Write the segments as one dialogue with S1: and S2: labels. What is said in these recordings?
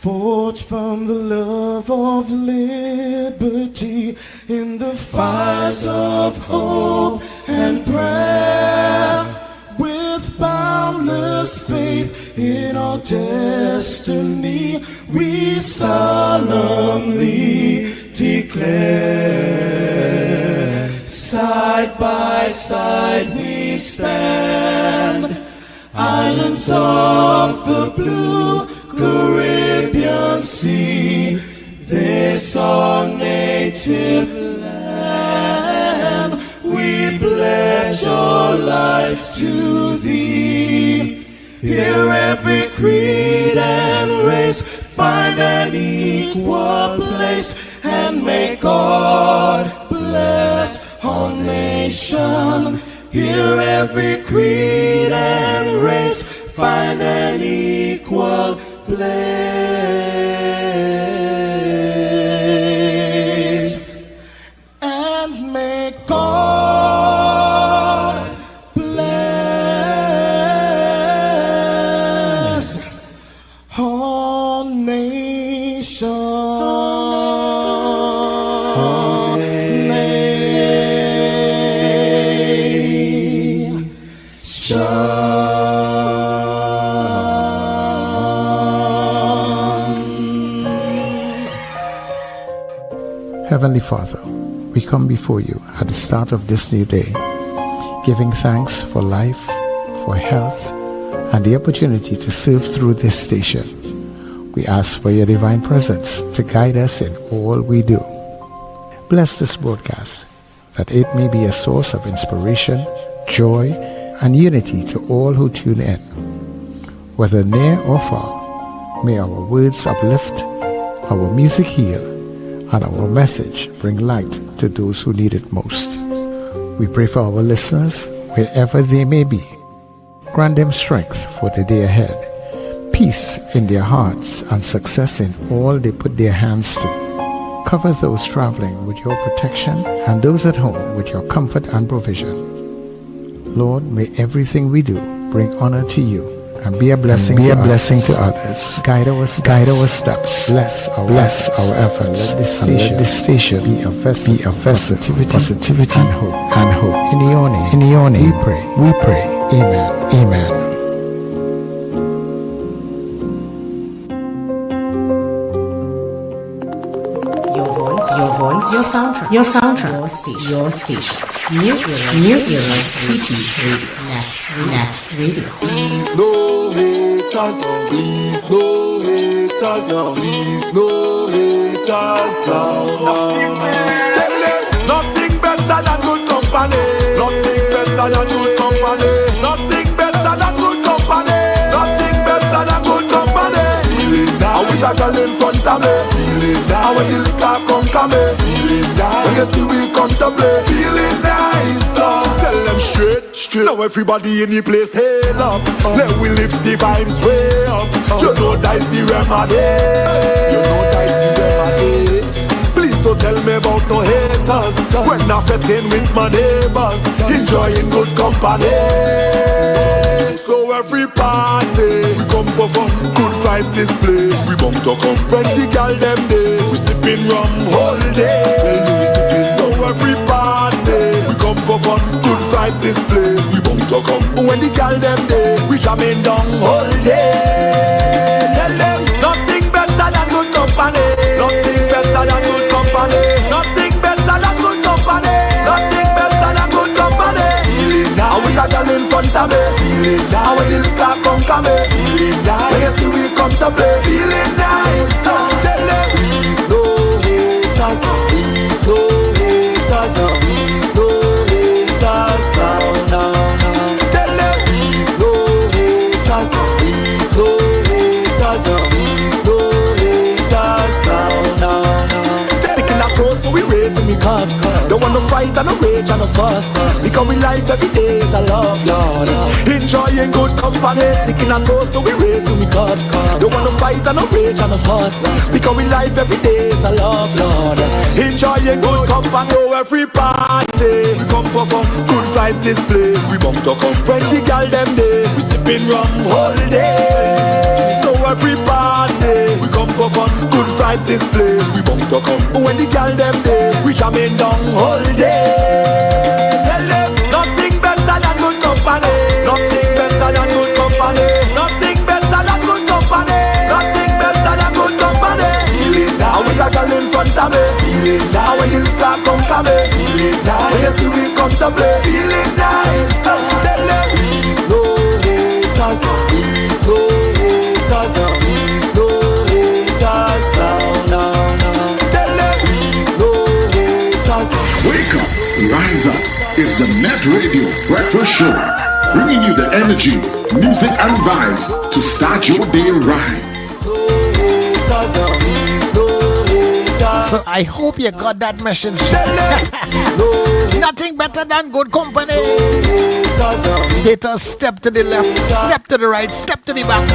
S1: Forged from the love of liberty in the fires of hope and prayer, with boundless faith in our destiny, we solemnly declare. Side by side we stand, islands of the blue Caribbean Sea, this our native land. We pledge our lives to thee. Here every creed and race find an equal place, and may God bless our nation. Here every creed and race find an equal place, and may God bless our nation.
S2: Heavenly Father, we come before you at the start of this new day, giving thanks for life, for health, and the opportunity to serve through this station. We ask for your divine presence to guide us in all we do. Bless this broadcast, that it may be a source of inspiration, joy, and unity to all who tune in. Whether near or far, may our words uplift, our music heal, and our message bring light to those who need it most. We pray for our listeners wherever they may be. Grant them strength for the day ahead, peace in their hearts, and success in all they put their hands to. Cover those traveling with your protection and those at home with your comfort and provision. Lord, may everything we do bring honor to you and be a blessing, to others. Guide our steps. Bless our efforts. Let this station be a vessel of positivity and hope. In your name, we pray. Amen.
S3: Your voice, your soundtrack, your station. New Era TT Radio, Net Radio.
S4: Please no haters, please no haters, please no haters now. Tell them nothing better than good company. Nothing better than good company. Nothing better than good company. Nothing better than good company. Feeling nice. I with a girl in front of me. Feeling nice. And when the liquor come to me. Feeling nice. When you see we come to play. Feeling nice. Tell them straight. Now everybody in the place hail up. Let we lift the vibes way up. You know that's the remedy. Please don't tell me about no haters. When I fit in with my neighbors, enjoying good company. So every party we come for fun, good vibes display. We bump to come when the girl them day. We sipping rum all day. Tell you we sipping. So every party we come for fun, good vibes display. We bump to come when the girl them day. We jamming down all day. Tell them nothing better than good company. Nothing better than good company. Nothing better than good company. Nothing better than good company. Feeling nice. I with a girl in front of me. Feeling nice. And when the liquor come to me. Feeling nice. When you see we come to play. Feeling nice. Tell them please no haters. Please no haters. Please no haters. Now. Tell them please no haters. Please no haters. Please no haters. Now. Taking a toast so we raising me cups. Don't want to fight and no rage and no fuss. Because we life every day is a love, Lord. Enjoying good company. Taking a toast so we raising me cups. Don't want to fight and no rage and no fuss. Because we life every day is a love, Lord. Enjoying good company. So every party we come for fun, good vibes display. We bump to come when the girl them day. We sipping rum all day. So every party we come for vibes display. We bound to come when the girl them day. We jamming down all day. Tell them nothing better than good company. Nothing better than good company. Nothing better than good company. Nothing better than good company. Feeling nice. And with a girl in front of me. Feeling nice. And when you start come to me. Feeling nice. When you see we come to play. Feeling nice. Tell them please no haters. Please no haters. Please no haters. Now. Tell them please no haters.
S5: Wake up, rise up. It's the Net Radio Breakfast Show, bringing you the energy, music, and vibes to start your day right.
S2: So I hope you got that message. Nothing better than good company. Haters, step to the left, step to the right, step to the back.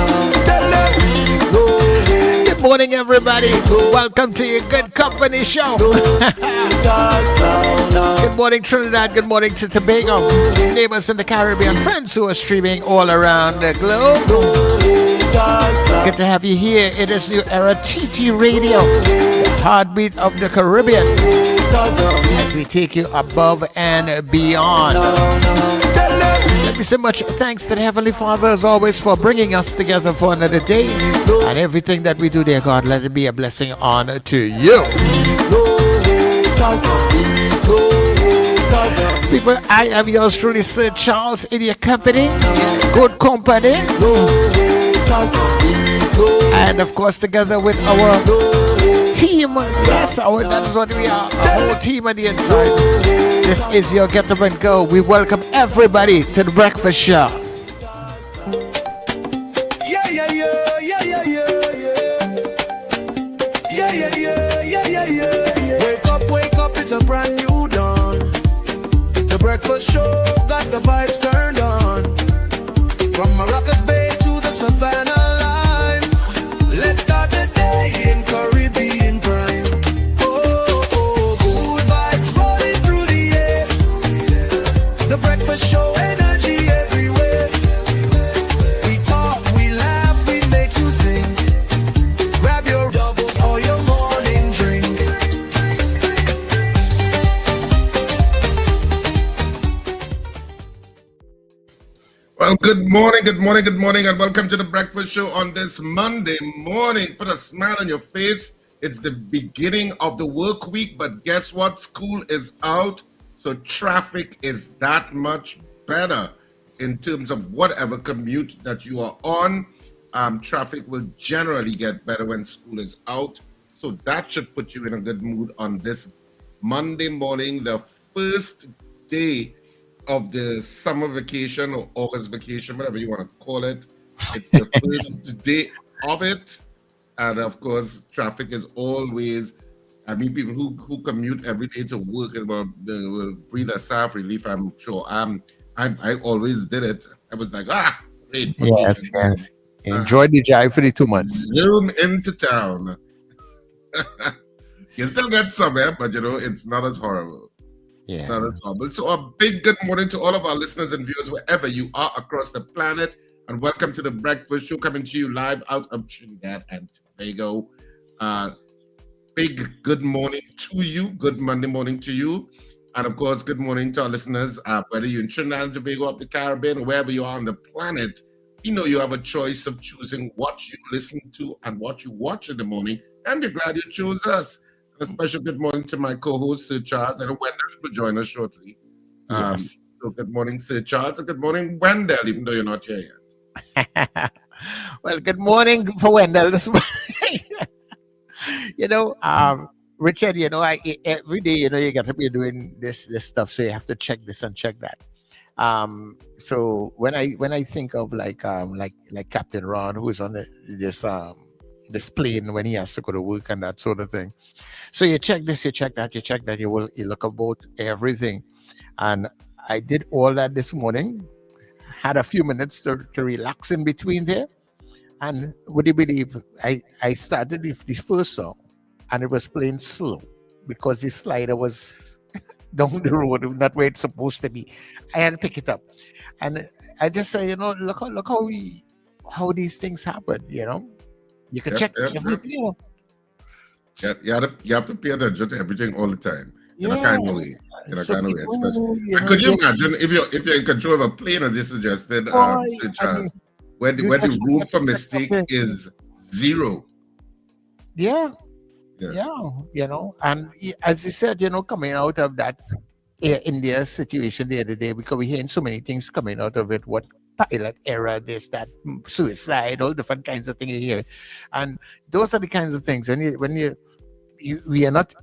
S2: Good morning, everybody. Welcome to your Good Company Show. Good morning, Trinidad. Good morning to Tobago. Neighbors in the Caribbean, friends who are streaming all around the globe. Good to have you here. It is New Era TT Radio, the heartbeat of the Caribbean, as we take you above and beyond. Let me say much thanks to the Heavenly Father, as always, for bringing us together for another day. And everything that we do, dear God, let it be a blessing on to you. People, I am yours truly, Sir Charles, in your company, Good Company. And of course, together with our team, yes, that is what we are, a whole team on the inside. This is your Get Up and Go. We welcome everybody to the Breakfast Show.
S6: Wake up, it's a brand new dawn. The Breakfast Show got the vibes turned on. From Maracas Bay to the Savannah line, let's start the day in Caribbean prime. Good vibes rolling through the air. The Breakfast Show, energy everywhere. We talk, we laugh, we make you think. Grab your doubles or your morning drink.
S7: Well, good morning, and welcome to the Breakfast Show on this Monday morning. Put a smile on your face. It's the beginning of the work week, but guess what? School is out, so traffic is that much better in terms of whatever commute that you are on. Traffic will generally get better when school is out, so that should put you in a good mood on this Monday morning, the first day of the summer vacation or August vacation, whatever you want to call it. It's the first day of it. And of course, traffic is always, people who commute every day to work will breathe a sigh of relief, I'm sure. I always did it. I was like, great.
S2: Yes. Enjoy the drive for the 2 months.
S7: Zoom into town. You still get somewhere, but it's not as horrible.
S2: Yeah.
S7: Not as horrible. So a big good morning to all of our listeners and viewers wherever you are across the planet, and welcome to the Breakfast Show, coming to you live out of Trinidad and Tobago. Big good morning to you. Good Monday morning to you. And of course, good morning to our listeners, whether you're in Trinidad and Tobago, up the Caribbean, or wherever you are on the planet. You know you have a choice of choosing what you listen to and what you watch in the morning, and we're glad you chose us. A special good morning to my co-host, Sir Charles, and Wendell will join us shortly.
S2: Yes.
S7: So good morning, Sir Charles, and good morning, Wendell, even though you're not here yet.
S2: Well, good morning for Wendell this morning. Richard, every day, you got to be doing this stuff, so you have to check this and check that. So when I think of like Captain Ron, who is on this plane when he has to go to work and that sort of thing. So you check this, you check that, you look about everything. And I did all that this morning, had a few minutes to relax in between there. And would you believe, I started the first song and it was playing slow because the slider was down the road, not where it's supposed to be. I had to pick it up. And I just say, look how these things happen, You can check everything.
S7: You have to pay attention to everything all the time. In a
S2: Yeah.
S7: kind of way. In a
S2: So
S7: kind of way.
S2: people,
S7: Especially.
S2: you
S7: And
S2: know,
S7: could you
S2: they-
S7: imagine if you're in control of a plane, as you suggested,
S2: Boy,
S7: Sir
S2: I
S7: Charles,
S2: mean,
S7: where
S2: you
S7: the
S2: just
S7: room
S2: look
S7: for
S2: at the
S7: mistake
S2: topic.
S7: is zero.
S2: Yeah.
S7: Yeah.
S2: Yeah, you know, and as you said, you know, coming out of that India situation the other day, because we're hearing so many things coming out of it, what pilot error, this, that, suicide, all different kinds of things here, and those are the kinds of things we are not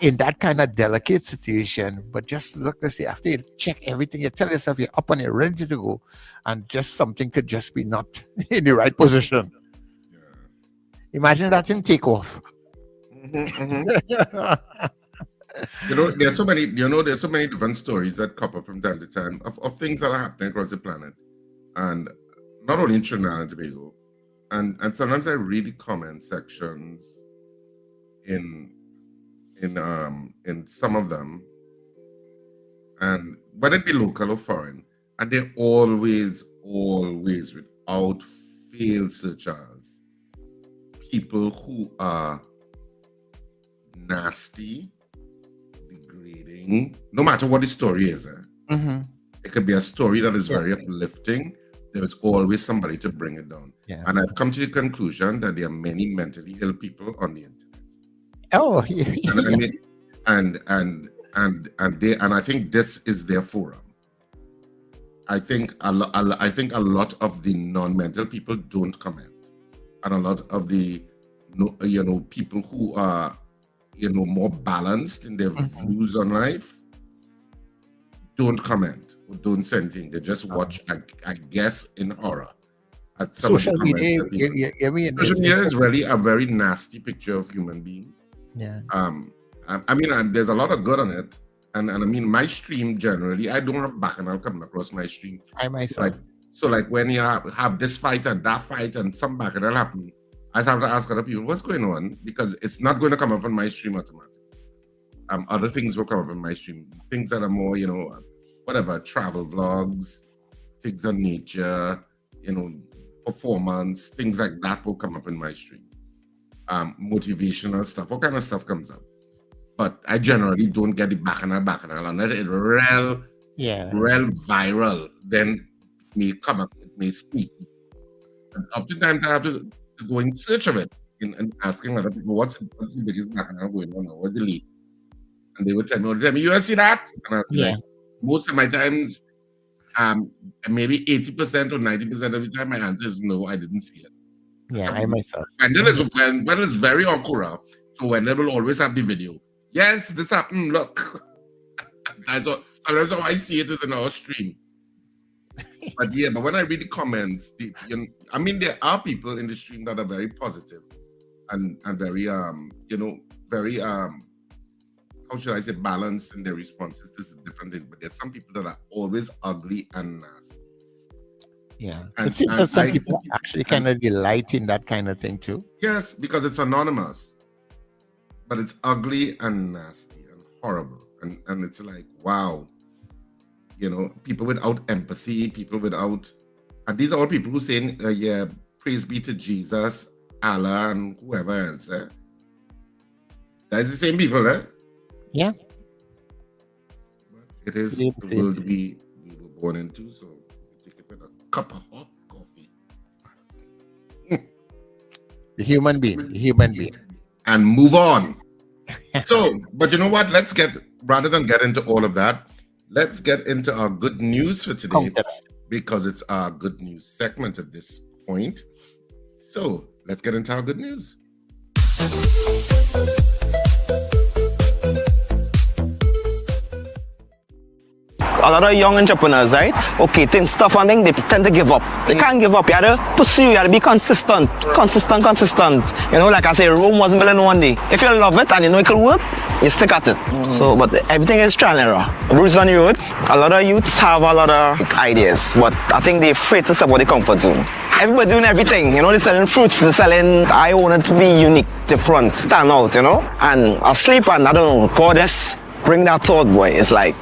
S2: in that kind of delicate situation, but just look to see after you check everything, you tell yourself you're up and you're ready to go, and just something could just be not in the right position. Imagine that in takeoff.
S7: There's so many different stories that couple from time to time of things that are happening across the planet, and not only in Trinidad and Tobago, and sometimes I read the comment sections in some of them, and whether it be local or foreign, and they're always without fail, such as people who are nasty, degrading, no matter what the story is. It could be a story that is very uplifting. There is always somebody to bring it down.
S2: Yes.
S7: And I've come to the conclusion that there are many mentally ill people on the internet.
S2: Oh,
S7: And I think this is their forum. I think a lot of the non-mental people don't comment, and a lot of the people who are more balanced in their views on life don't comment or don't say anything. They just watch, I guess, in horror at some
S2: social
S7: of the
S2: media.
S7: comments. Social media is really a very nasty picture of human beings.
S2: Yeah.
S7: I mean, there's a lot of good on it, and I mean, my stream generally, I don't have bacchanal coming across my stream.
S2: I myself.
S7: Like when you have this fight and that fight and some bacchanal happen, I have to ask other people what's going on, because it's not going to come up on my stream automatically. Other things will come up on my stream, things that are more, whatever, travel vlogs, things on nature, performance, things like that will come up in my stream. Motivational stuff, what kind of stuff comes up? But I generally don't get the bacchanal, and it's real viral. Then it may come up, it may speak. And oftentimes I have to go in search of it and asking other people, what's the biggest bacchanal going on now? What's the lead? And they would tell me, you see that? And I was like, most of my times, maybe 80% or 90% of the time, my answer is no, I didn't see it.
S2: Yeah, I myself.
S7: And then when it's very awkward, so when they will always have the video. Yes, this happened, look. Sometimes how I see it is in our stream. But when I read the comments, there are people in the stream that are very positive and very, very, how should I say, balanced in their responses to different things. But there's some people that are always ugly and nasty.
S2: Yeah. It seems that some people actually kind of delight in that kind of thing too.
S7: Yes, because it's anonymous. But it's ugly and nasty and horrible. And it's like, wow. People without empathy, people without... And these are all people who saying, praise be to Jesus, Allah, and whoever else. That's the same people, eh?
S2: Yeah.
S7: But it is the world we were born into, so we take it with a cup of hot coffee.
S2: The human being.
S7: And move on. So, but you know what? Rather than get into all of that, let's get into our good news for today, because it's our good news segment at this point. So let's get into our good news.
S8: A lot of young entrepreneurs, right? Okay, things tough and they tend to give up. They can't give up. You have to pursue, you have to be consistent. Like I say, Rome wasn't built in one day. If you love it and you know it could work, you stick at it. So, but everything is trial and error. Bruce on the road, a lot of youths have a lot of ideas, but I think they're afraid to step out of the comfort zone. Everybody doing everything, they're selling fruits, they're selling, I want it to be unique, different, stand out, And I sleep and I don't know, goddess, bring that thought, boy. It's like,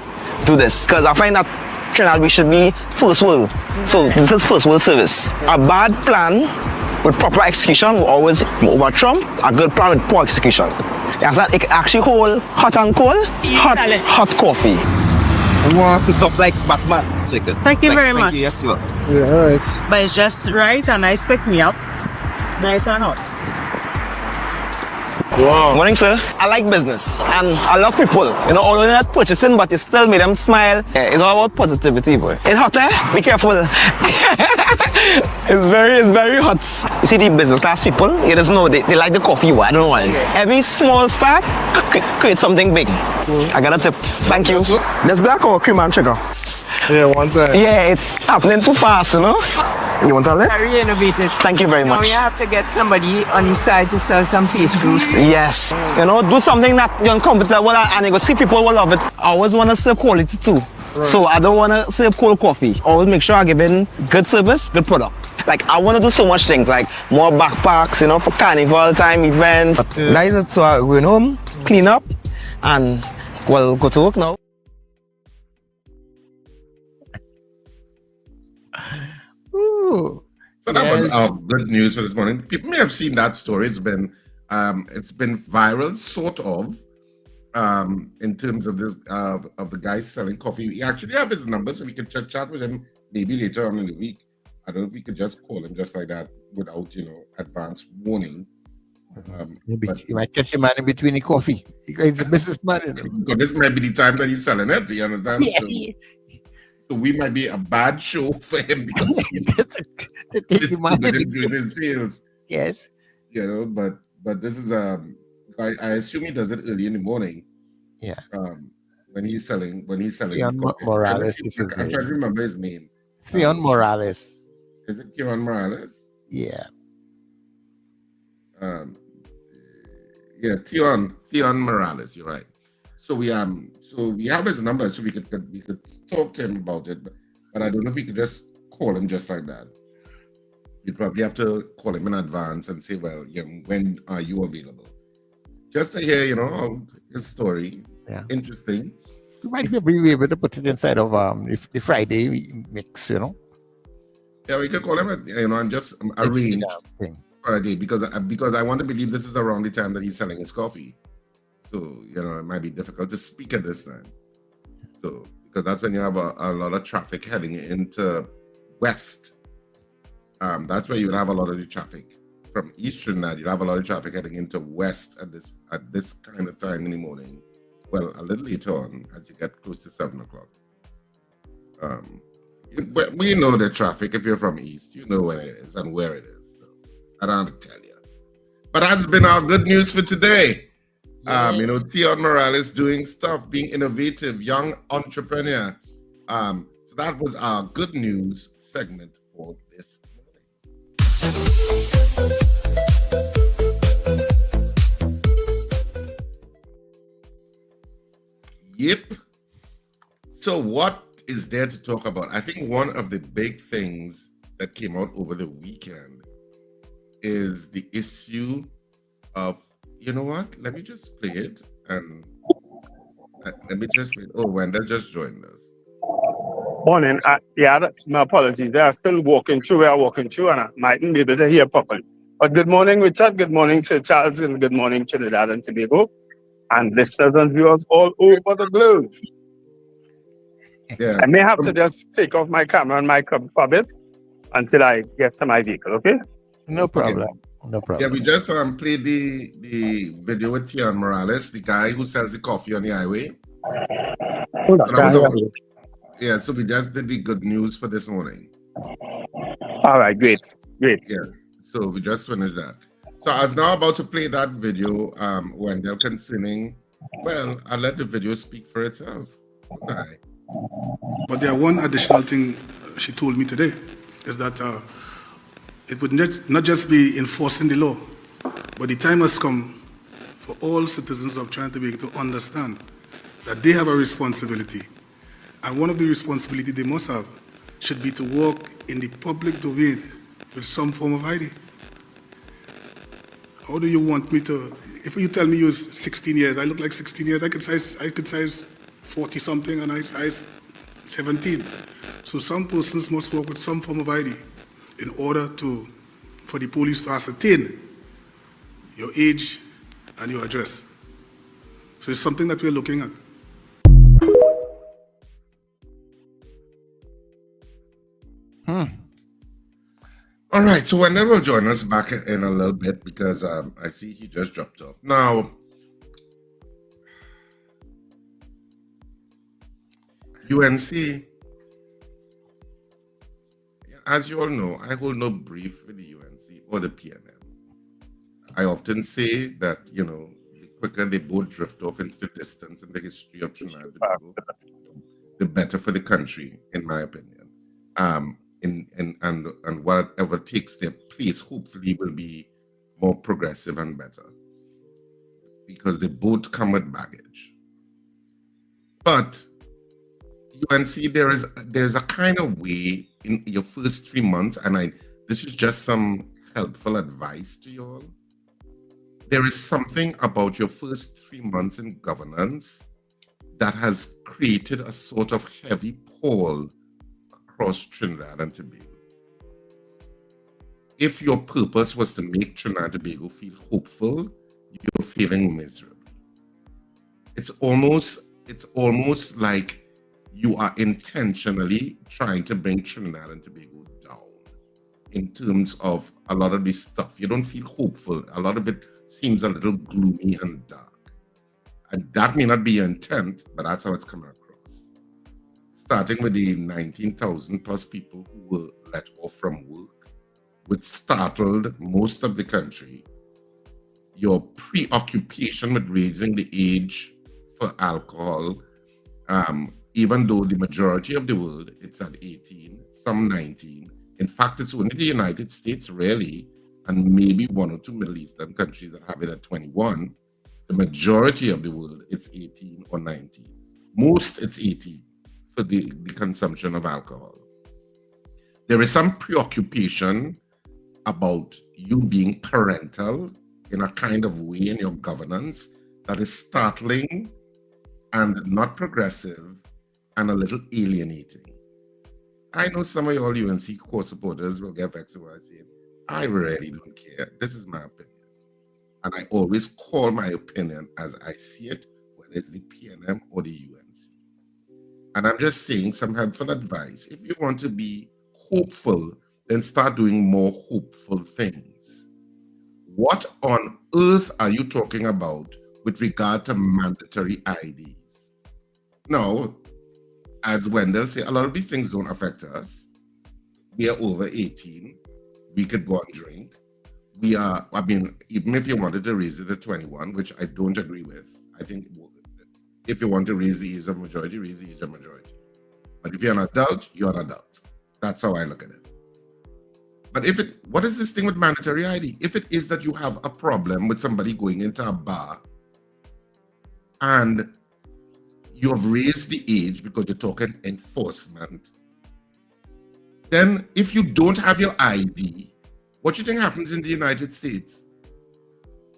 S8: do this, because I find that Trinidad we should be first world. So this is first world service. A bad plan with proper execution will always over trump a good plan with poor execution. Yes, it can actually hold hot and cold, hot coffee.
S9: Sit up like Batman.
S10: Thank you very much.
S9: You, yes, sir.
S2: Yeah, all right.
S10: But it's just right, a nice pick me up. Nice and hot.
S7: Wow.
S8: Morning, sir. I like business and I love people. You know, although they're not purchasing, but it still made them smile. Yeah, it's all about positivity, boy. It's hot, eh? Be careful. It's very hot. You see, the business class people, you just know they like the coffee. I don't know why. Every small start creates something big. I got a tip. Thank you. There's black or cream and sugar.
S2: Yeah, one time.
S8: Yeah, it's happening too fast, you know. You want to tell it?
S10: Very innovative.
S8: Thank you very
S10: Now
S8: much.
S10: you have to get somebody on the side to sell some pastries.
S8: Yes. You know, do something that you're comfortable and you go see people will love it. I always want to serve quality too. Right. So I don't want to serve cold coffee. I always make sure I give in good service, good product. Like I want to do so much things, like more backpacks, you know, for carnival time events. That is it. So I'm going home, clean up, and well, go to work now.
S2: Ooh.
S7: So that was our good news for this morning. People may have seen that story. It's been viral, sort of, in terms of this of the guy selling coffee. We actually have his number, so we can chat with him maybe later on in the week. I don't know if we could just call him just like that without, you know, advance warning.
S2: Maybe you might catch a man in between the coffee. He's a businessman. You know?
S7: So this might be the time that he's selling it. Do you understand?
S2: Yeah.
S7: So we might be a bad show for him because
S2: to take the man in
S7: doing sales.
S2: Yes.
S7: You know, but this is I assume he does it early in the morning.
S2: Yeah.
S7: When he's selling
S2: Theon Morales is his
S7: I'm trying to remember his name.
S2: Theon Morales.
S7: Is it Theon Morales?
S2: Yeah.
S7: Yeah, Theon Morales, you're right. So we have his number, so we could talk to him about it, but I don't know if we could just call him just like that. You probably have to call him in advance and say, well, yeah, when are you available? Just to hear, you know, his story.
S2: Yeah.
S7: Interesting.
S2: You might be able to put it inside of the Friday mix, you know.
S7: Yeah, we could call him, you know, and just arrange for a day because I want to believe this is around the time that he's selling his coffee. So, you know, it might be difficult to speak at this time. So, because that's when you have a lot of traffic heading into west. That's where you would have a lot of the traffic. From East Trinidad, you have a lot of traffic heading into west at this kind of time in the morning. Well, a little later on as you get close to 7 o'clock. We know the traffic. If you're from East, you know when it is and where it is. So I don't have to tell you. But that's been our good news for today. You know, Theon Morales doing stuff, being innovative, young entrepreneur. So that was our good news segment for this morning. Yep. So what is there to talk about? I think one of the big things that came out over the weekend is the issue of, you know what? Let me just play it and let me just wait. Oh, Wendell just joined us.
S11: Morning. My apologies. They are still walking through. We are walking through, and I mightn't be able to hear properly. But good morning, Richard. Good morning, Sir Charles, and good morning, Trinidad and Tobago, and listeners and viewers all over the globe.
S7: Yeah.
S11: I may have to just take off my camera and mic up a bit until I get to my vehicle. Okay?
S2: No problem.
S7: Okay.
S2: No problem.
S7: Yeah, we just played the video with Theon Morales, the guy who sells the coffee on the highway. Yeah, so we just did the good news for this morning.
S11: All right, great.
S7: Yeah, so we just finished that. So I was now about to play that video, Wendell concerning, well, I'll let the video speak for itself. Right.
S12: But there one additional thing she told me today, is that it would not just be enforcing the law, but the time has come for all citizens of Trinidad and Tobago to understand that they have a responsibility. And one of the responsibilities they must have should be to walk in the public domain with some form of ID. How do you want me to, if you tell me you're 16 years, I look like 16 years, I could size 40 something and I 17. So some persons must walk with some form of ID in order for the police to ascertain your age and your address. So it's something that we're looking at.
S7: All right, so Wendell will join us back in a little bit because I see he just dropped off. Now, UNC, as you all know, I hold no brief with the UNC or the PNM. I often say that, you know, the quicker they both drift off into the distance in the history of Trinidad and Tobago, the better for the country, in my opinion. And whatever takes their place, hopefully, will be more progressive and better, because they both come with baggage. But UNC, there's a kind of way in your first 3 months, and this is just some helpful advice to you all. There is something about your first 3 months in governance that has created a sort of heavy pall across Trinidad and Tobago. If your purpose was to make Trinidad and Tobago feel hopeful, you're feeling miserable. It's almost like you are intentionally trying to bring Trinidad and Tobago down in terms of a lot of this stuff. You don't feel hopeful. A lot of it seems a little gloomy and dark. And that may not be your intent, but that's how it's coming across. Starting with the 19,000 plus people who were let off from work, which startled most of the country. Your preoccupation with raising the age for alcohol, even though the majority of the world, it's at 18, some 19. In fact, it's only the United States, really, and maybe 1 or 2 Middle Eastern countries that have it at 21. The majority of the world, it's 18 or 19. Most, it's 18 for the consumption of alcohol. There is some preoccupation about you being parental in a kind of way in your governance that is startling and not progressive and a little alienating. I know some of your UNC core supporters will get vexed when I say it. I really don't care. This is my opinion. And I always call my opinion as I see it, whether it's the PNM or the UNC. And I'm just saying some helpful advice. If you want to be hopeful, then start doing more hopeful things. What on earth are you talking about with regard to mandatory IDs? Now, as Wendell said, a lot of these things don't affect us. We are over 18. We could go and drink. Even if you wanted to raise it to 21, which I don't agree with, I think if you want to raise the age of majority, raise the age of majority. But if you're an adult, you're an adult. That's how I look at it. But what is this thing with mandatory ID? If it is that you have a problem with somebody going into a bar and you have raised the age because you're talking enforcement, then if you don't have your ID, what do you think happens in the United States?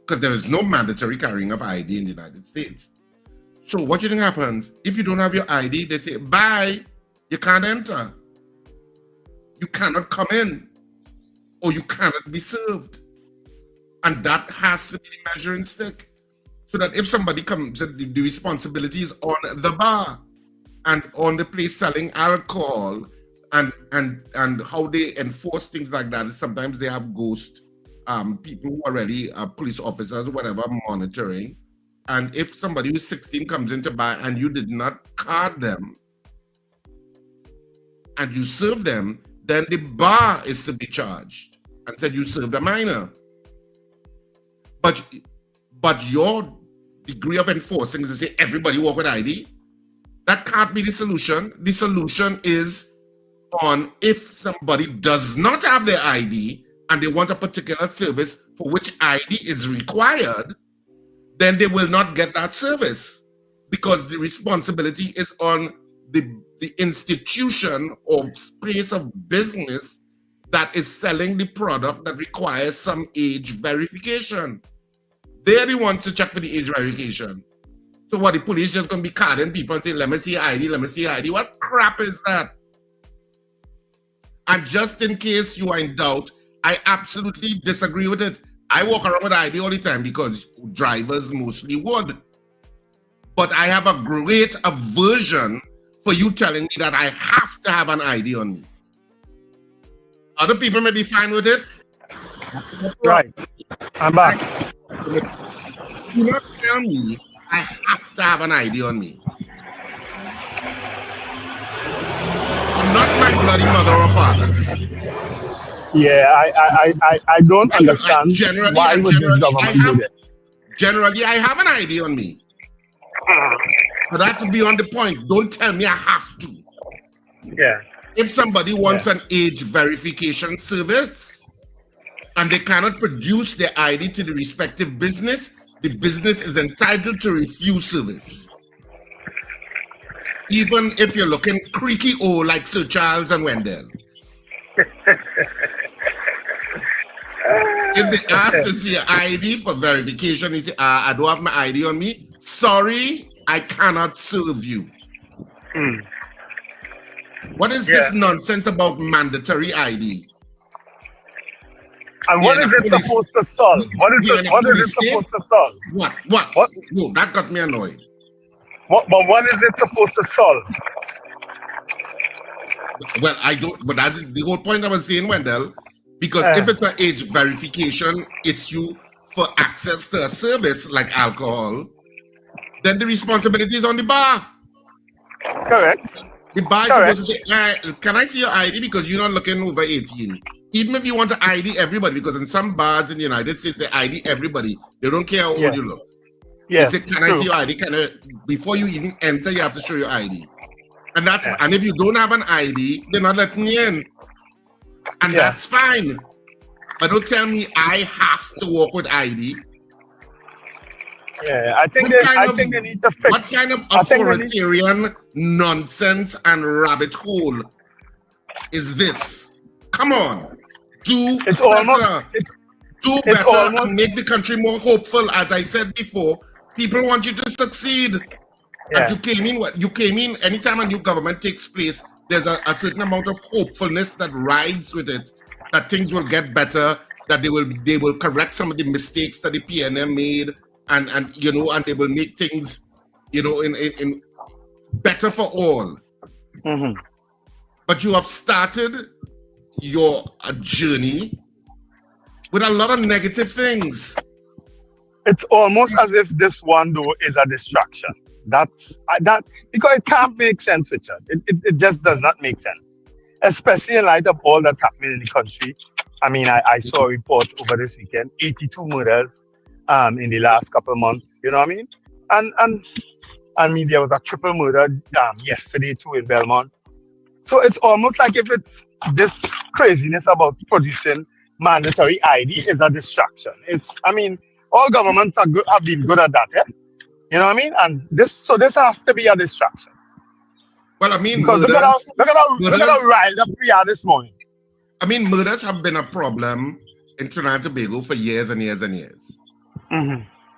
S7: Because there is no mandatory carrying of ID in the United States. So what do you think happens? If you don't have your ID, they say, bye, you can't enter. You cannot come in, or you cannot be served. And that has to be the measuring stick. So that if somebody comes, the responsibility is on the bar and on the place selling alcohol, and how they enforce things like that. Sometimes they have ghost people who are really police officers or whatever monitoring. And if somebody who's 16 comes in to buy and you did not card them and you serve them, then the bar is to be charged and said you served a minor. But your degree of enforcing is to say everybody walk with ID. That can't be the solution. The solution is on if somebody does not have their ID and they want a particular service for which ID is required, then they will not get that service because the responsibility is on the institution or place of business that is selling the product that requires some age verification. They're the ones to check for the age verification. So what, the police just going to be carding people and say, let me see ID, let me see ID? What crap is that? And just in case you are in doubt, I absolutely disagree with it. I walk around with ID all the time because drivers mostly would. But I have a great aversion for you telling me that I have to have an ID on me. Other people may be fine with it.
S11: Right. I'm back.
S7: Do not tell me I have to have an ID on me. I'm not my bloody mother or father.
S11: Yeah, I don't understand why would this government do that.
S7: Generally, I have an ID on me. But that's beyond the point. Don't tell me I have to.
S11: Yeah.
S7: If somebody wants an age verification service and they cannot produce their ID to the respective business, the business is entitled to refuse service. Even if you're looking creaky old like Sir Charles and Wendell. If they ask to see your ID for verification, you say, I don't have my ID on me. Sorry, I cannot serve you. What is this nonsense about mandatory ID?
S11: And what is it supposed to solve? What is it supposed to solve?
S7: What? No, that got me annoyed.
S11: But what is it supposed to solve?
S7: Well, I don't, but that's the whole point I was saying, Wendell, because if it's an age verification issue for access to a service like alcohol, then the responsibility is on the bar.
S11: Correct.
S7: The bar is supposed to say, can I see your ID because you're not looking over 18? Even if you want to ID everybody, because in some bars in the United States, they ID everybody. They don't care how old you look.
S11: Yes,
S7: they say, can I see your ID? Before you even enter, you have to show your ID. And that's and if you don't have an ID, they're not letting you in. And that's fine. But don't tell me I have to walk with ID.
S11: Yeah, I think they need to fix.
S7: What kind of authoritarian nonsense and rabbit hole is this? Come on. Do better and make the country more hopeful. As I said before, people want you to succeed. And you came in, anytime a new government takes place, there's a certain amount of hopefulness that rides with it, that things will get better, that they will correct some of the mistakes that the PNM made, and they will make things, in better for all. But you have started your journey with a lot of negative things.
S11: It's almost as if this one though is a distraction. That's because it can't make sense, Richard. It just does not make sense, especially in light of all that's happening in the country. I mean, I saw a report over this weekend, 82 murders in the last couple of months. You know what I mean? And I mean, there was a triple murder yesterday too in Belmont. So it's almost like if it's this craziness about producing mandatory ID is a distraction. All governments have been good at that, yeah? You know what I mean? And this has to be a distraction.
S7: Well, I mean,
S11: because look at how riled up we are this morning.
S7: I mean, murders have been a problem in Trinidad and Tobago for years and years and years.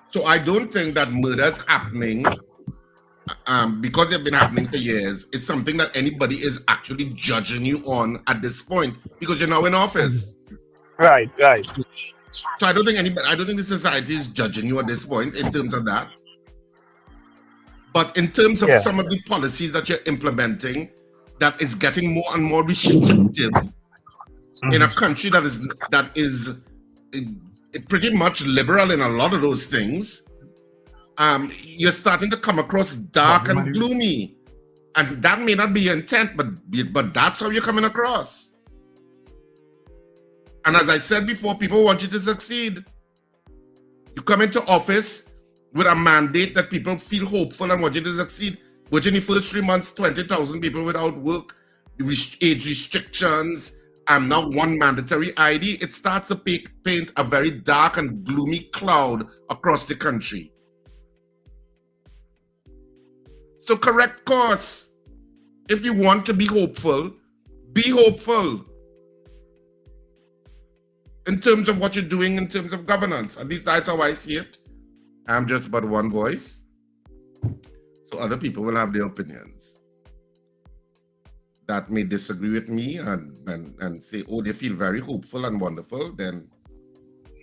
S7: So I don't think that murders happening, because they've been happening for years, is something that anybody is actually judging you on at this point, because you're now in office.
S11: Right.
S7: So I don't think the society is judging you at this point in terms of that. But in terms of some of the policies that you're implementing, that is getting more and more restrictive in a country that is pretty much liberal in a lot of those things, you're starting to come across dark and gloomy. And that may not be your intent, but that's how you're coming across. And as I said before, people want you to succeed. You come into office with a mandate that people feel hopeful and want you to succeed. Which in the first 3 months, 20,000 people without work, age restrictions, and now one mandatory ID, it starts to paint a very dark and gloomy cloud across the country. So correct course. If you want to be hopeful, be hopeful. In terms of what you're doing in terms of governance. At least that's how I see it. I'm just but one voice. So other people will have their opinions that may disagree with me and say, oh, they feel very hopeful and wonderful, then,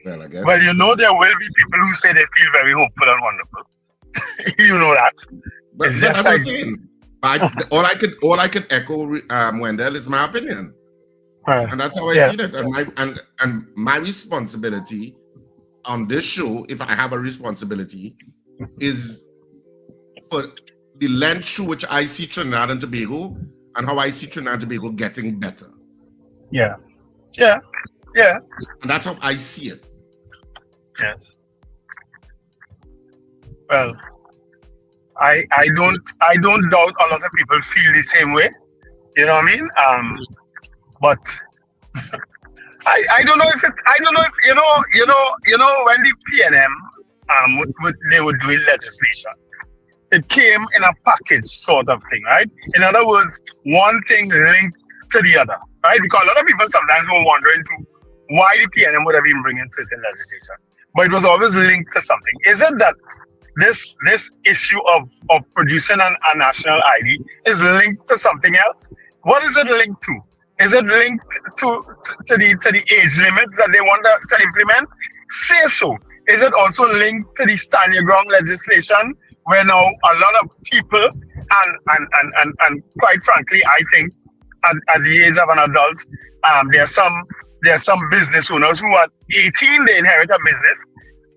S7: well, I guess.
S11: Well, there will be people who say they feel very hopeful and wonderful. You know that.
S7: But
S11: It's
S7: that's
S11: just
S7: what I'm
S11: like
S7: saying. All I could echo, Wendell, is my opinion, and that's how I see it. And my responsibility on this show, if I have a responsibility, is for the lens through which I see Trinidad and Tobago and how I see Trinidad and Tobago getting better.
S11: Yeah.
S7: And that's how I see it.
S11: Yes. Well, I don't doubt a lot of people feel the same way. You know what I mean? But I don't know if you know when the PNM they were doing legislation, it came in a package sort of thing, right? In other words, one thing linked to the other, right? Because a lot of people sometimes were wondering why the PNM would have been bringing certain legislation, but it was always linked to something. Is it that this issue of producing a national ID is linked to something else? What is it linked to? Is it linked to the age limits that they want to implement? Say so. Is it also linked to the stand your ground legislation, where now a lot of people and quite frankly, I think at the age of an adult, there are some business owners who at 18 they inherit a business.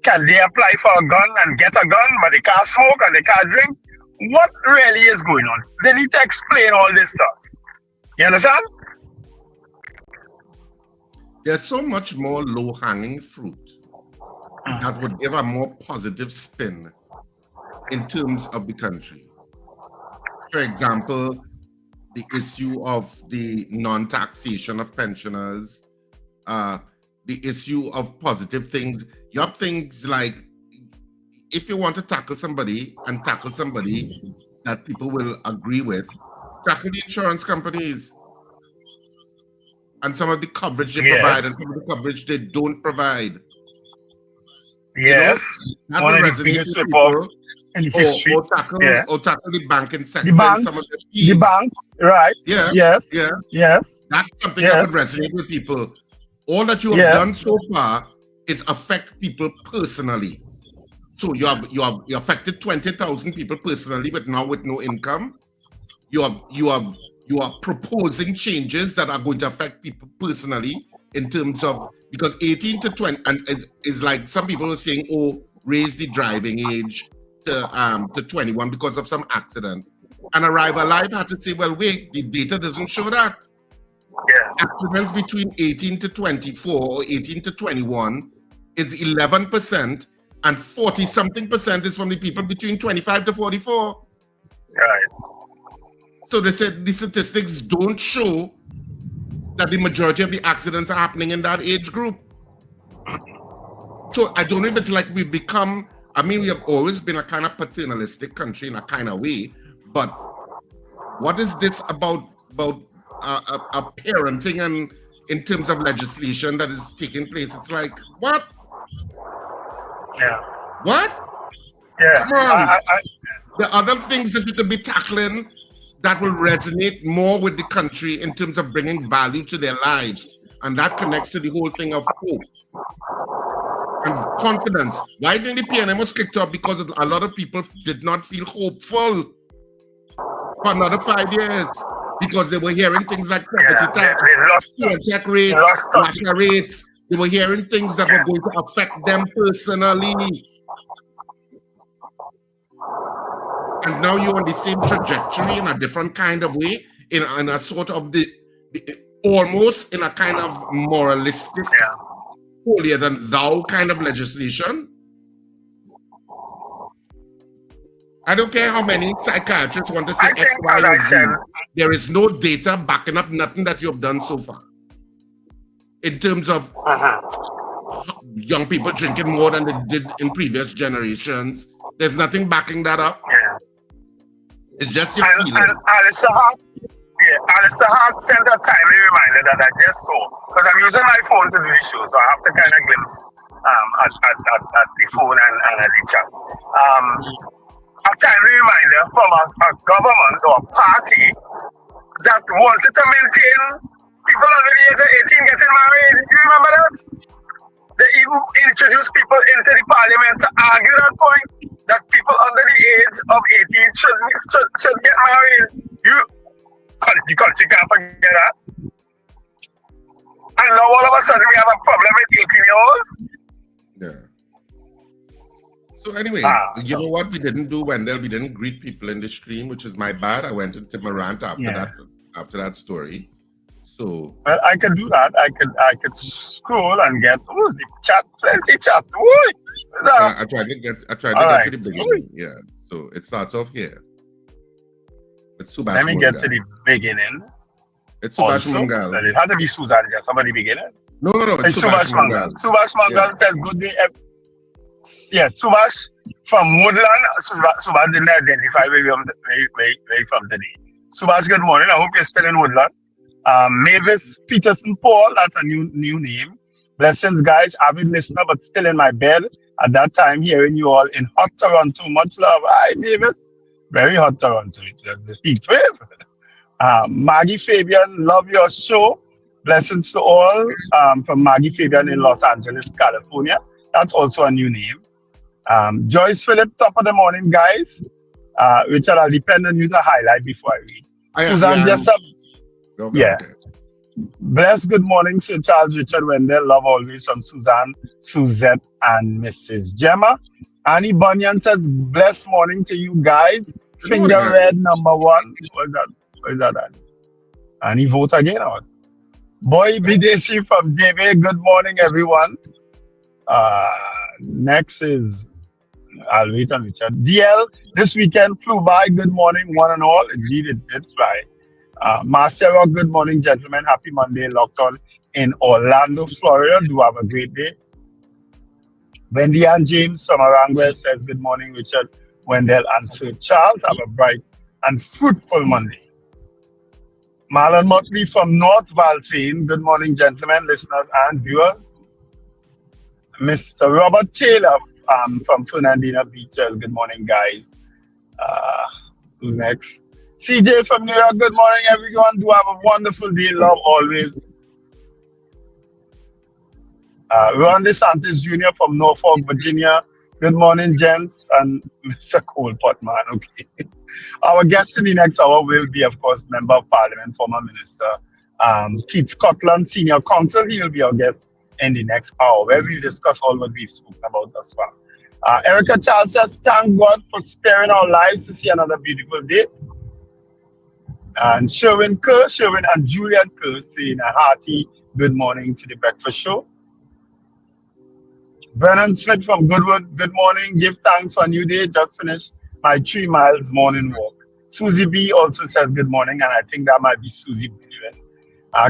S11: Can they apply for a gun and get a gun, but they can't smoke and they can't drink? What really is going on? They need to explain all this to us. You understand?
S7: There's so much more low-hanging fruit that would give a more positive spin in terms of the country. For example, the issue of the non-taxation of pensioners, the issue of positive things. You have things like, if you want to tackle somebody that people will agree with, tackle the insurance companies and some of the coverage they provide and some of the coverage they don't provide.
S11: Yes,
S7: you know,
S11: one of the biggest ripoffs in history.
S7: Or tackle the banking sector.
S11: The banks, right?
S7: Yeah.
S11: Yes.
S7: That's something that would resonate with people. All that you have done so far is affect people personally. So you affected 20,000 people personally, but now with no income. You are proposing changes that are going to affect people personally in terms of, because 18 to 20 and is like some people are saying, oh, raise the driving age to 21 because of some accident. And Arrive Alive had to say, well, wait, the data doesn't show that. Accidents between 18 to 24 or 18 to 21 is 11%, and 40-something% is from the people between 25 to 44.
S11: Right.
S7: So they said the statistics don't show that the majority of the accidents are happening in that age group. So I don't know if it's like we've become, I mean, we have always been a kind of paternalistic country in a kind of way, but what is this about parenting and in terms of legislation that is taking place? It's like, what?
S11: Yeah.
S7: What?
S11: Yeah.
S7: Come on. There are other things that you could be tackling that will resonate more with the country in terms of bringing value to their lives. And that connects to the whole thing of hope and confidence. Why didn't the PNM was kicked off? Because a lot of people did not feel hopeful for another 5 years because they were hearing things like property tax, tech rates, national rates. They were hearing things that were going to affect them personally. And now you're on the same trajectory in a different kind of way, in a sort of almost in a kind of moralistic, holier than thou kind of legislation. I don't care how many psychiatrists want to say X, Y, and Z. There is no data backing up nothing that you have done so far. In terms of young people drinking more than they did in previous generations, there's nothing backing that up. It's just your feeling.
S11: Alistair Hart sent a timely reminder that I just saw, because I'm using my phone to do the show, so I have to kind of glimpse at the phone and at the chat. A timely reminder from a government or a party that wanted to maintain people under the age of 18 getting married. You remember that? They even introduced people into the parliament to argue that point. that people under the age of 18 should get married. You country can't forget that. And now all of a sudden we have a problem with 18-year-olds.
S7: Yeah. So anyway, you know what we didn't do, Wendell? We didn't greet people in the stream, which is my bad. I went into my rant after that story. So
S11: well, I could do that. I could scroll and get the chat, plenty chat.
S7: I tried to get to the beginning. Yeah. So it starts off here. It's Subash
S11: Let me
S7: Mungal.
S11: Get to the beginning.
S7: It's Subash Mungal.
S11: Well, it had to be Susan just somebody beginning.
S7: No. It's
S11: Subash Mungal. Subash Mungal says good day. Yes, Subash from Woodland. Subash didn't identify where from today. Subash, good morning. I hope you're still in Woodland. Mavis Peterson Paul, that's a new name. Blessings, guys. Avid listener, but still in my bed at that time, hearing you all in hot Toronto. Much love. Hi, Mavis. Very hot Toronto. It's a heat wave. Maggie Fabian, love your show. Blessings to all from Maggie Fabian in Los Angeles, California. That's also a new name. Joyce Phillip, top of the morning, guys. Richard, I'll depend on you to highlight before I read. Susan Jessup. Bless, good morning, Sir Charles Richard Wendell. Love always from Suzanne, Suzette, and Mrs. Gemma. Annie Bunyan says, bless morning to you guys. Finger red number 1. What is that, Annie? Annie, vote again or what? Boy Bidesi from David. Good morning, everyone. Next is, I'll wait on Richard. DL, this weekend flew by. Good morning, one and all. Indeed, it did fly. Marcia Rock, good morning, gentlemen. Happy Monday, locked on in Orlando, Florida. Do have a great day. Wendy and James from Arangwell says, good morning, Richard, Wendell, and Sir Charles. Have a bright and fruitful Monday. Marlon Motley from North Valsayn. Good morning, gentlemen, listeners, and viewers. Mr. Robert Taylor from Fernandina Beach says, good morning, guys. Who's next? CJ from New York, good morning, everyone. Do have a wonderful day. Love always. Ron DeSantis Jr. from Norfolk, Virginia. Good morning, gents, and Mr. Coalpot, man. Okay. Our guest in the next hour will be, of course, Member of Parliament, former Minister Keith Scotland, Senior Counsel. He will be our guest in the next hour, where we'll discuss all what we've spoken about thus far. Erica Charles says, thank God for sparing our lives to see another beautiful day. And Sherwin and Juliet Kerr saying a hearty good morning to the breakfast show. Vernon Smith from Goodwood, good morning. Give thanks for a new day. Just finished my 3 miles morning walk. Susie B also says good morning, and I think that might be Susie B.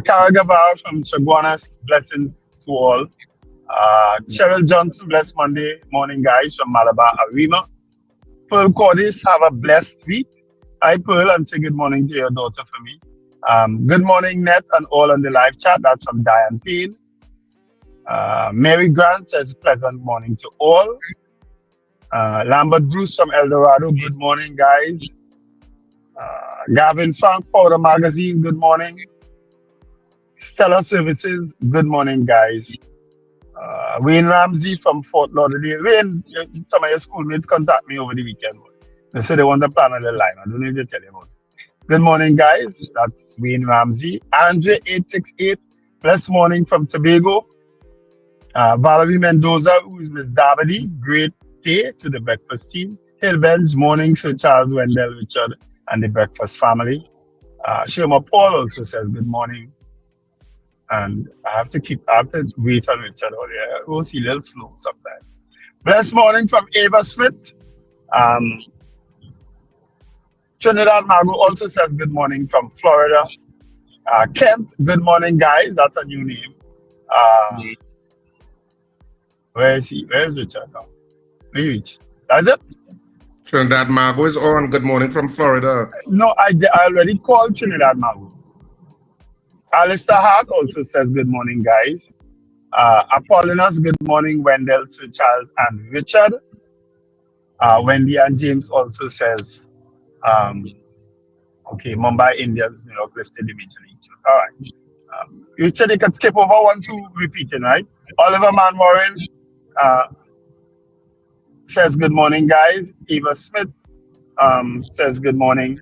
S11: Kara Gavar from Chaguanas, blessings to all. Cheryl Johnson, blessed Monday morning, guys, from Malabar Arima. Pearl Cordis, have a blessed week. Hi, Pearl, and say good morning to your daughter for me. Good morning, Net, and all on the live chat. That's from Diane Payne. Mary Grant says pleasant morning to all. Lambert Bruce from El Dorado, good morning, guys. Gavin Frank, Powder Magazine, good morning. Stellar Services, good morning, guys. Wayne Ramsey from Fort Lauderdale. Wayne, some of your schoolmates contact me over the weekend. They say they want to plan on the line. I don't need to tell you about it. Good morning, guys. That's Wayne Ramsey. Andre868, blessed morning from Tobago. Valerie Mendoza, who is Miss Dabadi, great day to the breakfast team. Hillbench, morning, Sir Charles Wendell, Richard, and the breakfast family. Shema Paul also says good morning. And I have to wait on Richard all year. It goes a little slow sometimes. Blessed morning from Ava Smith. Trinidad and Tobago also says good morning from Florida. Kent, good morning, guys. That's a new name. Where is he? Where is Richard now? Reach. That's it?
S7: Trinidad Tobago is on. Good morning from Florida.
S11: No, I already called Trinidad Tobago. Alistair Hart also says good morning, guys. Apollina's good morning, Wendell, Sir Charles, and Richard. Wendy and James also says, okay, Mumbai Indians, New York lifted the Major League. All right. Richard, you can skip over 1, 2 repeating, right? Oliver Manwaring says good morning, guys. Eva Smith says good morning.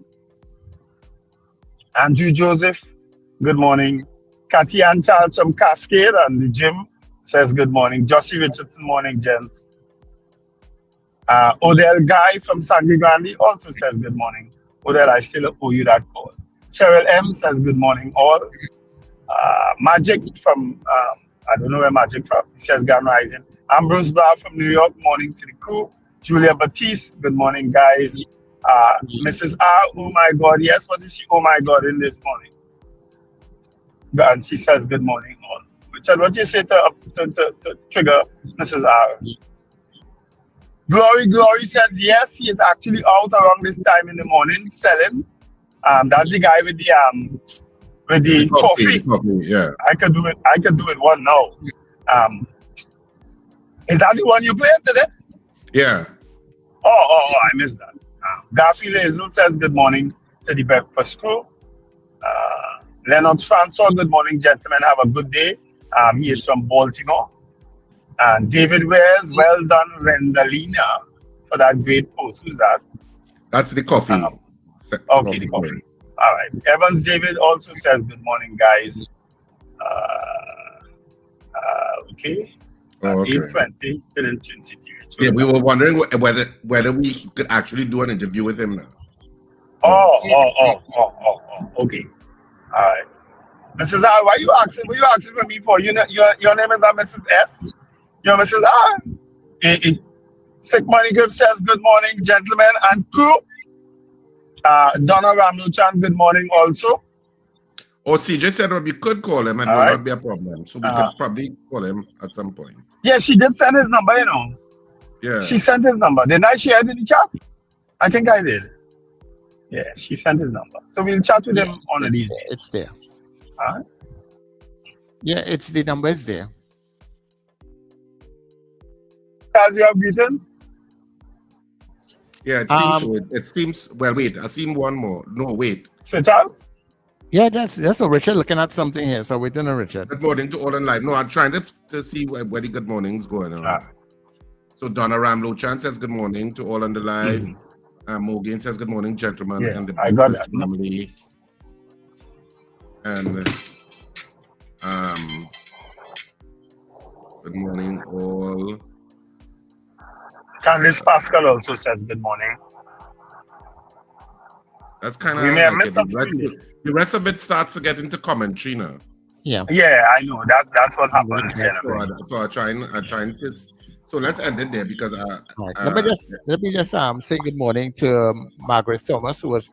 S11: Andrew Joseph, good morning. Cathy Ann Charles from Cascade and the gym says good morning. Joshie Richardson, morning, gents. Odell Guy from Sangre Grande also says good morning. Odell, I still owe you that call. Cheryl M says good morning, all. Magic from, I don't know where Magic from, he says good rising. Ambrose Bar from New York, morning to the crew. Julia Batiste, good morning, guys. Mrs. R, oh my God, yes, what is she? Oh my God, in this morning. And she says good morning, all. Richard, what do you say to trigger Mrs. R? Glory says yes, he is actually out around this time in the morning selling. That's the guy with the coffee.
S7: Yeah.
S11: I could do it one now. Is that the one you played today?
S7: Yeah.
S11: Oh, I missed that. Garfield Hazel says good morning to the breakfast crew. Leonard Francois, good morning, gentlemen. Have a good day. He is from Baltimore. And David Wares, well done, Rendalina, for that great post. Who's that?
S7: That's the coffee.
S11: Okay, the coffee. All right. Evans David also says good morning, guys. Okay. 8:20, still in Twin City.
S7: Yeah, we were wondering whether we could actually do an interview with him now.
S11: Okay. All right. Mrs. R, why you asking? What you asking for me for? Your name is not Mrs. S. You're Mrs. R. Sick Money Grip says good morning, gentlemen and crew. Donna Ramluchan, good morning also.
S7: Oh, CJ said we could call him and it will not be a problem. So we could probably call him at some point.
S11: Yeah, she did send his number,
S7: Yeah.
S11: She sent his number. Didn't I share it in the chat? I think I did. Yeah, she sent his number. So we'll chat with him on a these days.
S2: It's there. Yeah, the number is there.
S11: Charles, you have greetings?
S7: Yeah, it seems so. It seems, well, wait, I seen one more. No, wait.
S11: Sir Charles?
S2: Yeah, that's a Richard looking at something here. So wait on Richard.
S7: Good morning to all in live. No, I'm trying to see where the good morning's going on. So Donna Ramlo-chan says good morning to all on the live. Morgan says good morning, gentlemen, and the
S11: I got that.
S7: family. And good morning all.
S11: Candice Pascal also says good morning.
S7: That's kind of
S11: we may have missed something.
S7: The rest of it starts to get into commentary now.
S2: Yeah,
S11: I know that's what happens.
S7: So I'm trying to. So let's end it there because
S2: let me just say good morning to Margaret Thomas, who was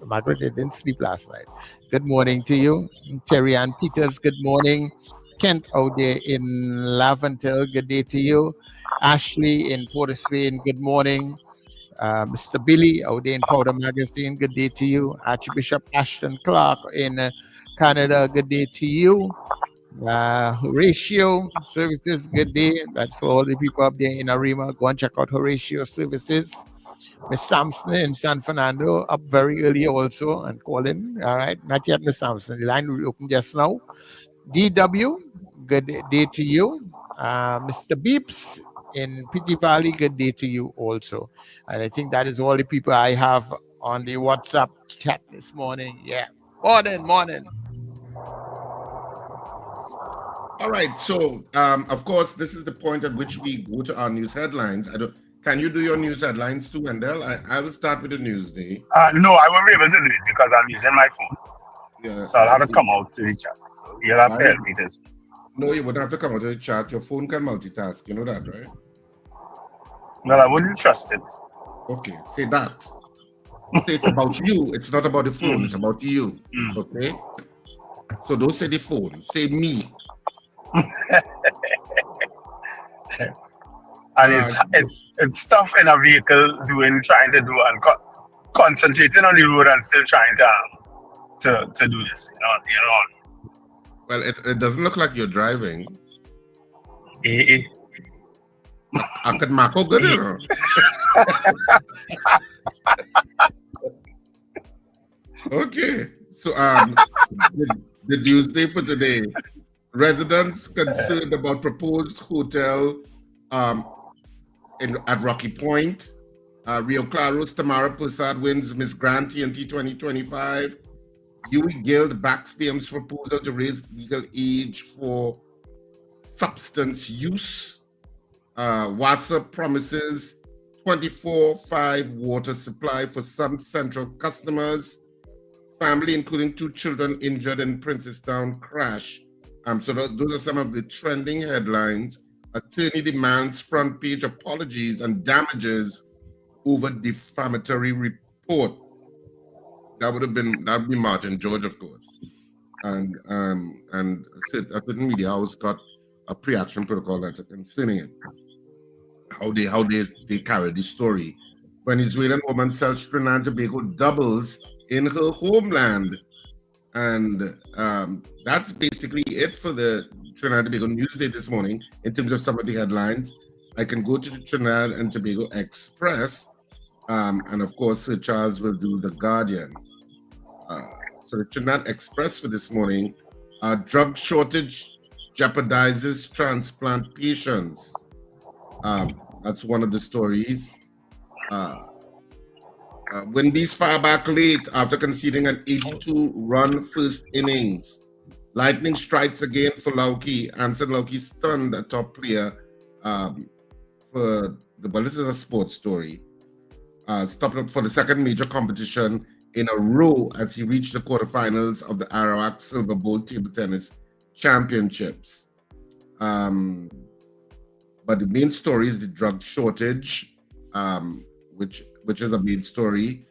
S2: Margaret didn't sleep last night. Good morning to you, Terry Ann Peters. Good morning, Kent out there in Laventille. Good day to you, Ashley in Port of Spain. Good morning, Mr. Billy out there in Powder Magazine. Good day to you, Archbishop Ashton Clark in Canada. Good day to you. Horatio Services, good day. That's for all the people up there in Arima. Go and check out Horatio Services. Miss Sampson in San Fernando, up very early also and calling. All right, not yet, Miss Sampson. The line will be open just now. DW, good day to you. Mr. Beeps in Pity Valley, good day to you also. And I think that is all the people I have on the WhatsApp chat this morning. Yeah, morning.
S7: All right, so of course, this is the point at which we go to our news headlines. Can you do your news headlines too, Wendell? I will start with the Newsday.
S11: No, I won't be able to do it because I'm using my phone.
S7: Yeah,
S11: so I'll have to come out to the chat. So you'll have to help me this.
S7: No, you wouldn't have to come out to the chat. Your phone can multitask. You know that, right?
S11: Well, I wouldn't trust it.
S7: Okay, say that. Say it's about you. It's not about the phone. It's about you. Okay? So don't say the phone. Say me.
S11: And it's tough in a vehicle trying to do and concentrating on the road and still trying to do this.
S7: Well, it doesn't look like you're driving. I could Marco good, you know. Okay, so the Newsday for today. Residents concerned about proposed hotel at Rocky Point. Rio Claros, Tamara Persad wins Miss Grand TNT 2025. Huey Guild backs PM's proposal to raise legal age for substance use. WASA promises 24/5 water supply for some central customers. Family, including 2 children, injured in Princestown crash. So those are some of the trending headlines. Attorney demands front page apologies and damages over defamatory report. That would be Martin George, of course. And a certain media house got a pre-action protocol letter concerning it. How they carry the story. Venezuelan woman sells Trinidad and Tobago doubles in her homeland. And that's basically it for the Trinidad and Tobago Newsday this morning in terms of some of the headlines. I can go to the Trinidad and Tobago Express, and of course, Sir Charles will do the Guardian. So the Trinidad Express for this morning, drug shortage jeopardizes transplant patients. That's one of the stories. Windies fire back late after conceding an 82-run first innings. Lightning strikes again for Lauki. Anson Lauki stunned a top player this is a sports story. Stopped up for the second major competition in a row as he reached the quarterfinals of the Arawak Silver Bowl Table Tennis Championships. But the main story is the drug shortage, which is a main story.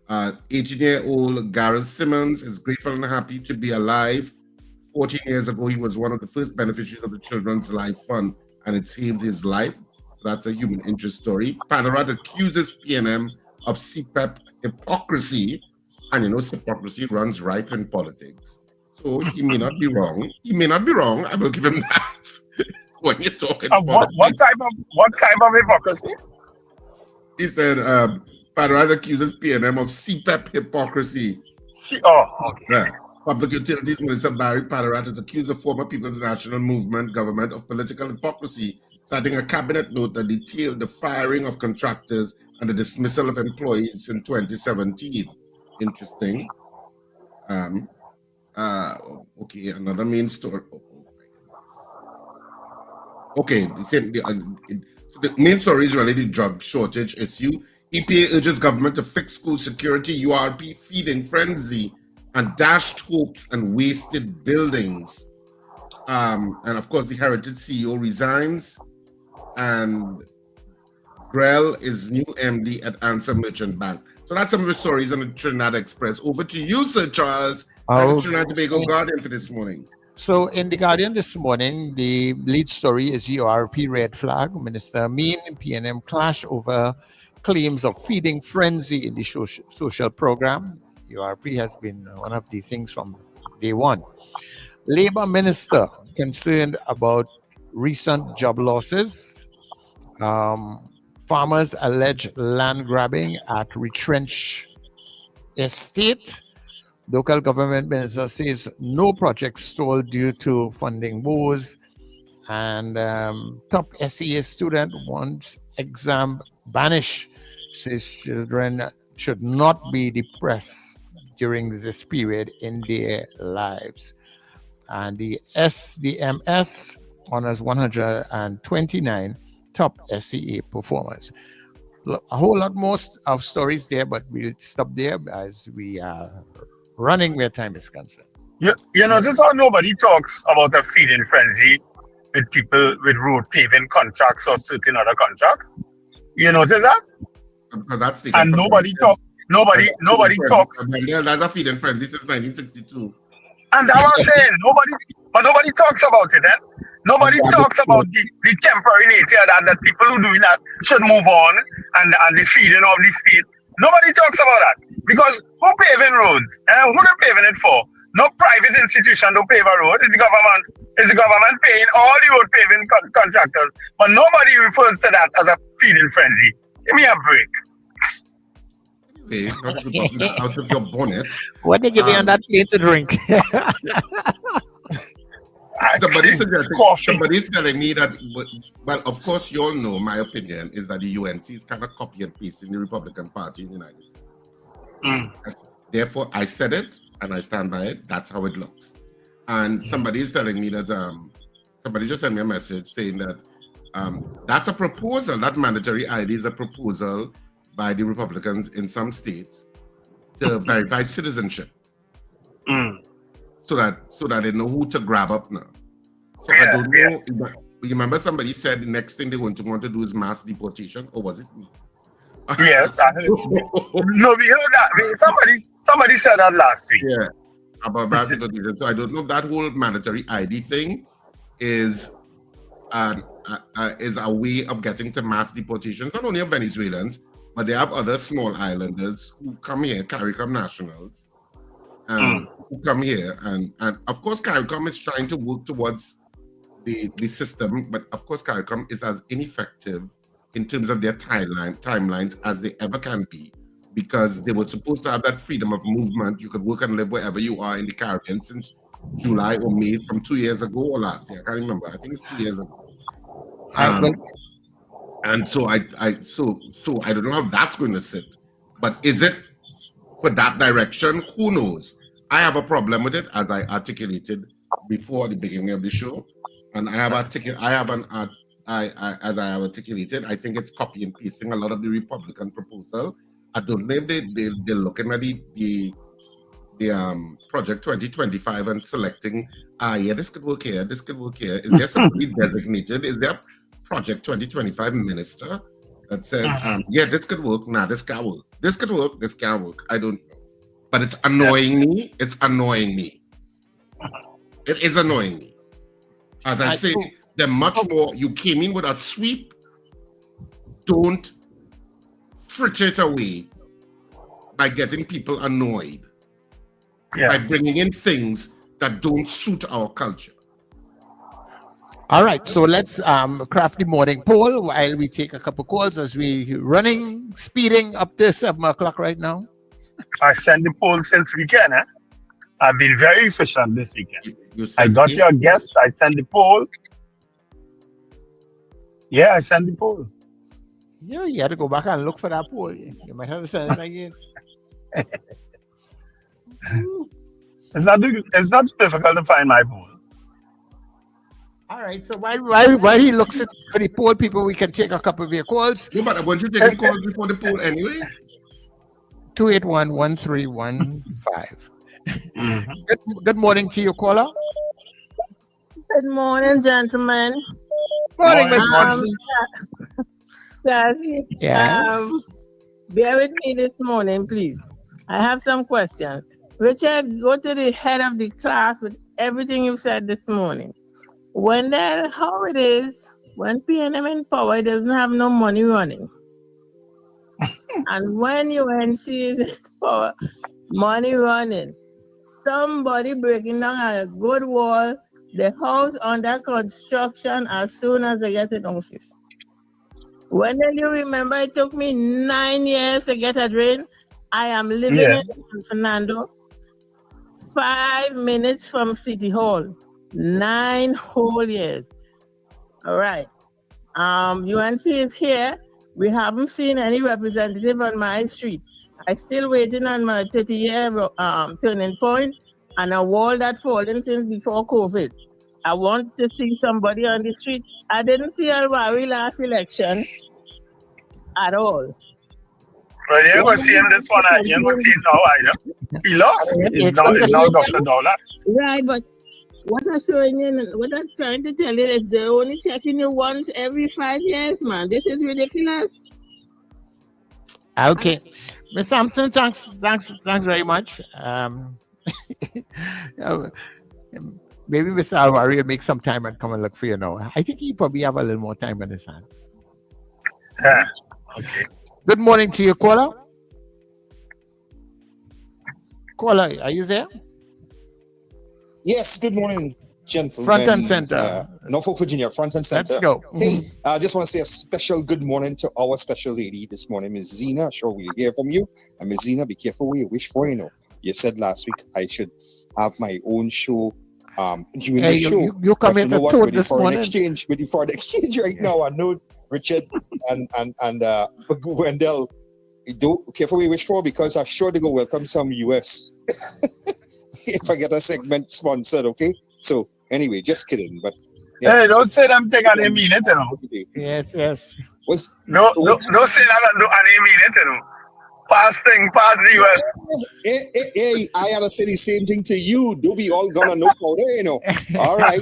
S7: 18-year-old Gareth Simmons is grateful and happy to be alive. 14 years ago, he was one of the first beneficiaries of the Children's Life Fund, and it saved his life. That's a human interest story. Panarat accuses PNM of CEPEP hypocrisy, and hypocrisy runs ripe in politics. So he may not be wrong. I will give him that. When you're talking
S11: what type of hypocrisy?
S7: He said, Panarat accuses PNM of CEPEP hypocrisy.
S11: Okay.
S7: Yeah. Public Utilities Minister Barry Panarat has accused the former People's National Movement government of political hypocrisy, citing a cabinet note that detailed the firing of contractors and the dismissal of employees in 2017. Interesting. Okay, another main story. Okay, the main story is related to drug shortage issue. EPA urges government to fix school security, URP feeding frenzy, and dashed hopes and wasted buildings. And of course, the Heritage CEO resigns, and Grell is new MD at Answer Merchant Bank. So that's some of the stories on the Trinidad Express. Over to you, Sir Charles, and the Trinidad and Tobago Guardian for this morning.
S2: So in the Guardian this morning, the lead story is URP red flag. Minister Amin and PNM clash over claims of feeding frenzy in the social program. URP has been one of the things from day one. Labor Minister concerned about recent job losses. Farmers allege land grabbing at retrenched estate. Local government minister says no projects stalled due to funding woes. And top SEA student wants exam banish. Says children should not be depressed during this period in their lives. And the SDMS honors 129 top SEA performers. A whole lot more of stories there, but we'll stop there as we are running where time is concerned.
S11: You notice how nobody talks about a feeding frenzy with people with road paving contracts or certain other contracts? You notice that?
S7: That's the
S11: and nobody talks. Nobody talks.
S7: That's a feeding frenzy since 1962.
S11: And I was saying, nobody talks about it. Nobody talks about the temporary nature that the people who doing that should move on and the feeding of the state. Nobody talks about that. Because who paving roads? Who they paving it for? No private institution to pave a road. It's the government. It's the government paying all the road paving contractors. But nobody refers to that as a feeding frenzy. Give me a break.
S7: Out of your bonnet.
S2: What they give you on that plate to drink?
S7: Somebody's telling me that, well, of course, you all know my opinion is that the UNC is kind of copy and paste in the Republican Party in the United States. Therefore, I said it and I stand by it. That's how it looks. And somebody is telling me that, somebody just sent me a message saying that that's a proposal. That mandatory ID is a proposal by the Republicans in some states to verify citizenship. So that they know who to grab up now. So I don't know. You remember somebody said the next thing they want to do is mass deportation, or was it me?
S11: Yes. No, we heard that. Somebody said that last week.
S7: Yeah, about mass deportation. So I don't know if that whole mandatory ID thing is a way of getting to mass deportation, not only of Venezuelans, but they have other small islanders who come here, CARICOM nationals, who come here, and of course CARICOM is trying to work towards the system, but of course CARICOM is as ineffective in terms of their timelines as they ever can be, because they were supposed to have that freedom of movement. You could work and live wherever you are in the Caribbean since July or May from 2 years ago or last year. I can't remember. I think it's 2 years ago. And so I don't know how that's going to sit, but is it for that direction? Who knows? I have a problem with it, as I articulated before the beginning of the show, and as I have articulated, I think it's copy and pasting a lot of the Republican proposal. I don't know if they're looking at the Project 2025 and selecting, yeah, this could work here, this could work here. Is there somebody designated? Is there a Project 2025 minister that says, yeah, this could work, nah, this can't work. This could work, this can't work. I don't know. But it's annoying me. It's annoying me. It is annoying me. As I say, they're much more, you came in with a sweep, don't fritz it away by getting people annoyed, by bringing in things that don't suit our culture.
S2: All right, so let's craft the morning poll while we take a couple calls as we speeding up to 7 o'clock right now.
S11: I sent the poll since weekend. I've been very efficient this weekend. I got your guests. I sent the poll. Yeah, I sent the poll.
S2: Yeah, you had to go back and look for that poll. You might have to send it again.
S11: It's not difficult to find my poll.
S2: All right, so while he looks at for the poll, people, we can take a couple of your calls.
S7: Yeah, but weren't you taking calls before the poll anyway?
S2: 281-1315. Good morning to you, caller.
S13: Good morning, gentlemen.
S2: Morning, Miss Watson.
S13: Yes. Bear with me this morning, please. I have some questions. Richard, go to the head of the class with everything you said this morning. How it is, when PNM in power, it doesn't have no money running. And when UNC is in power, money running. Somebody breaking down a good wall, the house under construction as soon as they get in office. When do you remember it took me 9 years to get a drain? I am living in San Fernando, 5 minutes from City Hall. 9 whole years. All right. UNC is here. We haven't seen any representative on my street. I'm still waiting on my 30-year turning point and a wall that's fallen since before COVID. I want to see somebody on the street. I didn't see Alwari last election at all.
S11: Well, you're going to see him this one. You're going to see him now either. He lost. It's not Dr. Dollar.
S13: Right, but what I'm showing you, what I'm trying to tell you is they're only checking you once every 5 years, man. This is ridiculous.
S2: Okay. Ms. Sampson, thanks very much. Maybe Mr. Alwari will make some time and come and look for you now. I think he probably have a little more time on his hand.
S11: Okay.
S2: Good morning to you, caller. Caller, are you there?
S14: Yes, good morning, gentlemen.
S2: Front and center.
S14: Norfolk, Virginia, front and center.
S2: Let's go.
S14: Hey, I just want to say a special good morning to our special lady this morning, Ms. Zena. Sure, we'll hear from you. And Ms. Zena, be careful what you wish for, you know. You said last week I should have my own show during the show.
S2: You come in the tour
S14: with
S2: this
S14: the foreign
S2: morning.
S14: exchange, with the foreign exchange right now. I know Richard and Wendell. Don't careful we wish for, because I'm sure they go welcome some US if I get a segment sponsored. Okay, so anyway, just kidding. But
S11: hey, don't say them thing and they mean it, you know.
S2: Yes.
S11: Don't say that and they mean it, you know. Pass the US.
S14: Hey, I had to say the same thing to you. Don't be all gonna know powder, you know. All right,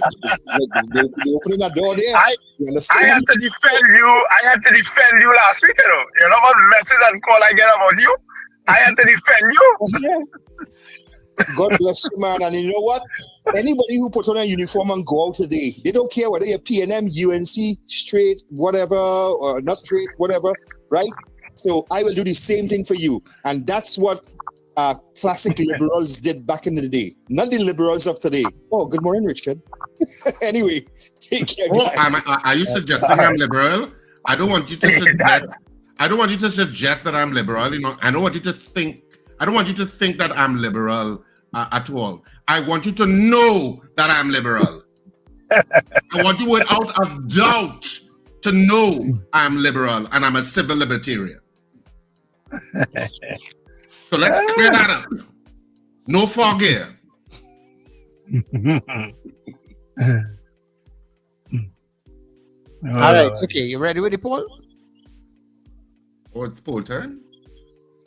S14: they opening that door there.
S11: I had to defend you. I had to defend you last week, you know. You know what message and call I get about you? I had to defend you.
S14: God bless you, man. And you know what? Anybody who put on a uniform and go out today, they don't care whether you're PNM, UNC, straight, whatever, or not straight, whatever, right? So I will do the same thing for you. And that's what classic liberals did back in the day. Not the liberals of today. Oh, good morning, Richard. Anyway, take care, guys.
S7: Are you suggesting I'm liberal? I don't want you to suggest. I don't want you to suggest that I'm liberal. You know, I don't want you to think. I don't want you to think that I'm liberal at all. I want you to know that I'm liberal. I want you without a doubt to know I'm liberal and I'm a civil libertarian. So let's clear that up. No fog here.
S2: All right. Okay, you ready with the poll?
S7: Oh, it's poll time?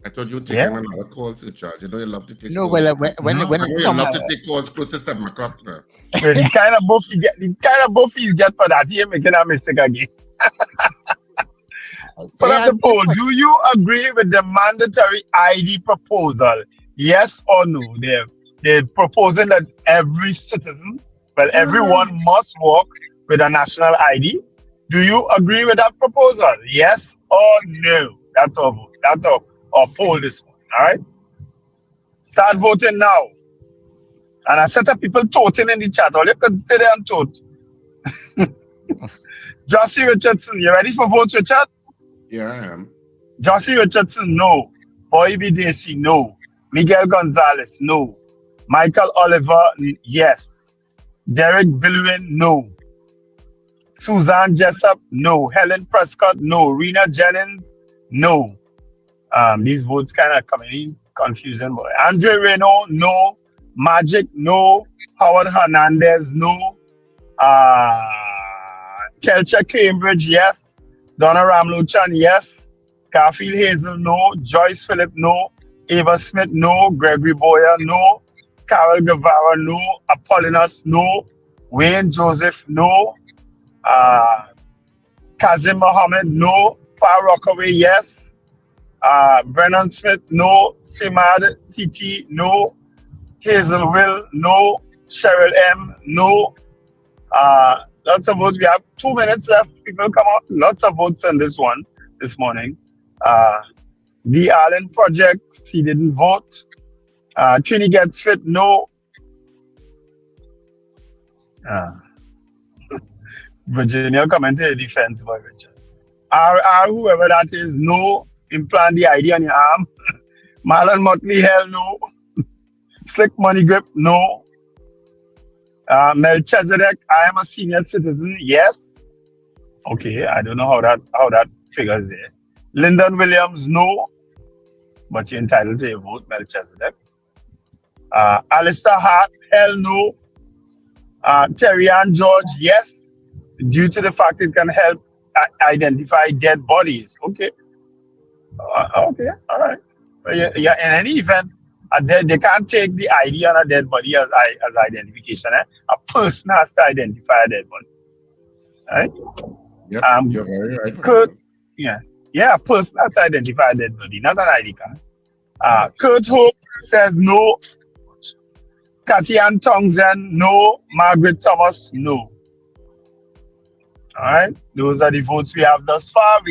S7: I thought you were taking another call to charge. You know you love to take
S2: No,
S7: calls.
S2: well, when
S7: you love to take calls close to 7 o'clock now.
S11: The kind of buff he's get for that, he making a mistake again. Put up the poll. Do you agree with the mandatory ID proposal? Yes or no? They're proposing that every citizen, everyone must walk with a national ID. Do you agree with that proposal? Yes or no? That's our vote. That's our poll this morning. All right. Start voting now. And I set up people toting in the chat. All you can stay there and tote. Josie Richardson, you ready for votes, Richard?
S7: Yeah, I am.
S11: Josie Richardson, no. Boy B. Dacey, no. Miguel Gonzalez, no. Michael Oliver, yes. Derek Bilwin, no. Suzanne Jessup, no. Helen Prescott, no. Rena Jennings, no. These votes kind of coming in confusing, but Andre Reno, no. Magic, no. Howard Hernandez, no. Kelcha Cambridge, yes. Donna Ramluchan, yes. Garfield Hazel, no. Joyce Phillip, no. Ava Smith, no. Gregory Boyer, no. Carol Guevara, no. Apollinaus, no. Wayne Joseph, no. Kazim Mohammed, no. Far Rockaway, yes. Brennan Smith, no. Simad Titi, no. Hazel Will, no. Cheryl M, no. Lots of votes. We have 2 minutes left. People come out. Lots of votes on this one this morning. The Allen Project, he didn't vote. Trini Gets Fit, no. Virginia coming to the defense by Richard. Whoever that is, no. Implant the ID on your arm. Marlon Motley, hell no. Slick Money Grip, no. Melchizedek, I am a senior citizen, yes. Okay, I don't know how that figures there. Lyndon Williams, no. But you're entitled to a vote, Melchizedek. Alistair Hart, hell no. Terry Ann George, yes. Due to the fact it can help identify dead bodies. Okay. Okay, all right. Yeah, in any event, they can't take the ID on a dead body as identification. A person has to identify a dead body. Right?
S7: Yep, you're very right.
S11: A person has to identify a dead body, not an ID card. Kurt Hope says no. Katian Townsend, no. Margaret Thomas, no. All right, those are the votes we have thus far.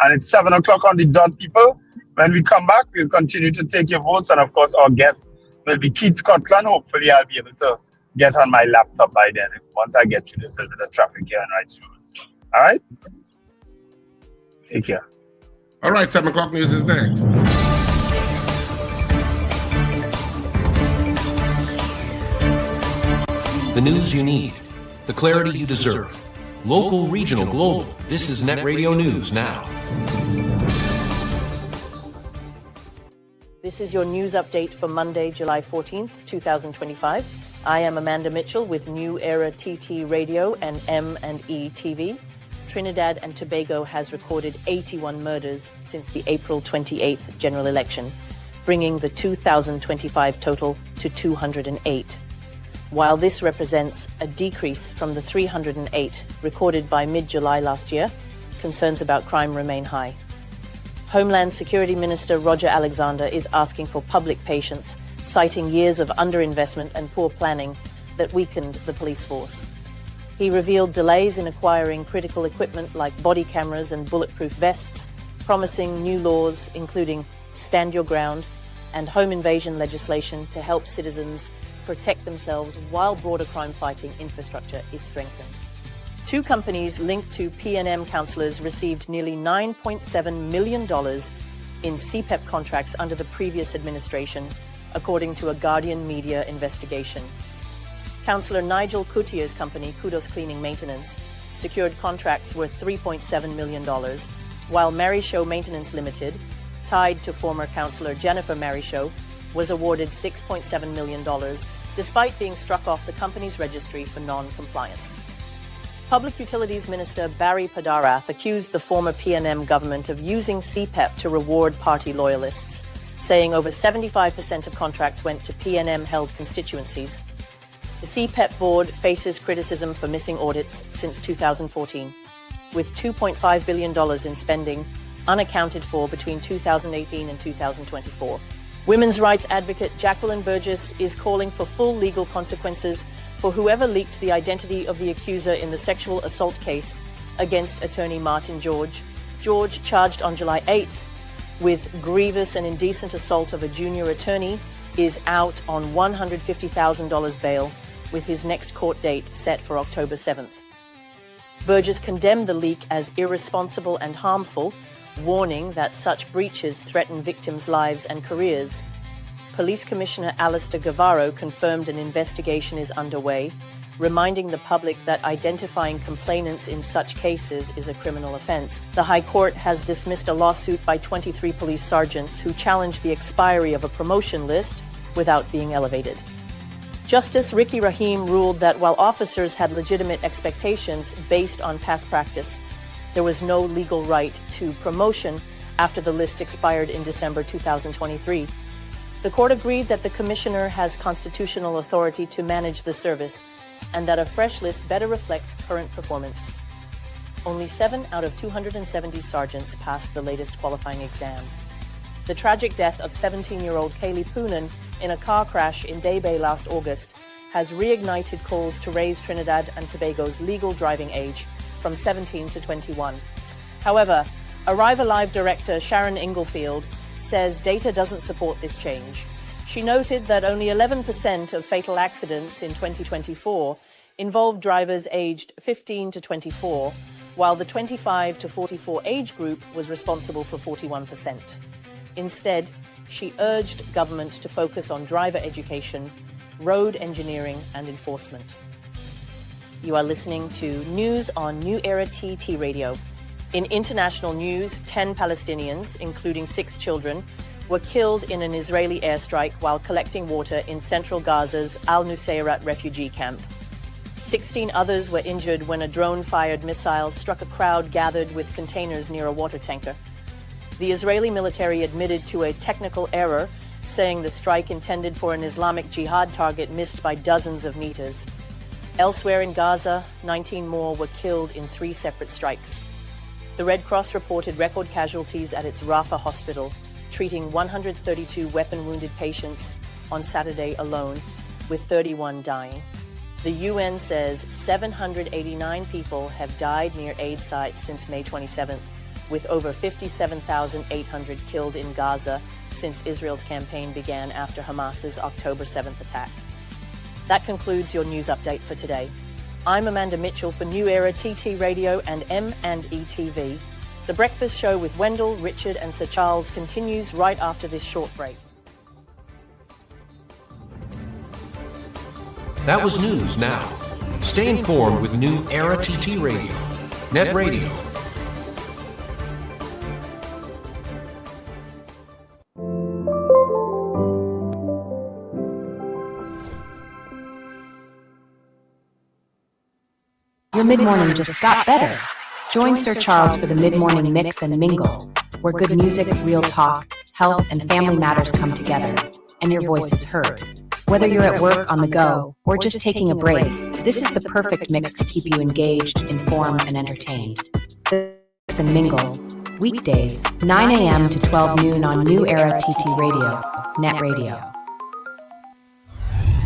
S11: And it's 7 o'clock on the dot, people. When we come back, we'll continue to take your votes. And of course, our guest will be Keith Scotland. Hopefully, I'll be able to get on my laptop by then, once I get through this little bit of traffic here and right through. All right? Take care.
S7: All right, 7 o'clock news is next.
S15: The news you need. The clarity you deserve. Local, regional, global. This is Net Radio News Now.
S16: This is your news update for Monday, July 14th, 2025. I am Amanda Mitchell with New Era TT Radio and M&E TV. Trinidad and Tobago has recorded 81 murders since the April 28th general election, bringing the 2025 total to 208. While this represents a decrease from the 308 recorded by mid-July last year, concerns about crime remain high. Homeland Security Minister Roger Alexander is asking for public patience, citing years of underinvestment and poor planning that weakened the police force. He revealed delays in acquiring critical equipment like body cameras and bulletproof vests, promising new laws including Stand Your Ground and home invasion legislation to help citizens protect themselves while broader crime-fighting infrastructure is strengthened. Two companies linked to P&M councillors received nearly $9.7 million in CEPEP contracts under the previous administration, according to a Guardian media investigation. Councillor Nigel Coutier's company, Kudos Cleaning Maintenance, secured contracts worth $3.7 million, while Marishow Maintenance Limited, tied to former councillor Jennifer Marishow, was awarded $6.7 million, despite being struck off the company's registry for non-compliance. Public Utilities Minister Barry Padarath accused the former P&M government of using CEPEP to reward party loyalists, saying over 75% of contracts went to P&M-held constituencies. The CEPEP board faces criticism for missing audits since 2014, with $2.5 billion in spending unaccounted for between 2018 and 2024. Women's rights advocate Jacqueline Burgess is calling for full legal consequences for whoever leaked the identity of the accuser in the sexual assault case against attorney Martin George. George, charged on July 8th with grievous and indecent assault of a junior attorney, is out on $150,000 bail, with his next court date set for October 7th. Burgess condemned the leak as irresponsible and harmful, warning that such breaches threaten victims' lives and careers. Police Commissioner Alistair Guevara confirmed an investigation is underway, reminding the public that identifying complainants in such cases is a criminal offence. The High Court has dismissed a lawsuit by 23 police sergeants who challenged the expiry of a promotion list without being elevated. Justice Ricky Rahim ruled that while officers had legitimate expectations based on past practice, there was no legal right to promotion after the list expired in December 2023. The court agreed that the commissioner has constitutional authority to manage the service and that a fresh list better reflects current performance. Only 7 out of 270 sergeants passed the latest qualifying exam. The tragic death of 17-year-old Kaylee Poonen in a car crash in Day Bay last August has reignited calls to raise Trinidad and Tobago's legal driving age from 17 to 21. However, Arrive Alive director Sharon Inglefield says data doesn't support this change. She noted that only 11% of fatal accidents in 2024 involved drivers aged 15 to 24, while the 25 to 44 age group was responsible for 41%. Instead, she urged government to focus on driver education, road engineering, and enforcement. You are listening to news on New Era TT Radio. In international news, 10 Palestinians, including 6 children, were killed in an Israeli airstrike while collecting water in central Gaza's Al-Nusayrat refugee camp. 16 others were injured when a drone-fired missile struck a crowd gathered with containers near a water tanker. The Israeli military admitted to a technical error, saying the strike intended for an Islamic Jihad target missed by dozens of meters. Elsewhere in Gaza, 19 more were killed in 3 separate strikes. The Red Cross reported record casualties at its Rafah hospital, treating 132 weapon-wounded patients on Saturday alone, with 31 dying. The UN says 789 people have died near aid sites since May 27th, with over 57,800 killed in Gaza since Israel's campaign began after Hamas's October 7th attack. That concludes your news update for today. I'm Amanda Mitchell for New Era TT Radio and M&E TV. The Breakfast Show with Wendell, Richard and Sir Charles continues right after this short break.
S15: That was news now. Stay informed with New Era TT Radio, Net Radio.
S17: Your mid-morning just got better. Join Sir Charles for the mid-morning mix and mingle, where good music, real talk, health, and family matters come together, and your voice is heard. Whether you're at work, on the go, or just taking a break, this is the perfect mix to keep you engaged, informed, and entertained. Mix and mingle, weekdays, 9 a.m. to 12 noon on New Era TT Radio, Net Radio.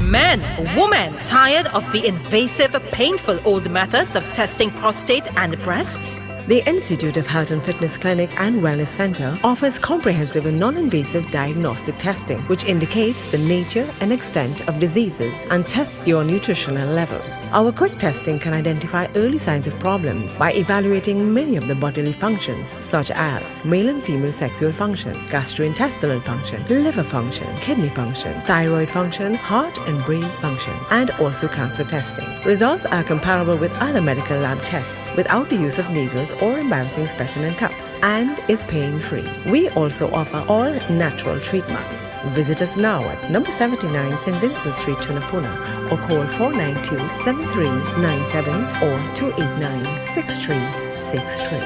S18: Men, women, tired of the invasive, painful old methods of testing prostate and breasts?
S19: The Institute of Health and Fitness Clinic and Wellness Center offers comprehensive and non-invasive diagnostic testing, which indicates the nature and extent of diseases and tests your nutritional levels. Our quick testing can identify early signs of problems by evaluating many of the bodily functions, such as male and female sexual function, gastrointestinal function, liver function, kidney function, thyroid function, heart and brain function, and also cancer testing. Results are comparable with other medical lab tests without the use of needles or embarrassing specimen cups, and is pain-free. We also offer all natural treatments. Visit us now at number 79 St. Vincent Street, Tunapuna, or call 492-7397 or 289-6363.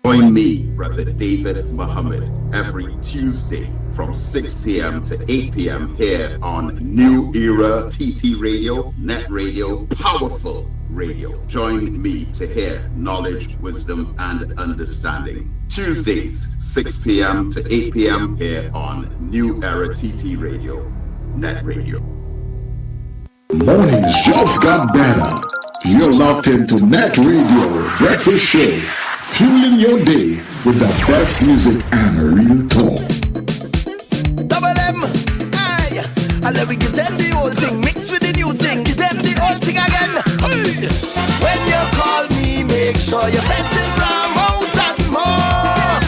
S20: Join me, Brother David Muhammad, every Tuesday from 6 p.m. to 8 p.m. here on New Era TT Radio, Net Radio, Powerful Radio. Join me to hear knowledge, wisdom, and understanding. Tuesdays, 6 p.m. to 8 p.m. here on New Era TT Radio, Net Radio.
S5: Mornings just got better. You're locked into Net Radio Breakfast Show, fueling your day with the best music and real talk.
S6: Double M, aye. And then we give them the old thing, mixed with the new thing, give them the old thing again. Hey. When you call me, make sure you bet it round out and more.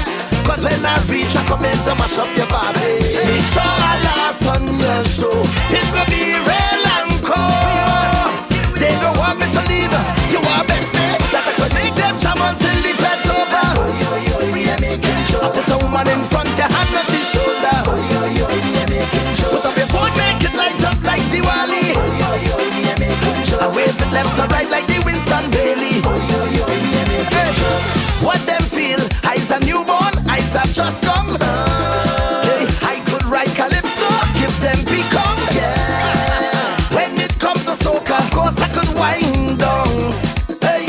S6: Cause when I reach, I come in to mash up your body. Make sure I last on your show. It's gonna be real and cold. They don't want me to leave. You want bet me that I could make them jam until the fed over. I put a woman in front, your hand on she shoulder. Put up your foot, make it light up like Diwali. I wave it left to right like the Winston Bailey. What them feel? I's a newborn, I's have just come. Hey, I could write calypso, give them become. When it comes to soca, of course I could wind down. Hey,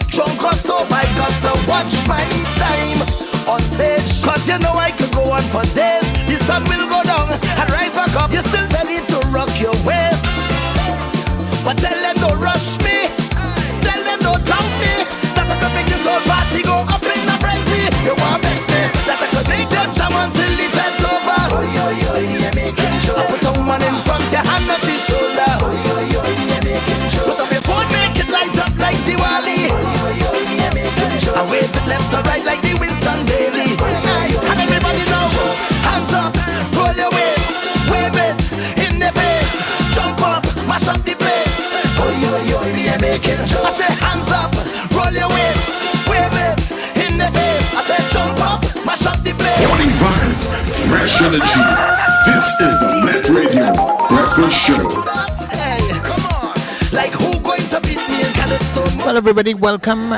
S6: drunk or sober, I got to watch my time on stage. Cause you know I could go on for days. The sun will go down and rise back up. You're still ready to rock your waist. But tell them don't rush me. Tell them don't doubt me. That I could make this whole party go up in a frenzy. You want bet me that I could make them jam until the fed's over. I put a woman in front, your hand on she shoulder. Put up your foot, make it light up like Diwali. I wave it left to right like the Winston Bailey. And everybody know, hands up, roll your waist, wave it in the face, jump up, mash up the place. Me a making joke. I say hands up, roll your waist, wave it in the face. I say jump up, mash up the place.
S5: Morning vibes, fresh energy. This is the Net Radio Breakfast Show.
S6: Hey, come on, like who going to beat me in Calypso?
S2: Well, everybody, welcome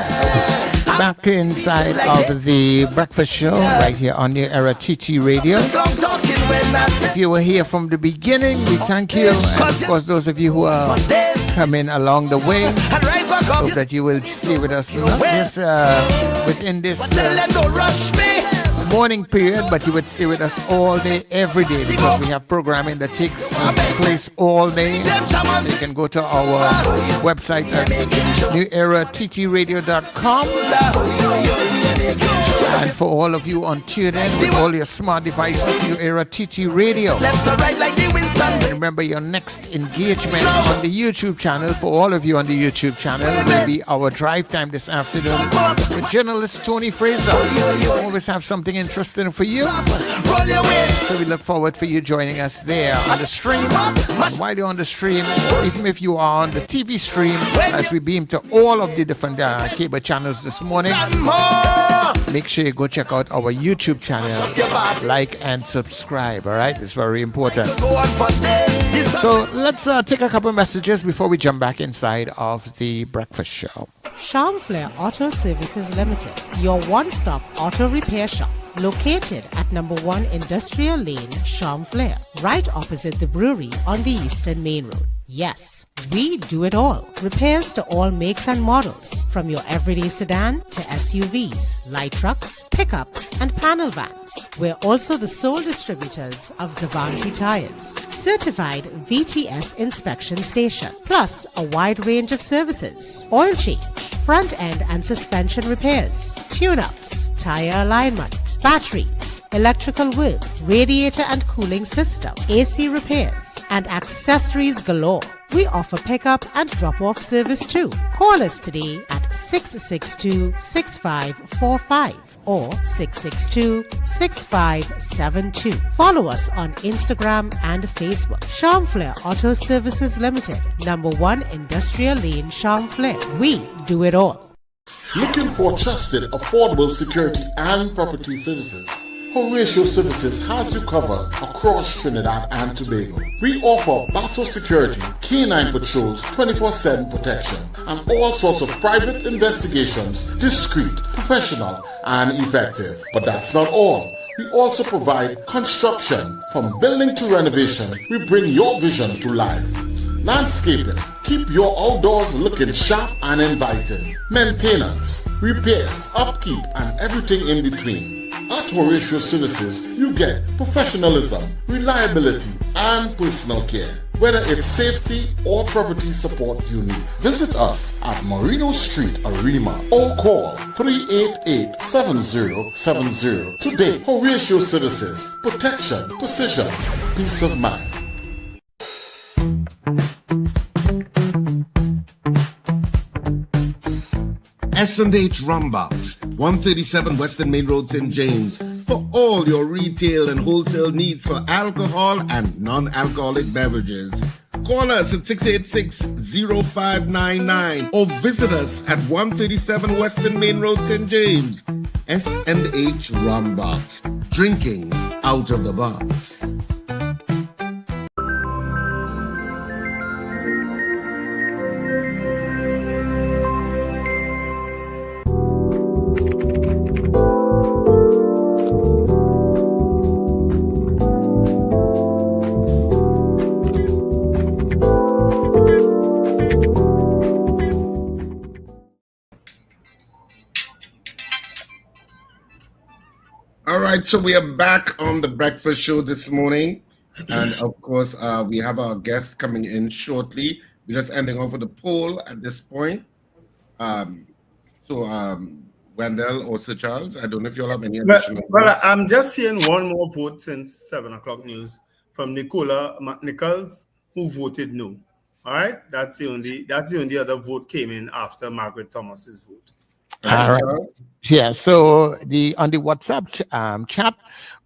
S2: back inside of the breakfast show right here on New Era TT Radio. If you were here from the beginning, we thank you. And of course, those of you who are coming along the way, hope that you will stay with us not just within this morning period, but you would stay with us all day, every day, because we have programming that takes place all day. So you can go to our website at newerattradio.com And for all of you on TuneIn with all your smart devices, New Era TT Radio. And remember, your next engagement on the YouTube channel, for all of you on the YouTube channel, will be our drive time this afternoon with journalist Tony Fraser. We always have something interesting for you. So we look forward for you joining us there on the stream. And while you're on the stream, or even if you are on the TV stream, as we beam to all of the different cable channels this morning, make sure you go check out our YouTube channel, like and subscribe, all right? It's very important. So let's take a couple messages before we jump back inside of the breakfast show.
S3: Charmflair Auto Services Limited, your one-stop auto repair shop. Located at number 1 Industrial Lane, Charmflair, right opposite the brewery on the Eastern Main Road. Yes, we do it all. Repairs to all makes and models, from your everyday sedan to SUVs, light trucks, pickups, and panel vans. We're also the sole distributors of Davanti tires, certified VTS inspection station, plus a wide range of services: oil change, front end and suspension repairs, tune-ups, tire alignment, batteries, electrical work, radiator and cooling system, AC repairs, and accessories galore. We offer pickup and drop-off service too. Call us today at 662-6545 or 662-6572. Follow us on Instagram and Facebook. Charmflair Auto Services Limited, number 1 Industrial Lane, Charmflair. We do it all.
S5: Looking for trusted, affordable security and property services? Horatio Services has you covered across Trinidad and Tobago. We offer battle security, canine patrols, 24/7 protection, and all sorts of private investigations, discreet, professional, and effective. But that's not all. We also provide construction. From building to renovation, we bring your vision to life. Landscaping, keep your outdoors looking sharp and inviting. Maintenance, repairs, upkeep, and everything in between. At Horatio Services, you get professionalism, reliability, and personal care. Whether it's safety or property support you need, visit us at Marino Street, Arima, or call 388-7070. Today, Horatio Services, protection, precision, peace of mind.
S7: S&H Rumbox, 137 Western Main Road, St. James, for all your retail and wholesale needs for alcohol and non-alcoholic beverages. Call us at 686-0599 or visit us at 137 Western Main Road, St. James. S&H Rumbox, drinking out of the box. So we are back on the breakfast show this morning, and of course we have our guests coming in shortly. We're just ending off with a poll at this point. Wendell or Sir Charles, I don't know if you all have any additional
S11: Well, I'm just seeing one more vote since 7 o'clock news from Nicola McNichols, who voted no. All right, that's the only other vote came in after Margaret Thomas's vote.
S2: All right. Yeah, so on the WhatsApp chat,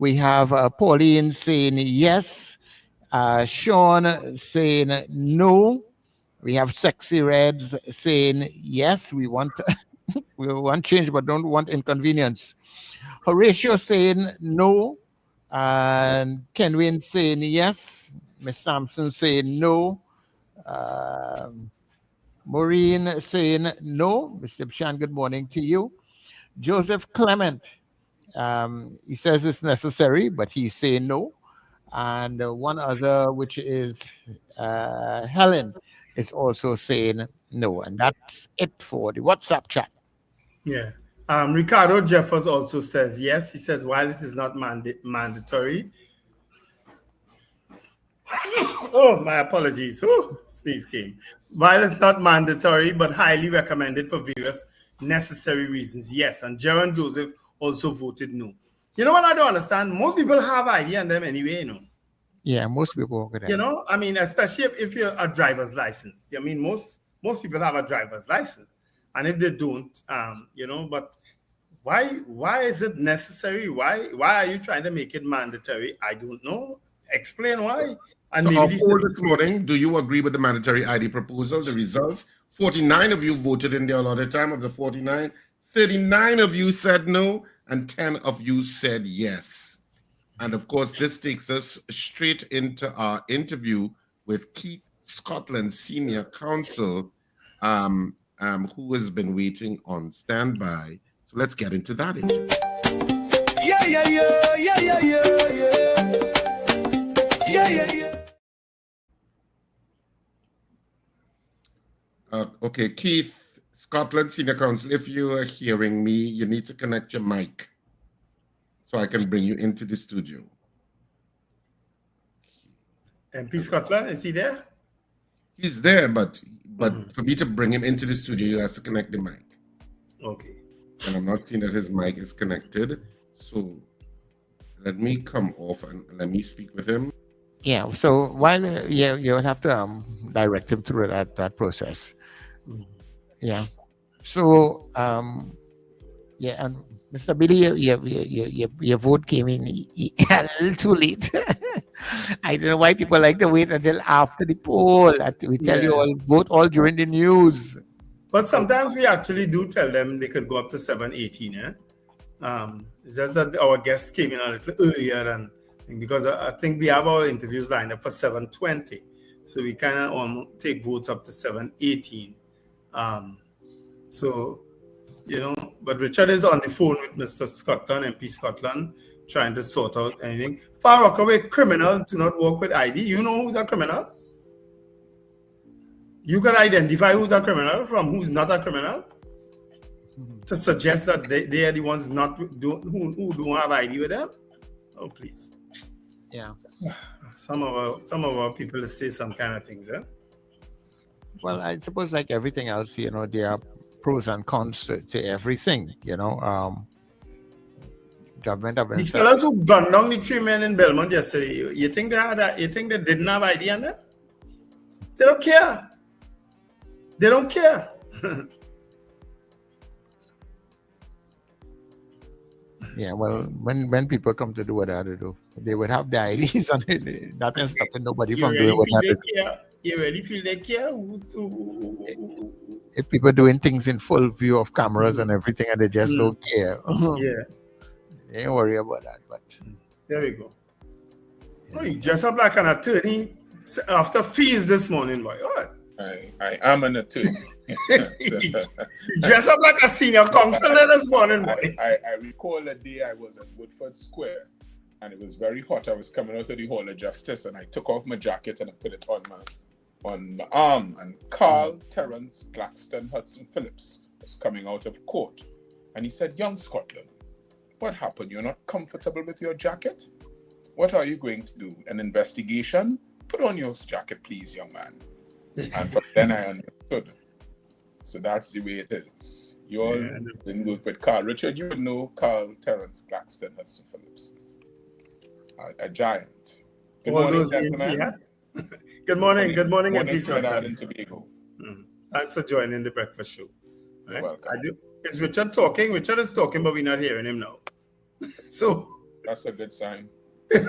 S2: we have Pauline saying yes, Sean saying no. We have Sexy Reds saying yes, we want we want change but don't want inconvenience. Horatio saying no, and Kenwin saying yes. Miss Sampson saying no. Maureen saying no. Mr. Bishan, good morning to you. Joseph Clement, he says it's necessary, but he's saying no. And one other, which is Helen, is also saying no. And that's it for the WhatsApp chat.
S11: Yeah. Ricardo Jeffers also says yes. He says, while this is not mandatory. Oh, my apologies. Oh, sneeze came. While it's not mandatory, but highly recommended for various necessary reasons. Yes. And Jaron Joseph
S21: also voted no. You know what I don't understand? Most people have ID on them anyway, you know.
S2: Yeah, most people go there.
S21: You know, I mean, especially if you're a driver's license. I mean, most people have a driver's license, and if they don't, you know, but why is it necessary? Why are you trying to make it mandatory? I don't know. Explain why. And
S7: So our
S21: maybe
S7: poll this morning, do you agree with the mandatory ID proposal? The results, 49 of you voted in the allotted time. Of the 49, 39 of you said no, and 10 of you said yes. And of course, this takes us straight into our interview with Keith Scotland, Senior Counsel, who has been waiting on standby. So let's get into that interview.
S6: Yeah, yeah, yeah, yeah, yeah, yeah, yeah. Yeah, yeah, yeah.
S7: Okay, Keith Scotland, Senior Counsel, if you are hearing me, you need to connect your mic so I can bring you into the studio.
S21: MP Scotland, is he there?
S7: He's there, but for me to bring him into the studio, he has to connect the mic.
S21: Okay.
S7: And I'm not seeing that his mic is connected. So let me come off and let me speak with him.
S2: Yeah, so while you have to direct him through that process. Yeah. So yeah, and Mr. Billy, your vote came in a little too late. I don't know why people like to wait until after the poll. We tell you all, vote all during the news.
S21: But sometimes we actually do tell them they could go up to 7:18. It's just that our guests came in a little earlier, and because I think we have our interviews lined up for 7:20, so we kind of take votes up to 7:18. So, you know, but Richard is on the phone with Mr. Scotland, MP Scotland, trying to sort out anything. Far Rockaway, criminals do not work with ID. You know who's a criminal? You can identify who's a criminal from who's not a criminal to suggest that they are the ones who don't have ID with them. Oh, please.
S2: Yeah.
S21: Some of our people say some kind of things,
S2: Well, I suppose like everything else, you know, there are pros and cons to everything, you know. Government have been
S21: the fellows who gunned down the 3 men in Belmont yesterday, you think they didn't have ID on them? They don't care. They don't care.
S2: Yeah, well, when people come to do what they have to do, they would have the IDs on it. Nothing stopping nobody from doing what they have to do.
S21: You really feel they care?
S2: If people doing things in full view of cameras and everything, and they just don't care.
S21: Yeah.
S2: They ain't worry about that. But
S21: there we go. Yeah. Oh, you dress up like an attorney after fees this morning, boy. What?
S22: I am an attorney.
S21: You dress up like a senior counselor this morning, boy.
S22: I recall a day I was at Woodford Square, and it was very hot. I was coming out of the Hall of Justice, and I took off my jacket and I put it on my arm. And Carl Terrence Claxton Hudson Phillips was coming out of court, and he said, "Young Scotland, what happened? You're not comfortable with your jacket? What are you going to do? An investigation? Put on your jacket, please, young man." And from then I understood. So that's the way it is. You all didn't work with Carl. Richard, you would know Carl Terrence Claxton Hudson Phillips. A giant. Good morning, gentlemen.
S21: Good morning,
S22: and Trinidad and Tobago.
S21: Thanks for joining the breakfast show.
S22: Right? Welcome.
S21: Is Richard talking? Richard is talking, but we're not hearing him now. So
S22: that's a good sign.
S21: Let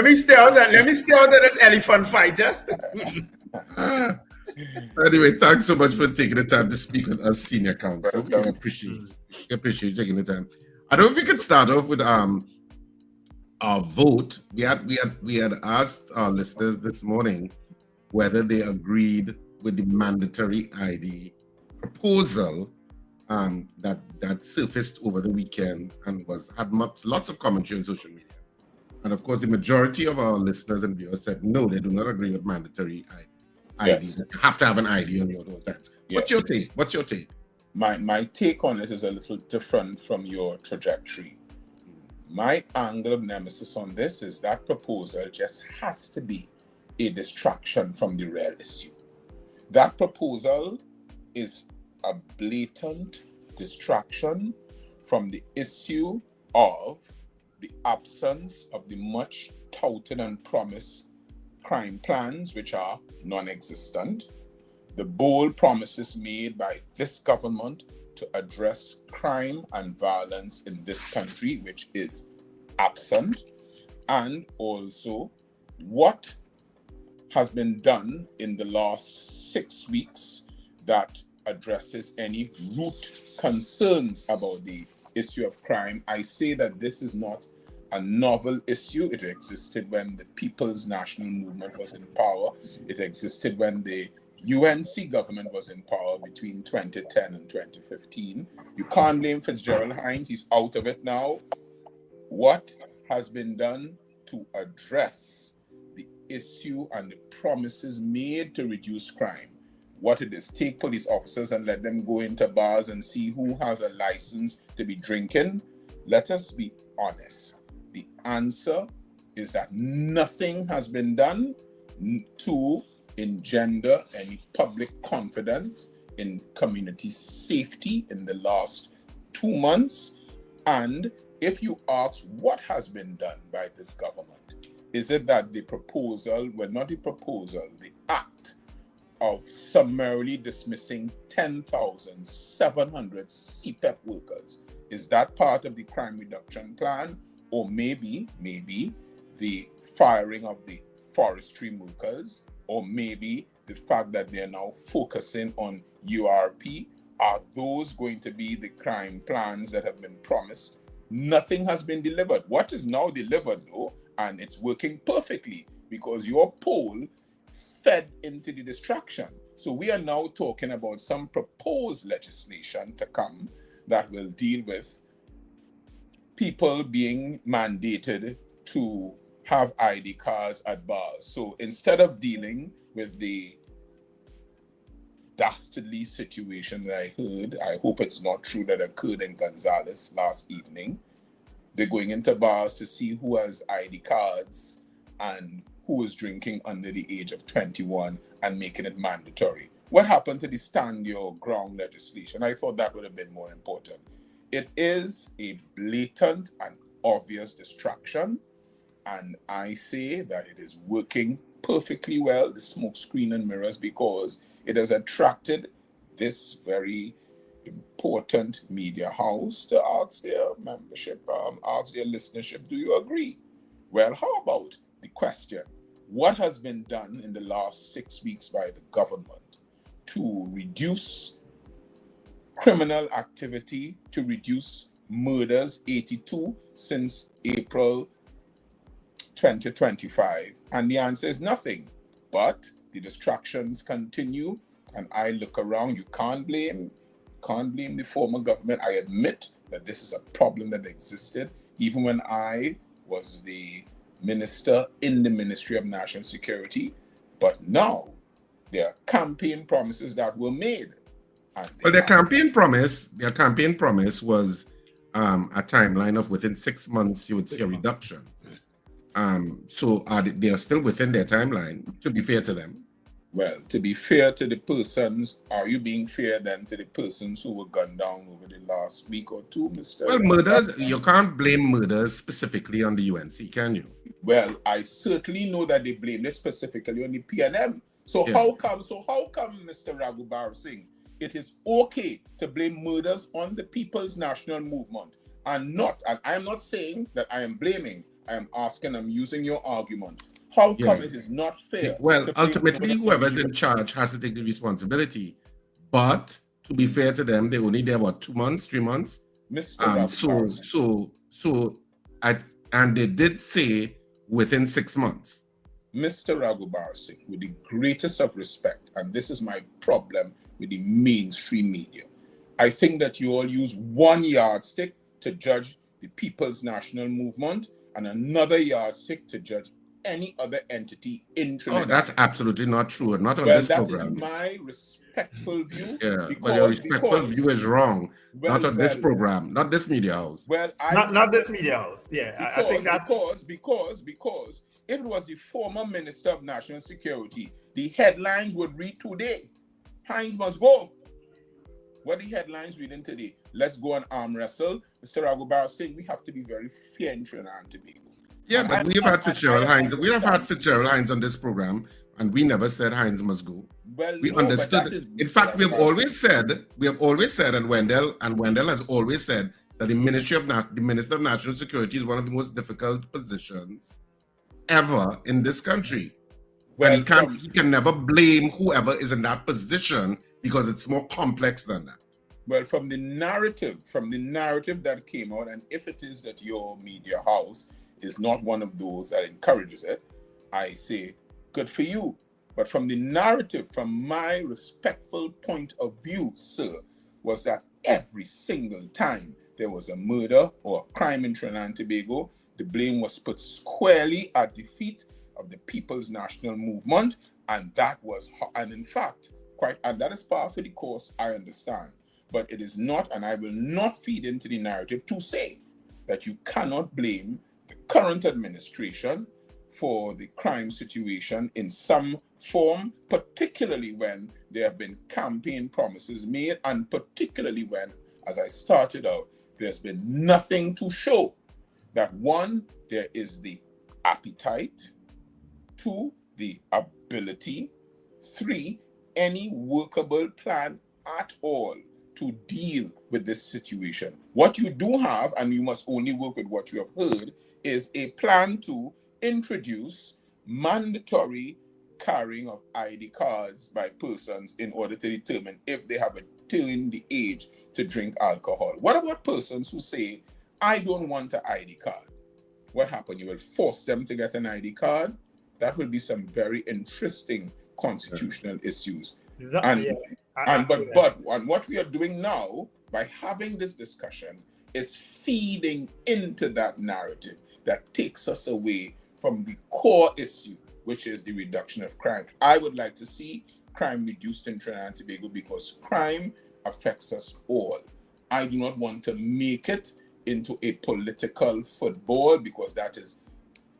S21: me stay out of this elephant fighter.
S7: Anyway, thanks so much for taking the time to speak with us, Senior Counsel. I appreciate you taking the time. I don't know if we could start off with our vote. We had asked our listeners this morning whether they agreed with the mandatory ID proposal that surfaced over the weekend and had lots of commentary on social media. And of course, the majority of our listeners and viewers said no, they do not agree with mandatory ID.
S22: Yes.
S7: You have to have an ID on your door. What's your take?
S22: My take on it is a little different from your trajectory. My angle of nemesis on this is that proposal just has to be a distraction from the real issue. That proposal is a blatant distraction from the issue of the absence of the much touted and promised crime plans, which are non-existent, the bold promises made by this government to address crime and violence in this country, which is absent, and also what has been done in the last 6 weeks that addresses any root concerns about the issue of crime. I say that this is not a novel issue. It existed when the People's National Movement was in power. It existed when the UNC government was in power between 2010 and 2015. You can't blame Fitzgerald Hines. He's out of it now. What has been done to address the issue and the promises made to reduce crime? What it is, take police officers and let them go into bars and see who has a license to be drinking? Let us be honest. The answer is that nothing has been done to engender any public confidence in community safety in the last 2 months. And if you ask what has been done by this government, is it that the proposal, well, not the proposal, the act of summarily dismissing 10,700 CEPEP workers, is that part of the crime reduction plan? Or maybe the firing of the forestry workers, or maybe the fact that they're now focusing on URP? Are those going to be the crime plans that have been promised? Nothing has been delivered. What is now delivered, though, and it's working perfectly, because your poll fed into the distraction. So we are now talking about some proposed legislation to come that will deal with people being mandated to have ID cards at bars. So instead of dealing with the dastardly situation that I heard, I hope it's not true, that occurred in Gonzales last evening, they're going into bars to see who has ID cards and who is drinking under the age of 21 and making it mandatory. What happened to the stand your ground legislation? I thought that would have been more important. It is a blatant and obvious distraction, and I say that it is working perfectly well, the smoke screen and mirrors, because it has attracted this very important media house to ask their membership, ask their listenership, do you agree? Well, how about the question, what has been done in the last 6 weeks by the government to reduce criminal activity, to reduce murders, 82 since April 2025? And the answer is nothing. But the distractions continue, and I look around. You can't blame the former government. I admit that this is a problem that existed even when I was the minister in the Ministry of National Security. But now there are campaign promises that were made.
S7: Well, their campaign promise was a timeline of within 6 months you would see a reduction. So they are still within their timeline, to be fair to them.
S22: Well, to be fair to the persons, are you being fair then to the persons who were gunned down over the last week or two, Mr.?
S7: Well, murders, you can't blame murders specifically on the UNC, can you?
S22: Well, I certainly know that they blame it specifically on the PNM. So how come, Mr. Raghubar Singh, it is okay to blame murders on the People's National Movement and I am not saying that I am blaming, I am asking, I'm using your argument. How come it is not fair?
S7: Well, ultimately, whoever's in charge has to take the responsibility. But to be fair to them, they only there about 2 months, 3 months. And they did say within 6 months.
S22: Mr. Raghubar Singh, with the greatest of respect, and this is my problem with the mainstream media, I think that you all use one yardstick to judge the People's National Movement and another yardstick to judge any other entity in Trinidad.
S7: Oh, that's absolutely not true. Not on this program.
S22: That is my respectful view.
S7: Yeah, but your respectful view is wrong. Not on this program, not this media house.
S22: Well,
S21: not this media house. Yeah, I think that's
S22: because if it was the former Minister of National Security, the headlines would read today. Hines must go. What the headlines reading today? Let's go and arm wrestle. Mr. Agubar saying we have to be very fair in Trinidad and Tobago.
S7: Yeah, but we have had Fitzgerald Hines. We have had Fitzgerald Hines on this program, and we never said Hines must go.
S22: Well,
S7: we
S22: no,
S7: understood. In fact, we have always said, and Wendell has always said that the Minister of National Security is one of the most difficult positions ever in this country. Well, he can never blame whoever is in that position because it's more complex than that.
S22: Well, from the narrative that came out, and if it is that your media house is not one of those that encourages it, I say good for you. But from the narrative, from my respectful point of view, sir, was that every single time there was a murder or a crime in Trinidad and Tobago, the blame was put squarely at the feet of the People's National Movement, and that is par for the course, I understand. But it is not, and I will not feed into the narrative to say that you cannot blame the current administration for the crime situation in some form, particularly when there have been campaign promises made, and particularly when, as I started out, there's been nothing to show that, one, there is the appetite, two, the ability, three, any workable plan at all to deal with this situation. What you do have, and you must only work with what you have heard, is a plan to introduce mandatory carrying of ID cards by persons in order to determine if they have attained the age to drink alcohol. What about persons who say, I don't want an ID card? What happened? You will force them to get an ID card? That will be some very interesting constitutional issues. But what we are doing now by having this discussion is feeding into that narrative that takes us away from the core issue, which is the reduction of crime. I would like to see crime reduced in Trinidad and Tobago because crime affects us all. I do not want to make it into a political football because that is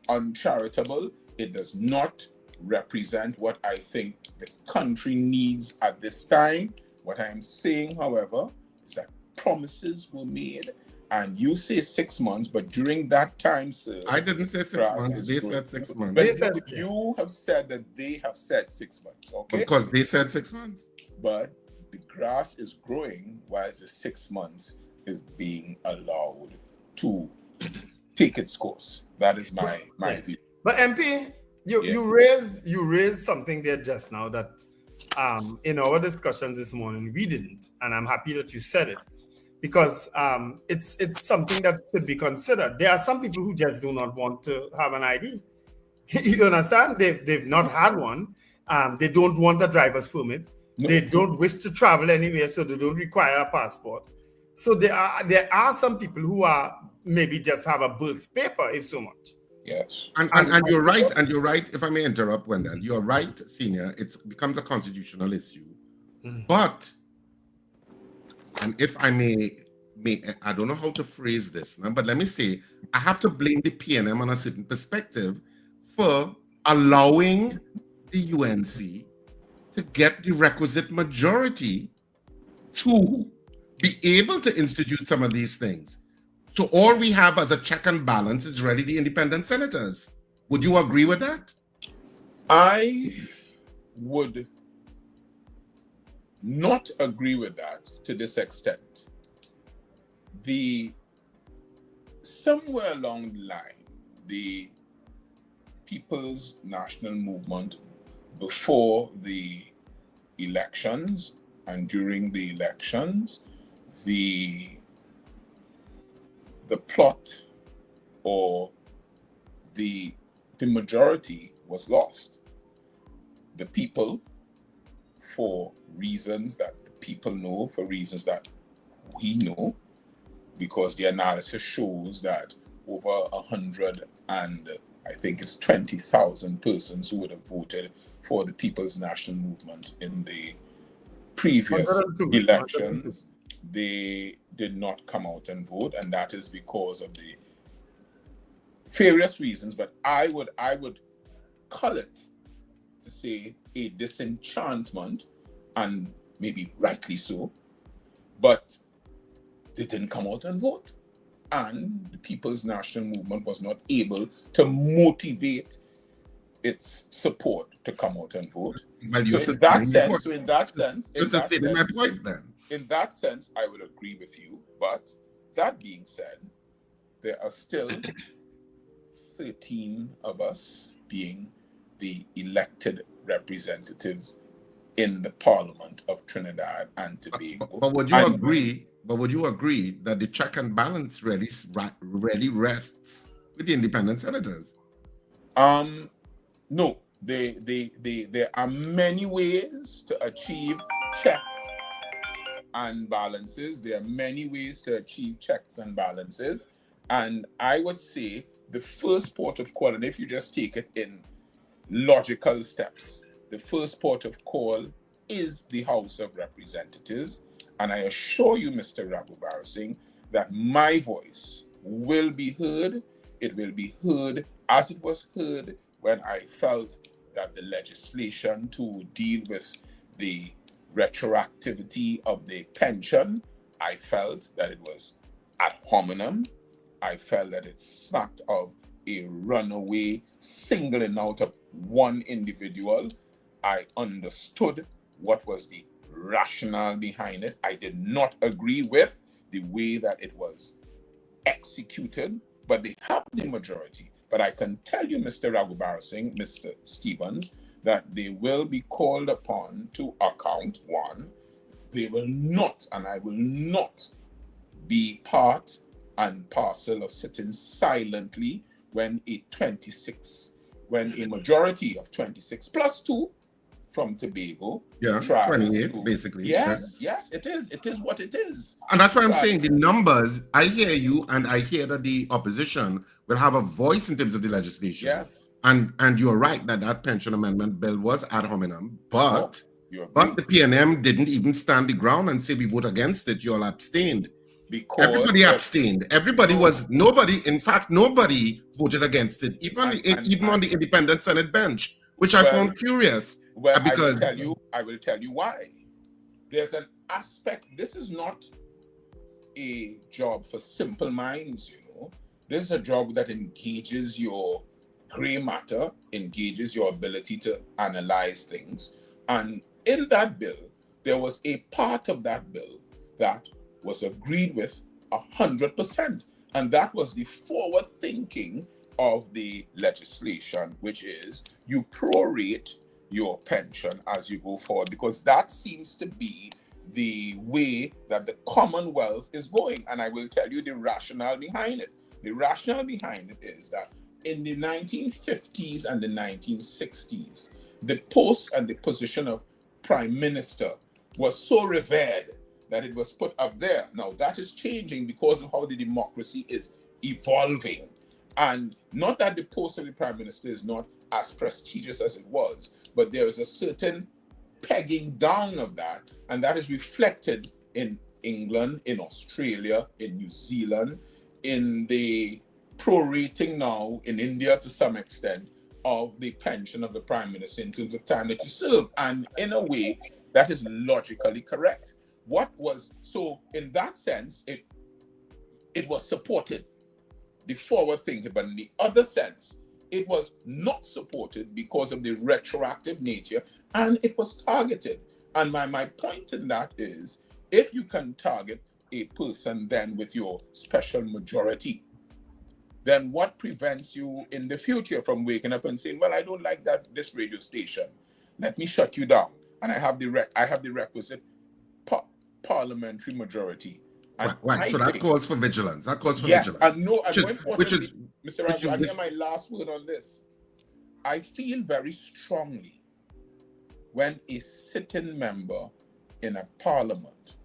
S22: uncharitable. It does not represent what I think the country needs at this time. What I am saying, however, is that promises were made, and you say 6 months, but during that time, sir,
S7: I didn't say 6 months. They said 6 months.
S22: But you have said that they have said 6 months, okay?
S7: Because they said 6 months.
S22: But the grass is growing while the 6 months is being allowed to take its course. That is my view.
S21: But MP, you raised something there just now that in our discussions this morning we didn't, and I'm happy that you said it because it's something that should be considered. There are some people who just do not want to have an ID. You understand? They've not had one. They don't want a driver's permit. No. They don't wish to travel anywhere, so they don't require a passport. So there are some people who are maybe just have a birth paper, if so much.
S22: Yes.
S7: And you're right, if I may interrupt, Wendell, you're right, Senior, it becomes a constitutional issue. But, and if I may, I don't know how to phrase this, but let me say, I have to blame the PNM on a certain perspective for allowing the UNC to get the requisite majority to be able to institute some of these things. So all we have as a check and balance is really the independent senators. Would you agree with that?
S22: I would not agree with that to this extent. Somewhere along the line, the People's National Movement, before the elections and during the elections, the plot or the majority was lost. The people, for reasons that the people know, for reasons that we know, because the analysis shows that over 100 and I think it's 20,000 persons who would have voted for the People's National Movement in the previous elections, they did not come out and vote, and that is because of the various reasons. But I would call it to say a disenchantment and maybe rightly so, but they didn't come out and vote. And the People's National Movement was not able to motivate its support to come out and vote.
S7: Well,
S22: So in that sense, I would agree with you. But that being said, there are still 13 of us being the elected representatives in the Parliament of Trinidad and Tobago.
S7: But would you agree? But would you agree that the check and balance really rests with the independent senators?
S22: No. There are many ways to achieve check and balances. There are many ways to achieve checks and balances. And I would say the first port of call, and if you just take it in logical steps, the first port of call is the House of Representatives. And I assure you, Mr. Raghubar Singh, that my voice will be heard. It will be heard as it was heard when I felt that the legislation to deal with the retroactivity of the pension, I felt that it was ad hominem. I felt that it smacked of a runaway singling out of one individual. I understood what was the rationale behind it. I did not agree with the way that it was executed, but they have the majority. But I can tell you, Mr. Raghubar Singh, Mr. Stevens, that they will be called upon to account. One, they will not, and I will not be part and parcel of sitting silently when a majority of 26 plus 2 from Tobago.
S7: Yeah, 28 basically.
S22: Yes, it is. It is what it is.
S7: And that's why I'm saying the numbers, I hear you, and I hear that the opposition will have a voice in terms of the legislation.
S22: Yes.
S7: And you're right that pension amendment bill was ad hominem, but the PNM didn't even stand the ground and say we vote against it. You all abstained.
S22: Because
S7: everybody abstained. Nobody voted against it, even on the independent Senate bench, which I found curious.
S22: Well,
S7: because
S22: I will tell you why. There's an aspect. This is not a job for simple minds, you know. This is a job that engages your gray matter, engages your ability to analyze things. And in that bill, there was a part of that bill that was agreed with 100%. And that was the forward thinking of the legislation, which is you prorate your pension as you go forward, because that seems to be the way that the Commonwealth is going. And I will tell you the rationale behind it. The rationale behind it is that in the 1950s and the 1960s, the post and the position of Prime Minister was so revered that it was put up there. Now that is changing because of how the democracy is evolving. And not that the post of the Prime Minister is not as prestigious as it was, but there is a certain pegging down of that, and that is reflected in England, in Australia, in New Zealand, in the prorating now in India to some extent of the pension of the Prime Minister in terms of time that you serve. And in a way, that is logically correct. So in that sense, it was supported, the forward thinking, but in the other sense, it was not supported because of the retroactive nature, and it was targeted. And my point in that is, if you can target a person then with your special majority, then what prevents you in the future from waking up and saying, well, I don't like this radio station, let me shut you down, and I have the requisite parliamentary majority.
S7: Right. So that calls for vigilance. Vigilance.
S22: And no, and more importantly, Mr. Raju, I hear my last word on this. I feel very strongly when a sitting member in a parliament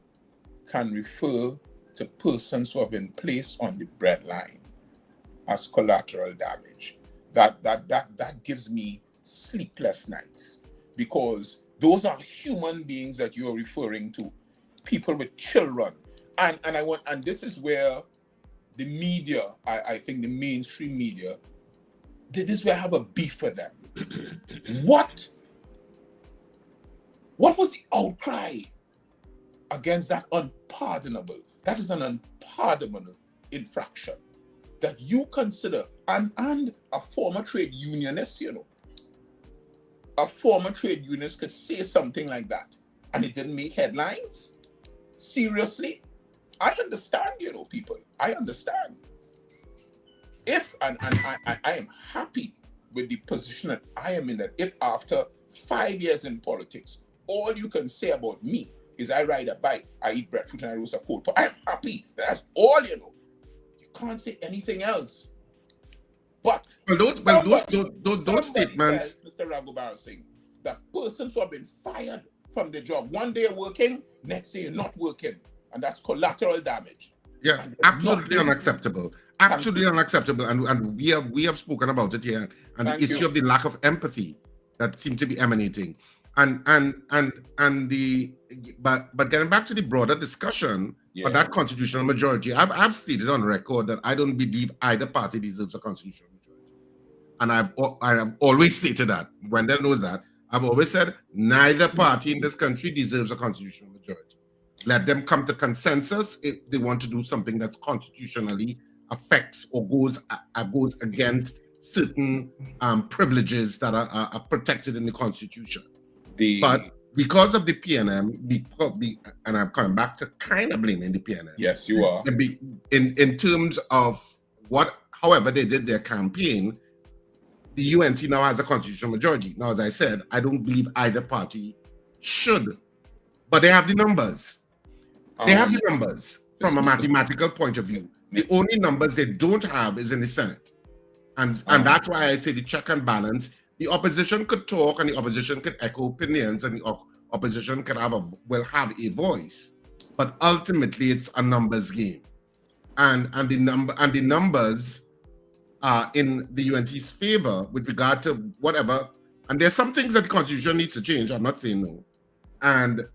S22: can refer to persons who have been placed on the breadline as collateral damage. That gives me sleepless nights, because those are human beings that you are referring to, people with children. And this is where the media, I think the mainstream media, this is where I have a beef with them. What was the outcry against that unpardonable. That is an unpardonable infraction that you consider, and a former trade unionist, a former trade unionist could say something like that and it didn't make headlines. Seriously? I understand, people. I understand. And I am happy with the position that I am in, that if after 5 years in politics, all you can say about me is I ride a bike, I eat breadfruit, and I roast a cold pot, I'm happy. That's all, You can't say anything else. But
S7: those statements,
S22: says, Mr. Raghubar Singh, that persons who have been fired from their job, one day working, next day not working, and that's collateral damage.
S7: Yeah, absolutely unacceptable. Absolutely unacceptable. And we have spoken about it here, and the issue of the lack of empathy that seems to be emanating. But getting back to the broader discussion of that constitutional majority, I've stated on record that I don't believe either party deserves a constitutional majority. And I have always stated that. Wendell knows that. I've always said neither party in this country deserves a constitutional majority. Let them come to consensus if they want to do something that's constitutionally affects or goes against certain privileges that are protected in the Constitution. But because of the PNM, and I'm coming back to kind of blaming the PNM.
S22: Yes, you are.
S7: In terms of however they did their campaign, the UNC now has a constitutional majority. Now, as I said, I don't believe either party should, but they have the numbers. They have the numbers from a mathematical point of view. The only numbers they don't have is in the Senate. And that's why I say the check and balance. The opposition could talk and the opposition could echo opinions and the opposition will have a voice. But ultimately it's a numbers game. And the numbers are in the UNC's favor with regard to whatever. And there's some things that the Constitution needs to change. I'm not saying no. And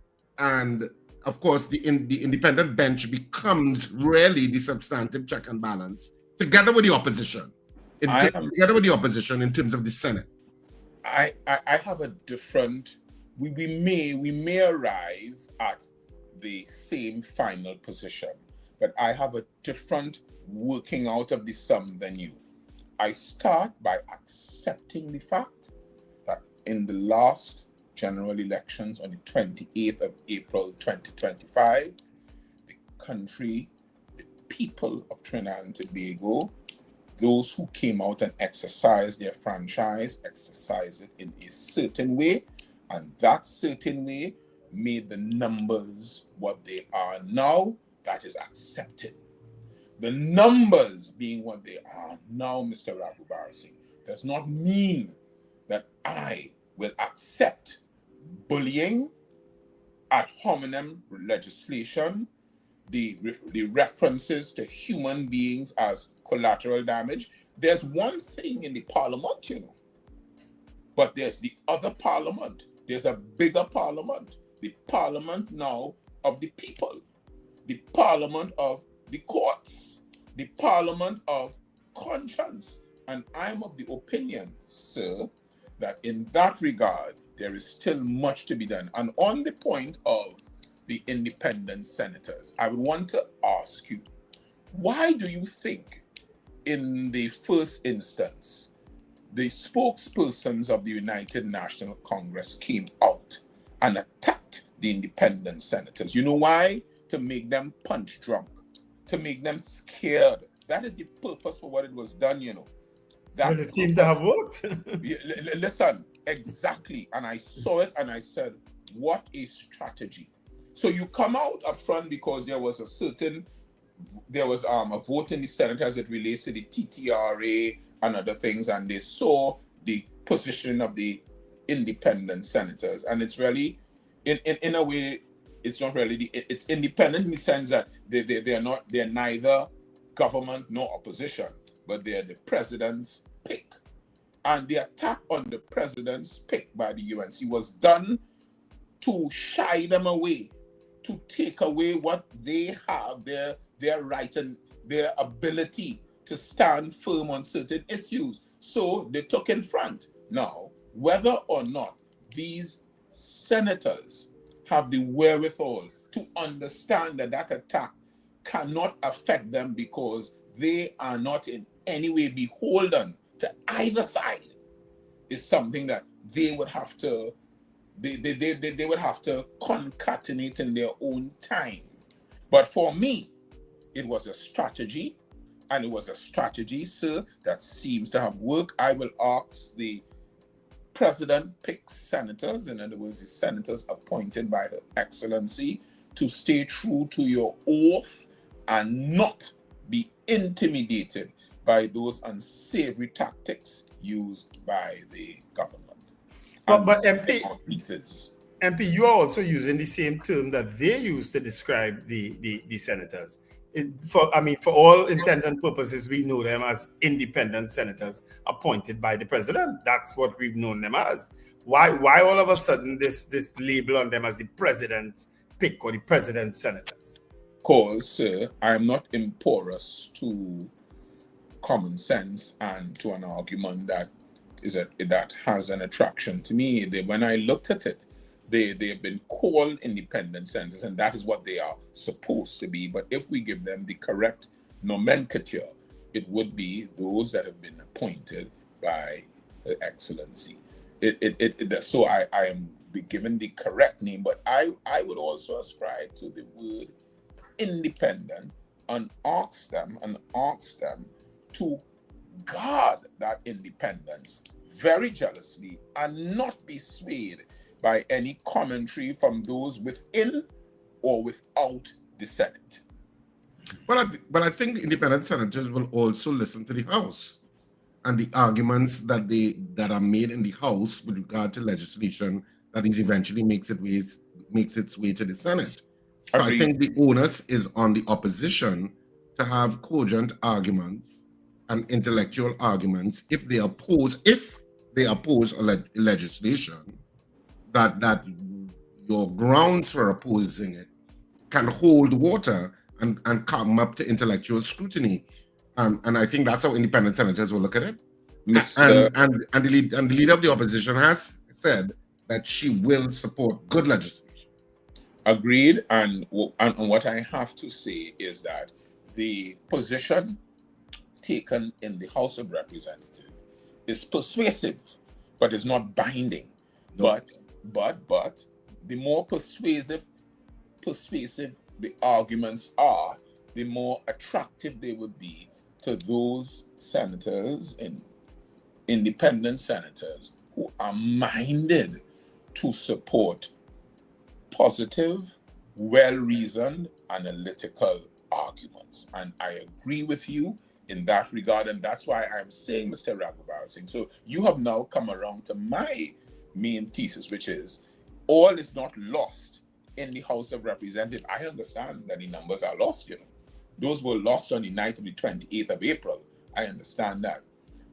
S7: of course, the independent bench becomes really the substantive check and balance, together with the opposition. Together with the opposition in terms of the Senate.
S22: I have a different. We may arrive at the same final position, but I have a different working out of the sum than you. I start by accepting the fact that in the last general elections on the 28th of April 2025, the country, the people of Trinidad and Tobago, those who came out and exercised their franchise, exercised it in a certain way, and that certain way made the numbers what they are now. That is accepted. The numbers being what they are now, Mr. Raghubar Singh, does not mean that I will accept bullying, ad hominem legislation, the references to human beings as collateral damage. There's one thing in the parliament, but there's the other parliament. There's a bigger parliament, the parliament now of the people, the parliament of the courts, the parliament of conscience. And I'm of the opinion, sir, that in that regard, there is still much to be done. And on the point of the independent senators, I would want to ask you, why do you think in the first instance, the spokespersons of the United National Congress came out and attacked the independent senators? You know why? To make them punch drunk, to make them scared. That is the purpose for what it was done,
S21: But it seemed to have worked.
S22: Listen, exactly. And I saw it and I said, what a strategy. So you come out up front because there was a vote in the Senate as it relates to the TTRA and other things, and they saw the position of the independent senators. And it's really, in a way, it's not really, it's independent in the sense that they're neither government nor opposition, but they're the president's pick. And the attack on the president's pick by the UNC was done to shy them away, to take away what they have, their right and their ability to stand firm on certain issues. So they took in front. Now, whether or not these senators have the wherewithal to understand that that attack cannot affect them because they are not in any way beholden to either side, is something that they would have to they would have to concatenate in their own time. But for me, it was a strategy, and it was a strategy, sir, that seems to have worked. I will ask the president pick senators, in other words, the senators appointed by Her Excellency, to stay true to your oath and not be intimidated by those unsavory tactics used by the government.
S21: But MP, you are also using the same term that they use to describe the senators. For all intent and purposes, we know them as independent senators appointed by the president. That's what we've known them as. Why all of a sudden this label on them as the president's pick or the president's senators?
S22: Because, sir, I'm not imporous to common sense and to an argument that has an attraction to me. When I looked at it, they've been called independent senators, and that is what they are supposed to be. But if we give them the correct nomenclature, it would be those that have been appointed by Her Excellency. So I am given the correct name, but I would also ascribe to the word independent and ask them to guard that independence very jealously and not be swayed by any commentary from those within or without the Senate.
S7: But I think the independent senators will also listen to the House and the arguments that are made in the House with regard to legislation that eventually makes its way to the Senate. So I think the onus is on the opposition to have cogent arguments and intellectual arguments if they oppose legislation that your grounds for opposing it can hold water and come up to intellectual scrutiny. And I think that's how independent senators will look at it. And the leader of the opposition has said that she will support good legislation.
S22: Agreed. And what I have to say is that the position taken in the House of Representatives is persuasive, but is not binding. No. But the more persuasive the arguments are, the more attractive they would be to those senators and independent senators who are minded to support positive, well-reasoned, analytical arguments. And I agree with you in that regard, and that's why I'm saying, Mr. Raghubar Singh, so you have now come around to my main thesis, which is all is not lost in the House of Representatives. I understand that the numbers are lost, Those were lost on the night of the 28th of April. I understand that.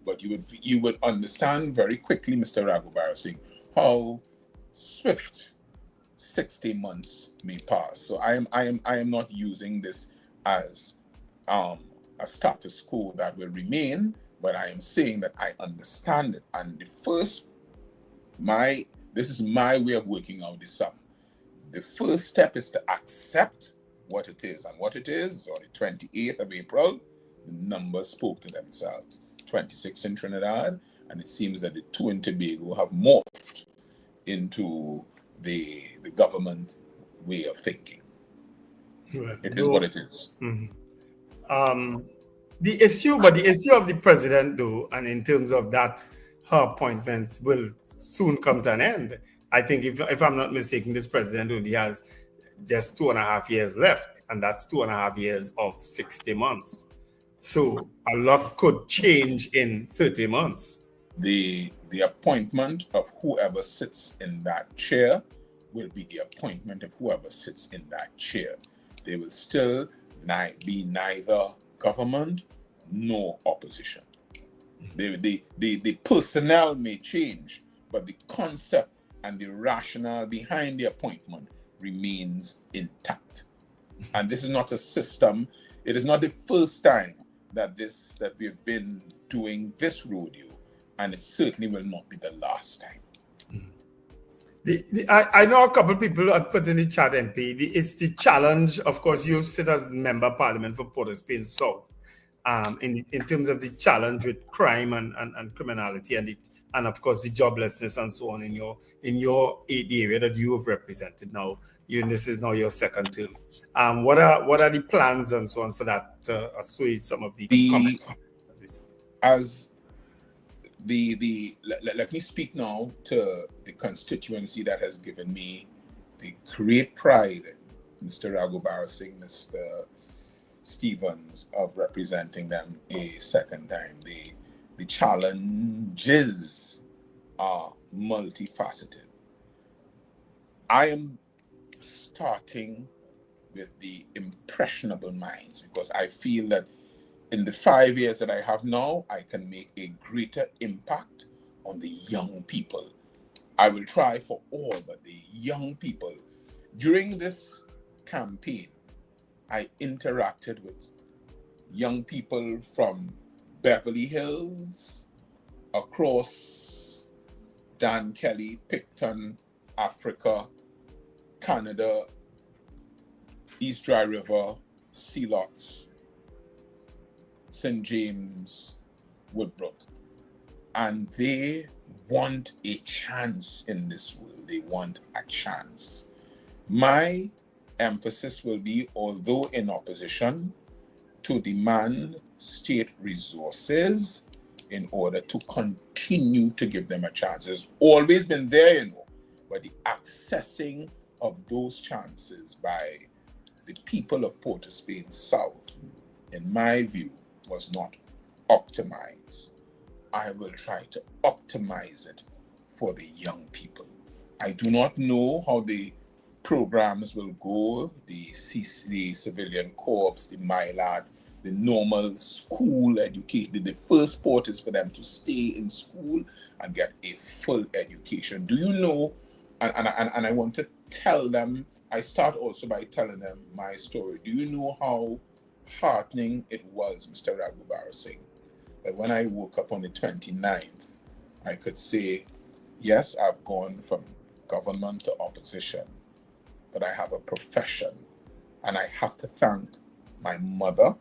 S22: But you would understand very quickly, Mr. Raghubar Singh, how swift 60 months may pass. So I am not using this as a status quo that will remain, but I am saying that I understand it. And this is my way of working out the sum. The first step is to accept what it is. And what it is, on the 28th of April, the numbers spoke to themselves. 26 in Trinidad, and it seems that the 2 in Tobago have morphed into the government way of thinking. Right. It is what it is.
S21: Mm-hmm. The issue of the president, though, and in terms of that, her appointment will soon come to an end. I think, if I'm not mistaken, this president only has just 2.5 years left, and that's 2.5 years of 60 months. So a lot could change in 30 months.
S22: The appointment of whoever sits in that chair will be the appointment of whoever sits in that chair. They will still be neither government nor opposition. The personnel may change, but the concept and the rationale behind the appointment remains intact. And this is not a system. It is not the first time that we've been doing this rodeo, and it certainly will not be the last time.
S21: I know a couple of people have put in the chat, MP. It's the challenge. Of course, you sit as member of parliament for Port of Spain South. In terms of the challenge with crime and criminality and of course the joblessness and so on in the area that you have represented now. This is now your second term. What are the plans and so on for that to assuage some of the comments?
S22: Let me speak now to the constituency that has given me the great pride in Mr. Raghubar Singh, Mr. Stevens, of representing them a second time. The challenges are multifaceted. I am starting with the impressionable minds because I feel that in the 5 years that I have now, I can make a greater impact on the young people. I will try for all, but the young people. During this campaign, I interacted with young people from Beverly Hills, across Dan Kelly, Picton, Africa, Canada, East Dry River, Sea Lots, St. James, Woodbrook. And they want a chance in this world. They want a chance. My emphasis will be, although in opposition, to demand state resources in order to continue to give them a chance. It's always been there, but the accessing of those chances by the people of Port of Spain South, in my view, was not optimized. I will try to optimize it for the young people. I do not know how the programs will go, the civilian corps, the MILAT, the normal school education. The first part is for them to stay in school and get a full education. Do you know, and I want to tell them, I start also by telling them my story. Do you know how heartening it was, Mr. Raghubar Singh, that when I woke up on the 29th, I could say, yes, I've gone from government to opposition, but I have a profession, and I have to thank my mother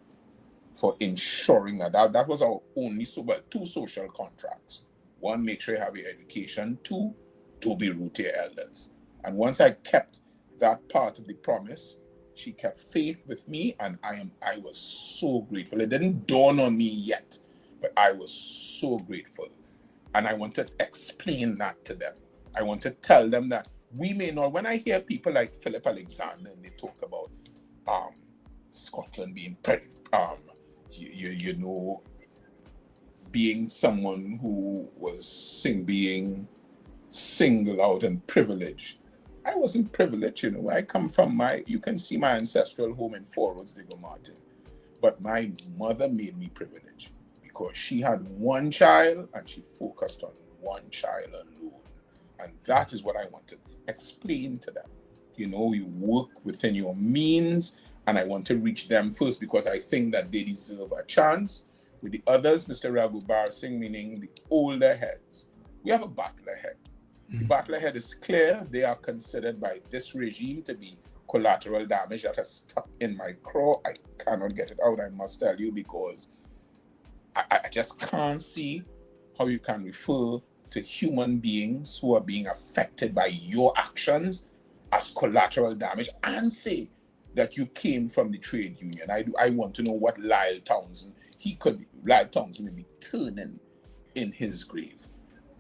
S22: for ensuring that was our only, two social contracts. One, make sure you have your education. Two, to be root your elders. And once I kept that part of the promise, she kept faith with me, and I was so grateful. It didn't dawn on me yet, but I was so grateful. And I want to explain that to them. I want to tell them that we may not, when I hear people like Philip Alexander, and they talk about Scotland being being someone who was being singled out and privileged. I wasn't privileged, I come from you can see my ancestral home in Four Roads, Diego Martin. But my mother made me privileged because she had one child and she focused on one child alone. And that is what I want to explain to them. You work within your means, and I want to reach them first because I think that they deserve a chance. With the others, Mr. Raghubar Singh, meaning the older heads, we have a battle ahead. The battle ahead is clear. They are considered by this regime to be collateral damage that has stuck in my craw. I cannot get it out, I must tell you, because I just can't see how you can refer to human beings who are being affected by your actions as collateral damage and say that you came from the trade union. I want to know what Lyle Townsend may be turning in his grave.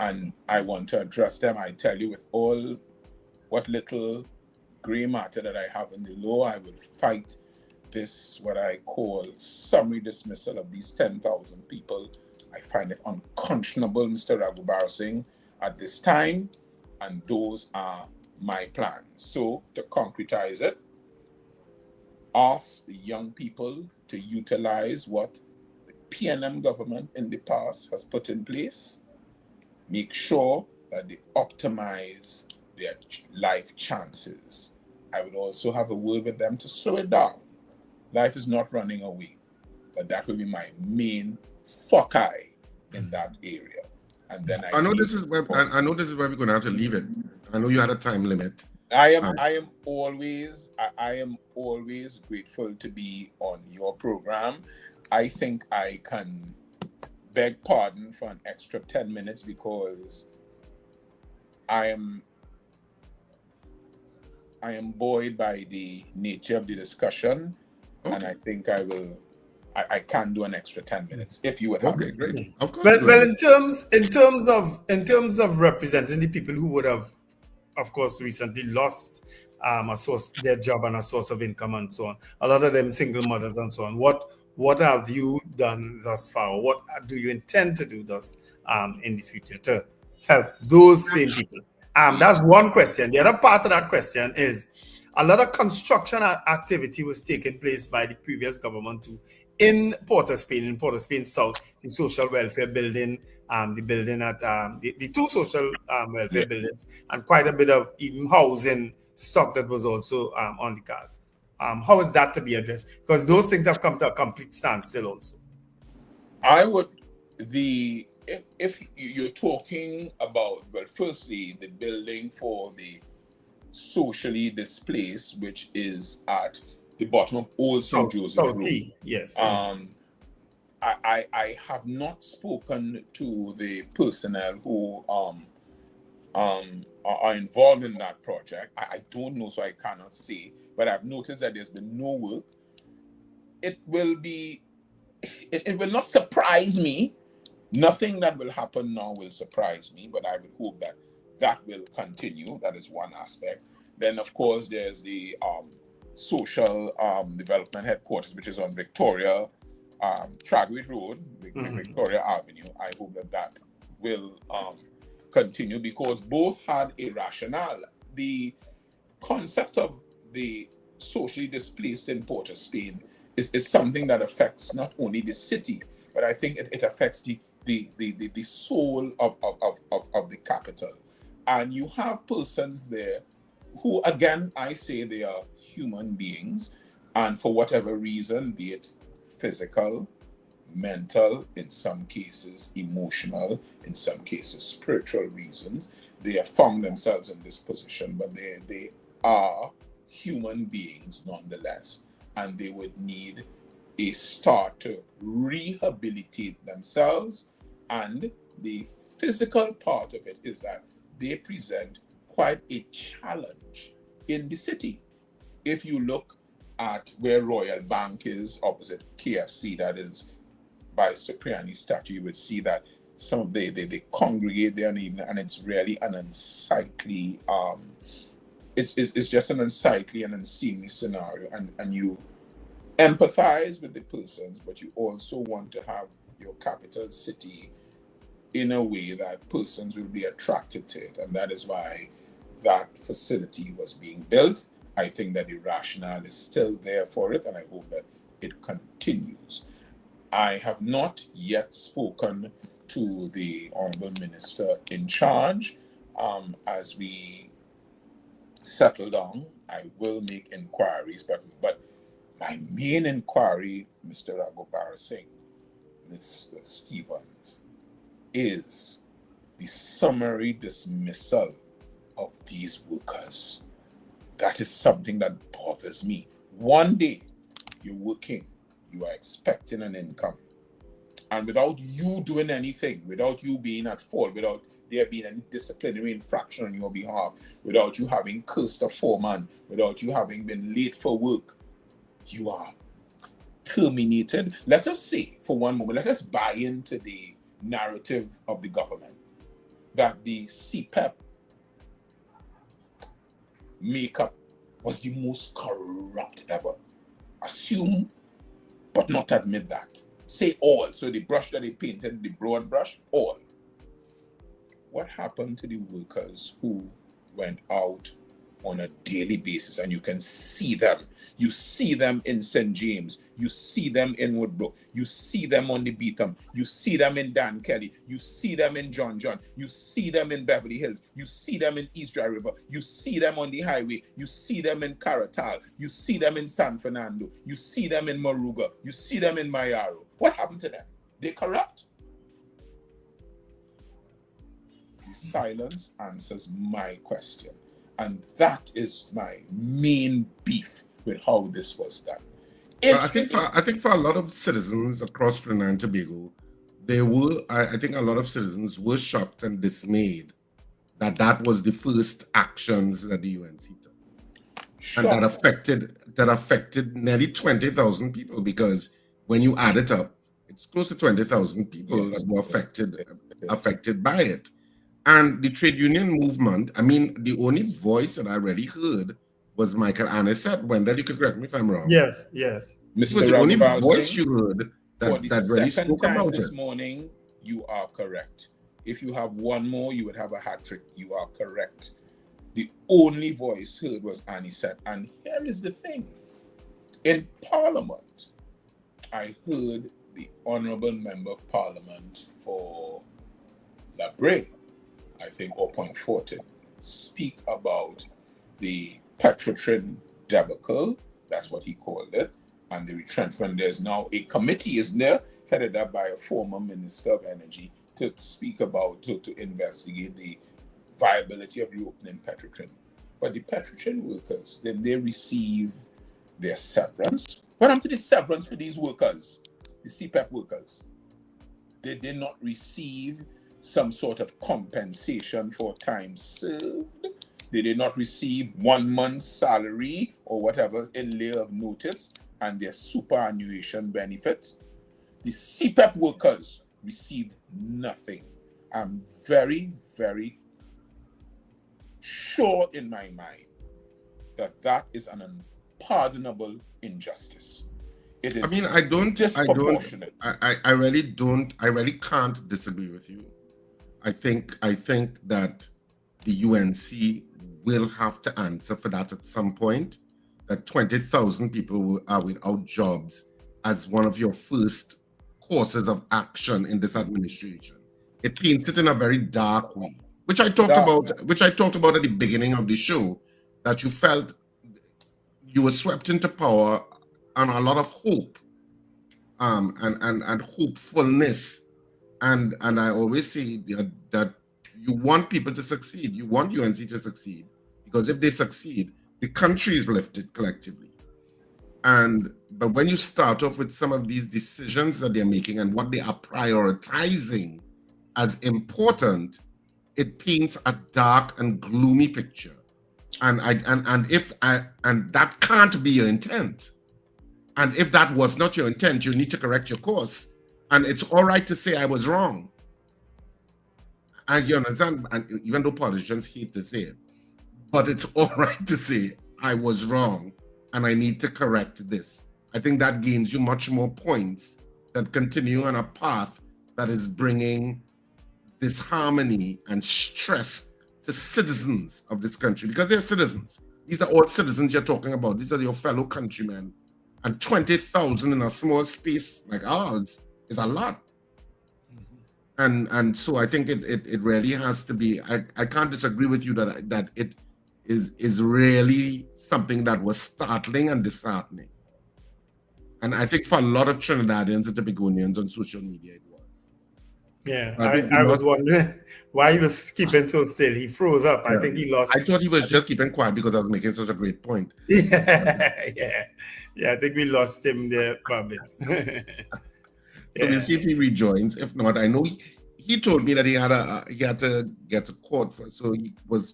S22: And I want to address them. I tell you, with all what little gray matter that I have in the law, I will fight this, what I call summary dismissal of these 10,000 people. I find it unconscionable, Mr. Raghubar Singh, at this time, and those are my plans. So, to concretize it, ask the young people to utilize what the PNM government in the past has put in place. Make sure that they optimize their life chances. I would also have a word with them to slow it down. Life is not running away, but that will be my main foci in that area. And then I know this is where we're going to have to leave it.
S7: I know you had a time limit.
S22: I am always grateful to be on your program. I think I can beg pardon for an extra 10 minutes because I am buoyed by the nature of the discussion, and I think I can do an extra 10 minutes if you would have it.
S7: Great. Of course.
S21: Well, in terms of representing the people who would have, of course, recently lost their job and a source of income and so on, a lot of them single mothers and so on. What have you done thus far? What do you intend to do thus in the future to help those same people? That's one question. The other part of that question is a lot of construction activity was taking place by the previous government too in Port of Spain South, the social welfare building, the building at the two social welfare buildings, and quite a bit of even housing stock that was also on the cards. How is that to be addressed? Because those things have come to a complete standstill also.
S22: If you're talking about, well, firstly, the building for the socially displaced, which is at the bottom of Old St. Joseph Road.
S21: Yes.
S22: I have not spoken to the personnel who are involved in that project. I don't know, so I cannot say, but I've noticed that there's been no work. It will not surprise me. Nothing that will happen now will surprise me, but I would hope that will continue. That is one aspect. Then, of course, there's the social development headquarters, which is on Victoria Tragway Road, Victoria Avenue. I hope that will continue because both had a rationale. The concept of the socially displaced in Port of Spain is something that affects not only the city, but I think it affects the soul of the capital. And you have persons there who, again, I say they are human beings, and for whatever reason, be it physical, mental, in some cases emotional, in some cases spiritual reasons, they have found themselves in this position, but they are human beings nonetheless, and they would need a start to rehabilitate themselves. And the physical part of it is that they present quite a challenge in the city. If you look at where Royal Bank is opposite KFC, that is by Cipriani's statue, you would see that some of they congregate there, and it's really an unsightly it's just an unsightly and unseemly scenario, and you empathize with the persons, but you also want to have your capital city in a way that persons will be attracted to it, and that is why that facility was being built. I think that the rationale is still there for it, and I hope that it continues. I have not yet spoken to the Honorable Minister in charge. As we settle down, I will make inquiries, but my main inquiry, Mr. Raghubar Singh, Mr. Stevens, is the summary dismissal of these workers. That is something that bothers me. One day, you're working, you are expecting an income, and without you doing anything, without you being at fault, without there being any disciplinary infraction on your behalf, without you having cursed a foreman, without you having been late for work, you are terminated. Let us say, for one moment, let us buy into the narrative of the government that the CEPEP makeup was the most corrupt ever. Assume, but not admit that. Say all. So the brush that they painted, the broad brush, all. What happened to the workers who went out on a daily basis, and you can see them? You see them in St. James. You see them in Woodbrook. You see them on the Beetham. You see them in Dan Kelly. You see them in John. You see them in Beverly Hills. You see them in East Dry River. You see them on the highway. You see them in Caratal. You see them in San Fernando. You see them in Moruga. You see them in Mayaro. What happened to them? They corrupt. The silence answers my question. And that is my main beef with how this was done.
S7: I think for a lot of citizens across Trinidad and Tobago, I think a lot of citizens were shocked and dismayed that was the first actions that the UNC took. Sure. And that affected nearly 20,000 people, because when you add it up, it's close to 20,000 people that were affected by it. And the trade union movement, I mean, the only voice that I really heard was Michael Anisette. Wendell, you could correct me if I'm wrong.
S21: Yes.
S7: It was the only voice you heard that really spoke about it.
S22: This morning, you are correct. If you have one more, you would have a hat trick. You are correct. The only voice heard was Anisette. And here is the thing. In Parliament, I heard the Honourable Member of Parliament for La Brea, I think, or Point Fortin, speak about the Petrotrin debacle, that's what he called it, and the retrenchment. There's now a committee, isn't there, headed up by a former Minister of Energy to speak about, to investigate the viability of reopening Petrotrin. But the Petrotrin workers, then they receive their severance. What happened to the severance for these workers, the CEPEP workers? They did not receive some sort of compensation for time served. They did not receive 1 month's salary or whatever in lieu of notice and their superannuation benefits. The CEPEP workers received nothing. I'm very, very sure in my mind that is an unpardonable injustice. It is disproportionate.
S7: I really can't disagree with you. I think that the UNC will have to answer for that at some point, that 20,000 people are without jobs as one of your first courses of action in this administration. It paints it in a very dark way, which I talked about at the beginning of the show, that you felt you were swept into power on a lot of hope and hopefulness. And I always say that you want people to succeed. You want UNC to succeed, because if they succeed, the country is lifted collectively. But when you start off with some of these decisions that they're making and what they are prioritizing as important, it paints a dark and gloomy picture. And that can't be your intent. And if that was not your intent, you need to correct your course. And it's all right to say I was wrong. And you understand, and even though politicians hate to say it, but it's all right to say I was wrong and I need to correct this. I think that gains you much more points than continuing on a path that is bringing disharmony and stress to citizens of this country, because they're citizens. These are all citizens you're talking about. These are your fellow countrymen. And 20,000 in a small space like ours is a lot. And so I think it really has to be, I can't disagree with you that it is really something that was startling and disheartening. And I think for a lot of Trinidadians and Tobagonians on social media, it was.
S21: Yeah, I was wondering why he was keeping so still. He froze up. Yeah. I think he lost.
S7: I thought he was just keeping quiet because I was making such a great point.
S21: Yeah, I think we lost him there for a bit.
S7: So we'll see if he rejoins. If not, I know he told me that he had to get to court for, so he was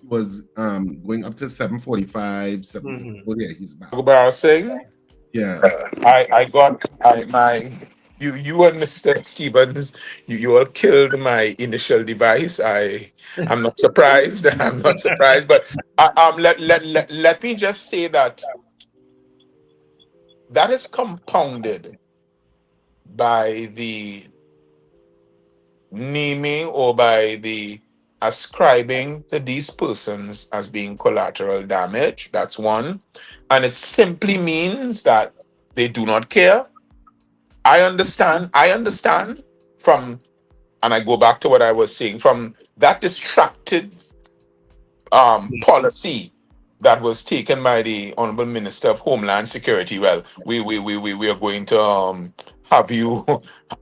S7: going up to 7:45. 7:40. Yeah, he's back. Yeah,
S22: You and Mr. Stevens, you all killed my initial device. I'm not surprised. I'm not surprised. But let me just say that is compounded by the naming or by the ascribing to these persons as being collateral damage. That's one. And it simply means that they do not care. I understand from, and I go back to what I was saying, from that distracted policy that was taken by the Honorable Minister of Homeland Security. Well, we are going to have you,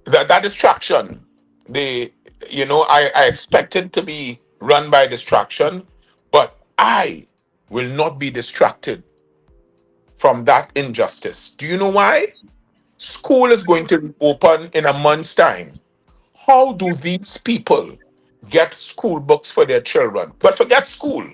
S22: that distraction,
S1: I expect it to be run by distraction, but I will not be distracted from that injustice. Do you know why? School is going to open in a month's time. How do these people get school books for their children? But forget school.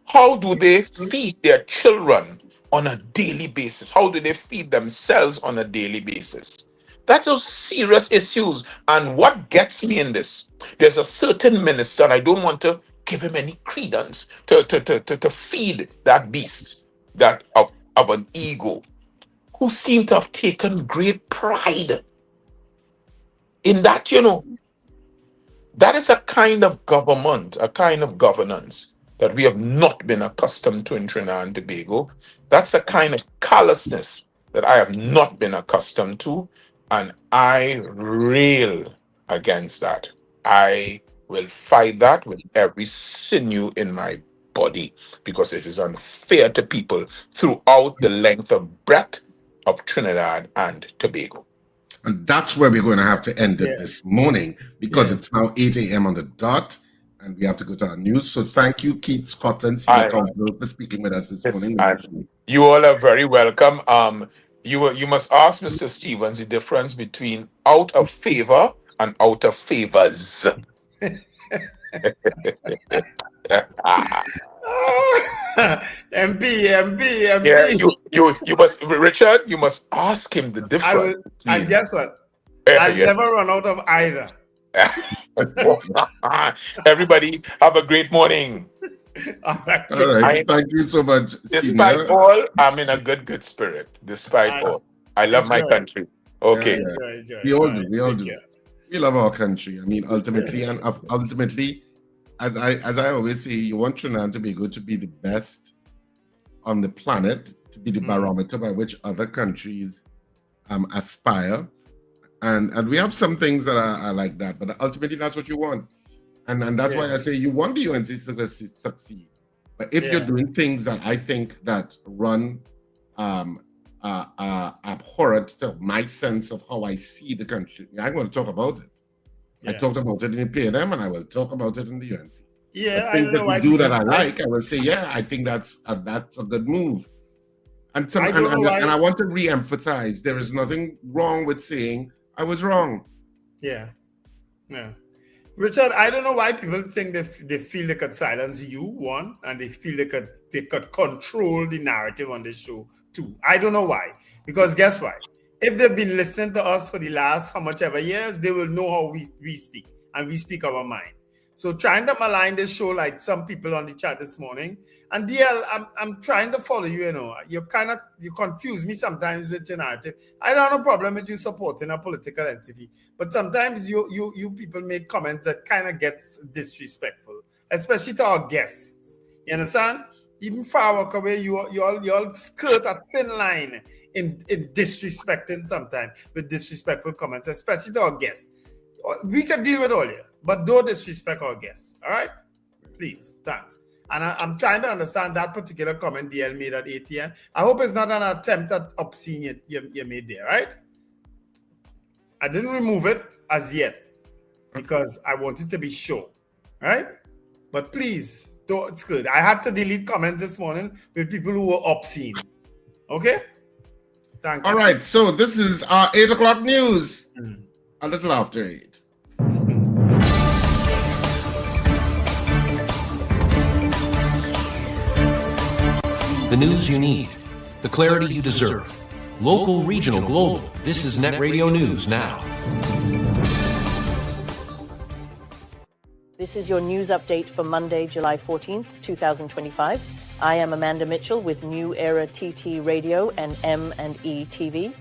S1: How do they feed their children on a daily basis? How do they feed themselves on a daily basis? That's a serious issues. And what gets me in this, there's a certain minister, and I don't want to give him any credence to feed that beast that of an ego, who seem to have taken great pride in that, that is a kind of government, a kind of governance that we have not been accustomed to in Trinidad and Tobago. That's a kind of callousness that I have not been accustomed to, and I rail against that. I will fight that with every sinew in my body, because it is unfair to people throughout the length and breadth of Trinidad and Tobago.
S7: And that's where we're going to have to end it this morning, because it's now 8 a.m. on the dot, and we have to go to our news. So thank you, Keith Scotland S.C, for speaking with us this morning.
S1: You all are very welcome. You must ask Mr. Stevens the difference between out of favor and out of favors.
S21: MP.
S1: Yeah, you must, Richard. You must ask him the difference.
S21: And guess what? I'll never run out of either.
S1: Everybody, have a great morning.
S7: All right. Thank you so much.
S1: Despite all, I'm in a good spirit. Despite all, I love my country. Okay.
S7: Enjoy. We all do. We all do. We love our country. I mean, ultimately, as I always say, you want Trinidad and Tobago to be the best on the planet, to be the barometer by which other countries aspire. And we have some things that are like that, but ultimately that's what you want. And that's why I say you want the UNC to succeed. But if you're doing things that I think that run abhorrent to my sense of how I see the country, I'm going to talk about it. I talked about it in the PNM, and I will talk about it in the UNC.
S21: Yeah,
S7: things that we do that I like, I will say, I think that's a good move. And I want to re-emphasize, there is nothing wrong with saying I was wrong.
S21: Yeah. Richard, I don't know why people think they feel they could silence you, one, and they feel they could control the narrative on this show, two. I don't know why. Because guess what? If they've been listening to us for the last how much ever years, they will know how we speak, and we speak our mind. So trying to malign this show like some people on the chat this morning. And DL, I'm trying to follow you, you confuse me sometimes with your narrative. I don't have a problem with you supporting a political entity, but sometimes you people make comments that kind of gets disrespectful, especially to our guests. You understand? Even far work away, you all skirt a thin line in disrespecting sometimes with disrespectful comments, especially to our guests. We can deal with all you, but don't disrespect our guests. All right? Please. Thanks. And I'm trying to understand that particular comment DL made at 8 a.m. I hope it's not an attempt at obscene you made there, right? I didn't remove it as yet because I wanted to be sure, right? But please, it's good. I had to delete comments this morning with people who were obscene. Okay? Thank you.
S7: All right, so this is our 8 o'clock news. A little after 8.
S15: The news you need, the clarity you deserve. Local, regional, global. This is Net Radio News Now.
S16: This is your news update for Monday, July 14th, 2025. I am Amanda Mitchell with New Era TT Radio and M&E TV.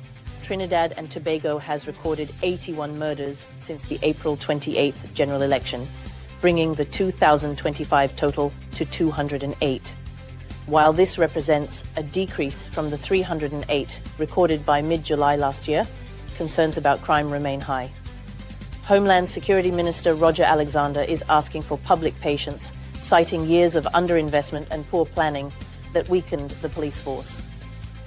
S16: Trinidad and Tobago has recorded 81 murders since the April 28th general election, bringing the 2025 total to 208. While this represents a decrease from the 308 recorded by mid-July last year, concerns about crime remain high. Homeland Security Minister Roger Alexander is asking for public patience, citing years of underinvestment and poor planning that weakened the police force.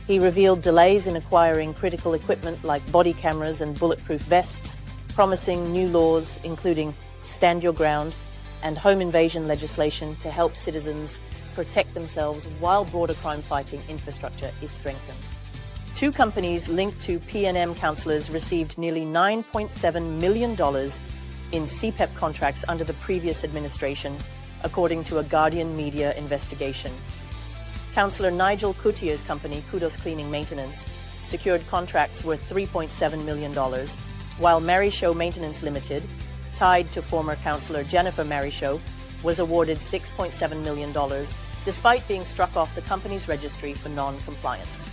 S16: He revealed delays in acquiring critical equipment like body cameras and bulletproof vests, promising new laws including stand your ground, and home invasion legislation to help citizens protect themselves while broader crime-fighting infrastructure is strengthened. 2 companies linked to PNM councillors received nearly $9.7 million in CEPEP contracts under the previous administration, according to a Guardian media investigation. Councillor Nigel Coutier's company, Kudos Cleaning Maintenance, secured contracts worth $3.7 million, while Marishow Maintenance Limited, tied to former councillor Jennifer Marishow, was awarded $6.7 million, despite being struck off the company's registry for non-compliance.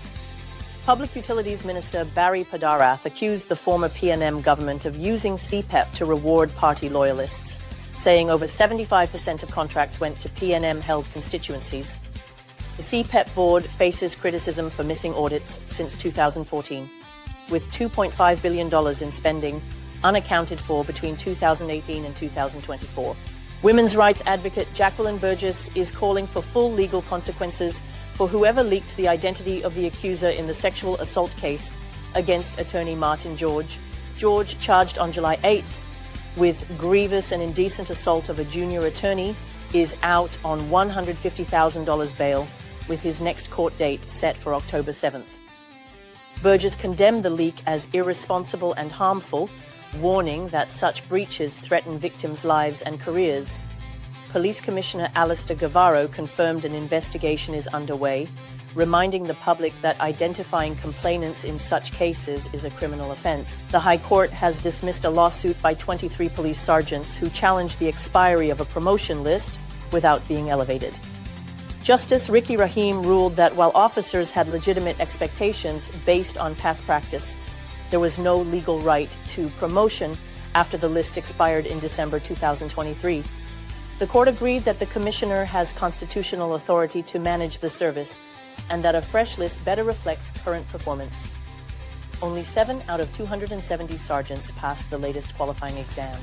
S16: Public Utilities Minister Barry Padarath accused the former PNM government of using CEPEP to reward party loyalists, saying over 75% of contracts went to PNM-held constituencies. The CEPEP board faces criticism for missing audits since 2014, with $2.5 billion in spending unaccounted for between 2018 and 2024. Women's rights advocate Jacqueline Burgess is calling for full legal consequences for whoever leaked the identity of the accuser in the sexual assault case against attorney Martin George. George, charged on July 8th with grievous and indecent assault of a junior attorney, is out on $150,000 bail, with his next court date set for October 7th. Burgess condemned the leak as irresponsible and harmful, warning that such breaches threaten victims' lives and careers. Police Commissioner Alistair Guevara confirmed an investigation is underway, reminding the public that identifying complainants in such cases is a criminal offence. The High Court has dismissed a lawsuit by 23 police sergeants who challenged the expiry of a promotion list without being elevated. Justice Ricky Rahim ruled that while officers had legitimate expectations based on past practice, there was no legal right to promotion after the list expired in December 2023. The court agreed that the commissioner has constitutional authority to manage the service and that a fresh list better reflects current performance. Only 7 out of 270 sergeants passed the latest qualifying exam.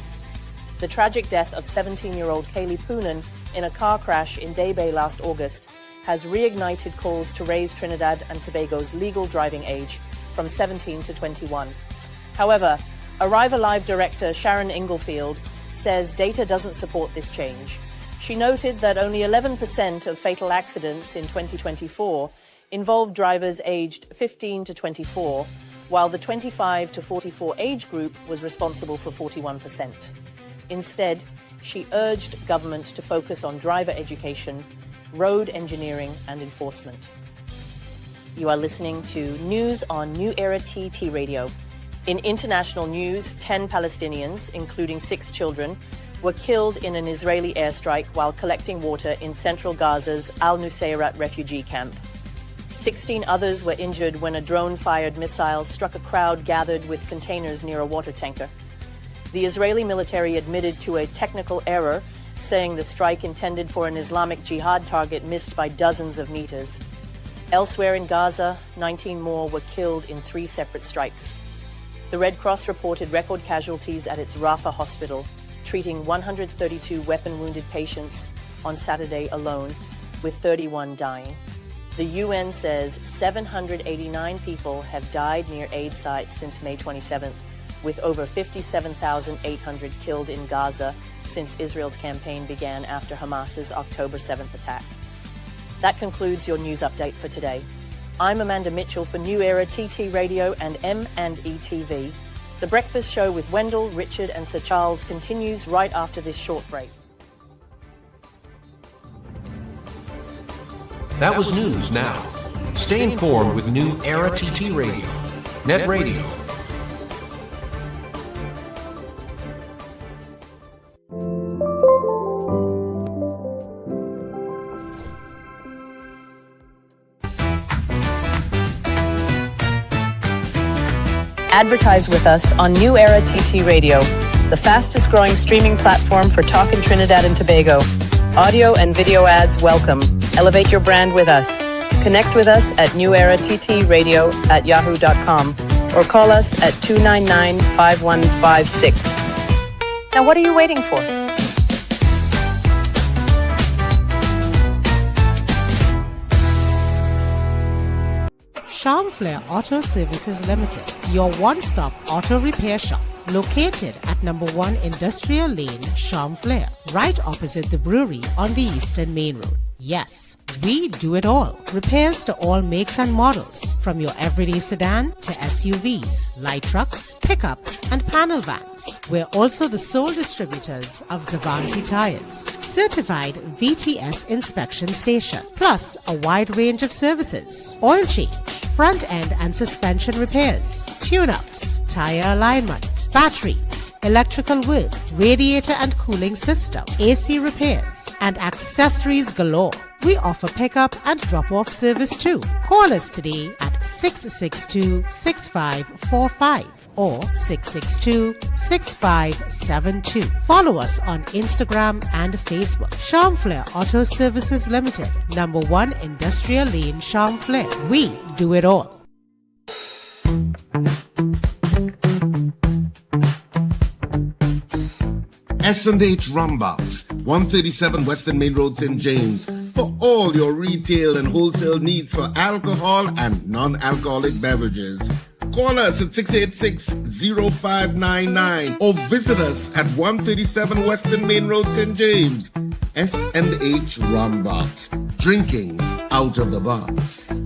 S16: The tragic death of 17-year-old Kaylee Poonen in a car crash in Day Bay last August has reignited calls to raise Trinidad and Tobago's legal driving age from 17 to 21. However, Arrive Alive director Sharon Inglefield says data doesn't support this change. She noted that only 11% of fatal accidents in 2024 involved drivers aged 15 to 24, while the 25 to 44 age group was responsible for 41%. Instead, she urged government to focus on driver education, road engineering, and enforcement. You are listening to news on New Era TT Radio. In international news, 10 Palestinians, including 6 children, were killed in an Israeli airstrike while collecting water in central Gaza's Al-Nusayrat refugee camp. 16 others were injured when a drone-fired missile struck a crowd gathered with containers near a water tanker. The Israeli military admitted to a technical error, saying the strike intended for an Islamic Jihad target missed by dozens of meters. Elsewhere in Gaza, 19 more were killed in 3 separate strikes. The Red Cross reported record casualties at its Rafah hospital, treating 132 weapon-wounded patients on Saturday alone, with 31 dying. The UN says 789 people have died near aid sites since May 27th, with over 57,800 killed in Gaza since Israel's campaign began after Hamas's October 7th attack. That concludes your news update for today. I'm Amanda Mitchell for New Era TT Radio and M&E TV. The Breakfast Show with Wendell, Richard and Sir Charles continues right after this short break.
S15: That was news now. Stay informed with New Era TT Radio, Net Radio.
S16: Advertise with us on New Era TT Radio, the fastest growing streaming platform for talk in Trinidad and Tobago. Audio and video ads welcome. Elevate your brand with us. Connect with us at newerattradio@yahoo.com or call us at 299-5156. Now what are you waiting for?
S3: Charm Flair Auto Services Limited, your one-stop auto repair shop, located at number 1 Industrial Lane, Chamflair, right opposite the brewery on the Eastern Main Road. Yes, we do it all. Repairs to all makes and models, from your everyday sedan to SUVs, light trucks, pickups, and panel vans. We're also the sole distributors of Davanti tires, certified VTS inspection station, plus a wide range of services: oil change, front end and suspension repairs, tune-ups, tire alignment, batteries, electrical work, radiator and cooling system, AC repairs, and accessories galore. We offer pickup and drop-off service too. Call us today at 662-6545 or 662-6572. Follow us on Instagram and Facebook. Chamflair Auto Services Limited, number 1 Industrial Lane, Chamflair. We do it all.
S7: S&H Rumbox, 137 Western Main Road, St. James, for all your retail and wholesale needs for alcohol and non-alcoholic beverages. Call us at 686-0599 or visit us at 137 Western Main Road, St. James. S&H Rumbox, drinking out of the box.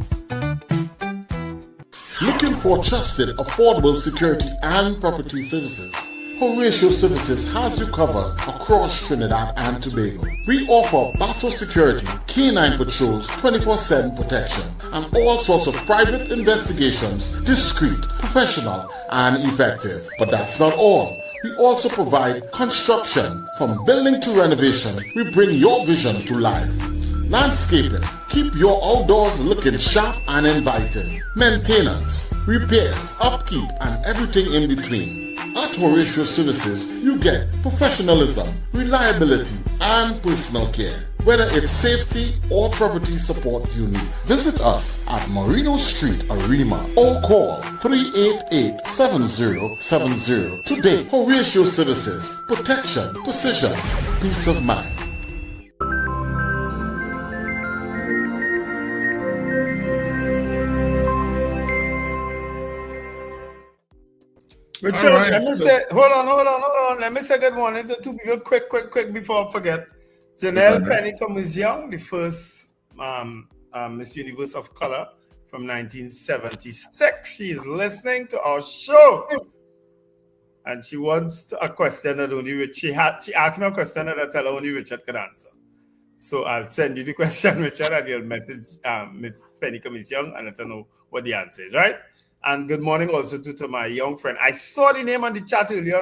S5: Looking for trusted, affordable security and property services? Horatio Services has you covered across Trinidad and Tobago. We offer battle security, canine patrols, 24/7 protection, and all sorts of private investigations, discreet, professional, and effective. But that's not all. We also provide construction. From building to renovation, we bring your vision to life. Landscaping, keep your outdoors looking sharp and inviting. Maintenance, repairs, upkeep, and everything in between. At Horatio Services, you get professionalism, reliability, and personal care. Whether it's safety or property support you need, visit us at Marino Street, Arima, or call 388-7070. Today, Horatio Services, protection, precision, peace of mind.
S21: Richard,
S7: right.
S21: let me say, hold on. Let me say good morning to two people quick before I forget. Janelle Penny Commission, the first Miss Universe of Color from 1976. She is listening to our show. And she wants a question that only she asked me a question that I tell her only Richard could answer. So I'll send you the question, Richard, and you'll message Miss Penny Commission and let her know what the answer is, right? And good morning also to my young friend. I saw the name on the chat earlier,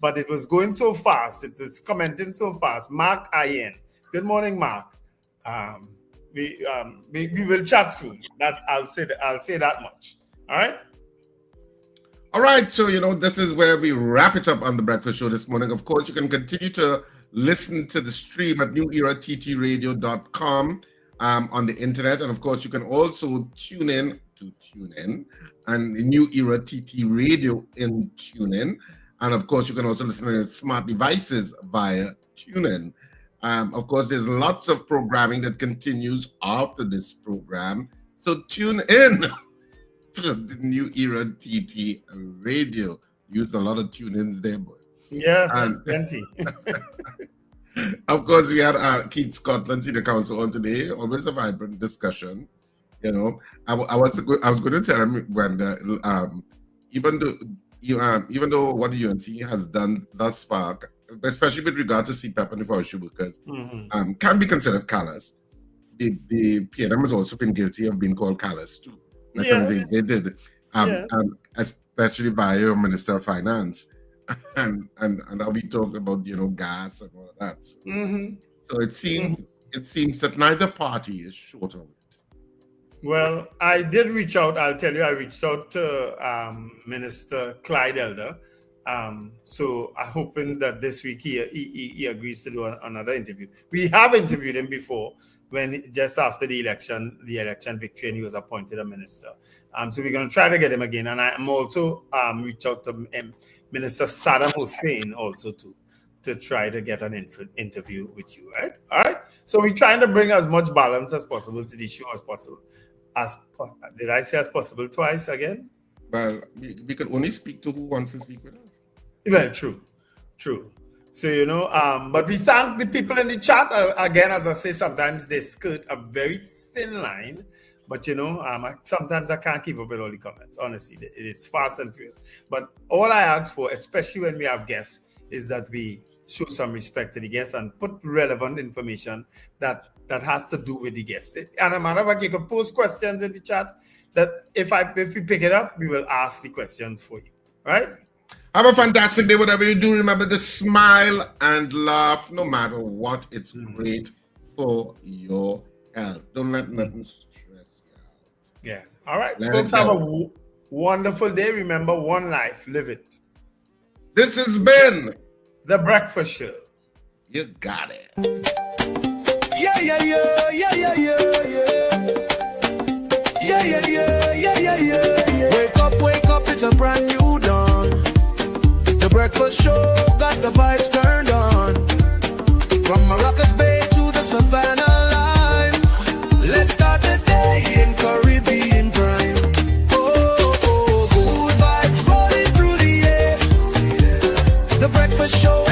S21: but it was going so fast. It was commenting so fast. Mark Ian. Good morning, Mark. We will chat soon. I'll say that much. All right.
S7: All right. So this is where we wrap it up on the Breakfast Show this morning. Of course, you can continue to listen to the stream at newerattradio.com on the internet, and of course, you can also tune in and New Era TT Radio in TuneIn. And of course, you can also listen to smart devices via TuneIn. Of course, there's lots of programming that continues after this program. So tune in to the New Era TT Radio. Used a lot of tune-ins there, boy.
S21: Yeah, plenty.
S7: Of course, we had Keith Scotland S.C, the council on today. Always a vibrant discussion. I was going to tell him when even though what the UNC has done thus far, especially with regard to CEPEP and Forestry workers, can be considered callous. The PNM has also been guilty of being called callous too. That's something they did, especially by your Minister of Finance, and now we talked about gas and all of that. So it seems that neither party is short of it.
S21: Well, I did reach out. I'll tell you, I reached out to Minister Clyde Elder. So I'm hoping that this week he agrees to do another interview. We have interviewed him before just after the election victory, and he was appointed a minister. So we're going to try to get him again. And I'm also reached out to Minister Saddam Hussein also to try to get an interview with you, right? All right. So we're trying to bring as much balance as possible to the show as possible. Did I say as possible twice again?
S7: Well, we can only speak to who wants to speak with us.
S21: Well, true. So, but we thank the people in the chat. Again, as I say, sometimes they skirt a very thin line. But, sometimes I can't keep up with all the comments. Honestly, it's fast and furious. But all I ask for, especially when we have guests, is that we show some respect to the guests and put relevant information that has to do with the guests. And a matter of fact, you can post questions in the chat that if we pick it up, we will ask the questions for you. Right?
S7: Have a fantastic day, whatever you do. Remember to smile and laugh no matter what. It's great for your health. Don't let nothing stress you out.
S21: Yeah. All right.
S7: Let
S21: Folks,
S7: it
S21: have
S7: go.
S21: a wonderful day. Remember, one life. Live it.
S7: This has been
S21: The Breakfast Show.
S7: You got it.
S6: Yeah. Wake up, it's a brand new dawn. The breakfast show got the vibes turned on. From Maracas Bay to the Savannah line. Let's start the day in Caribbean prime. Oh, good vibes rolling through the air. The breakfast show.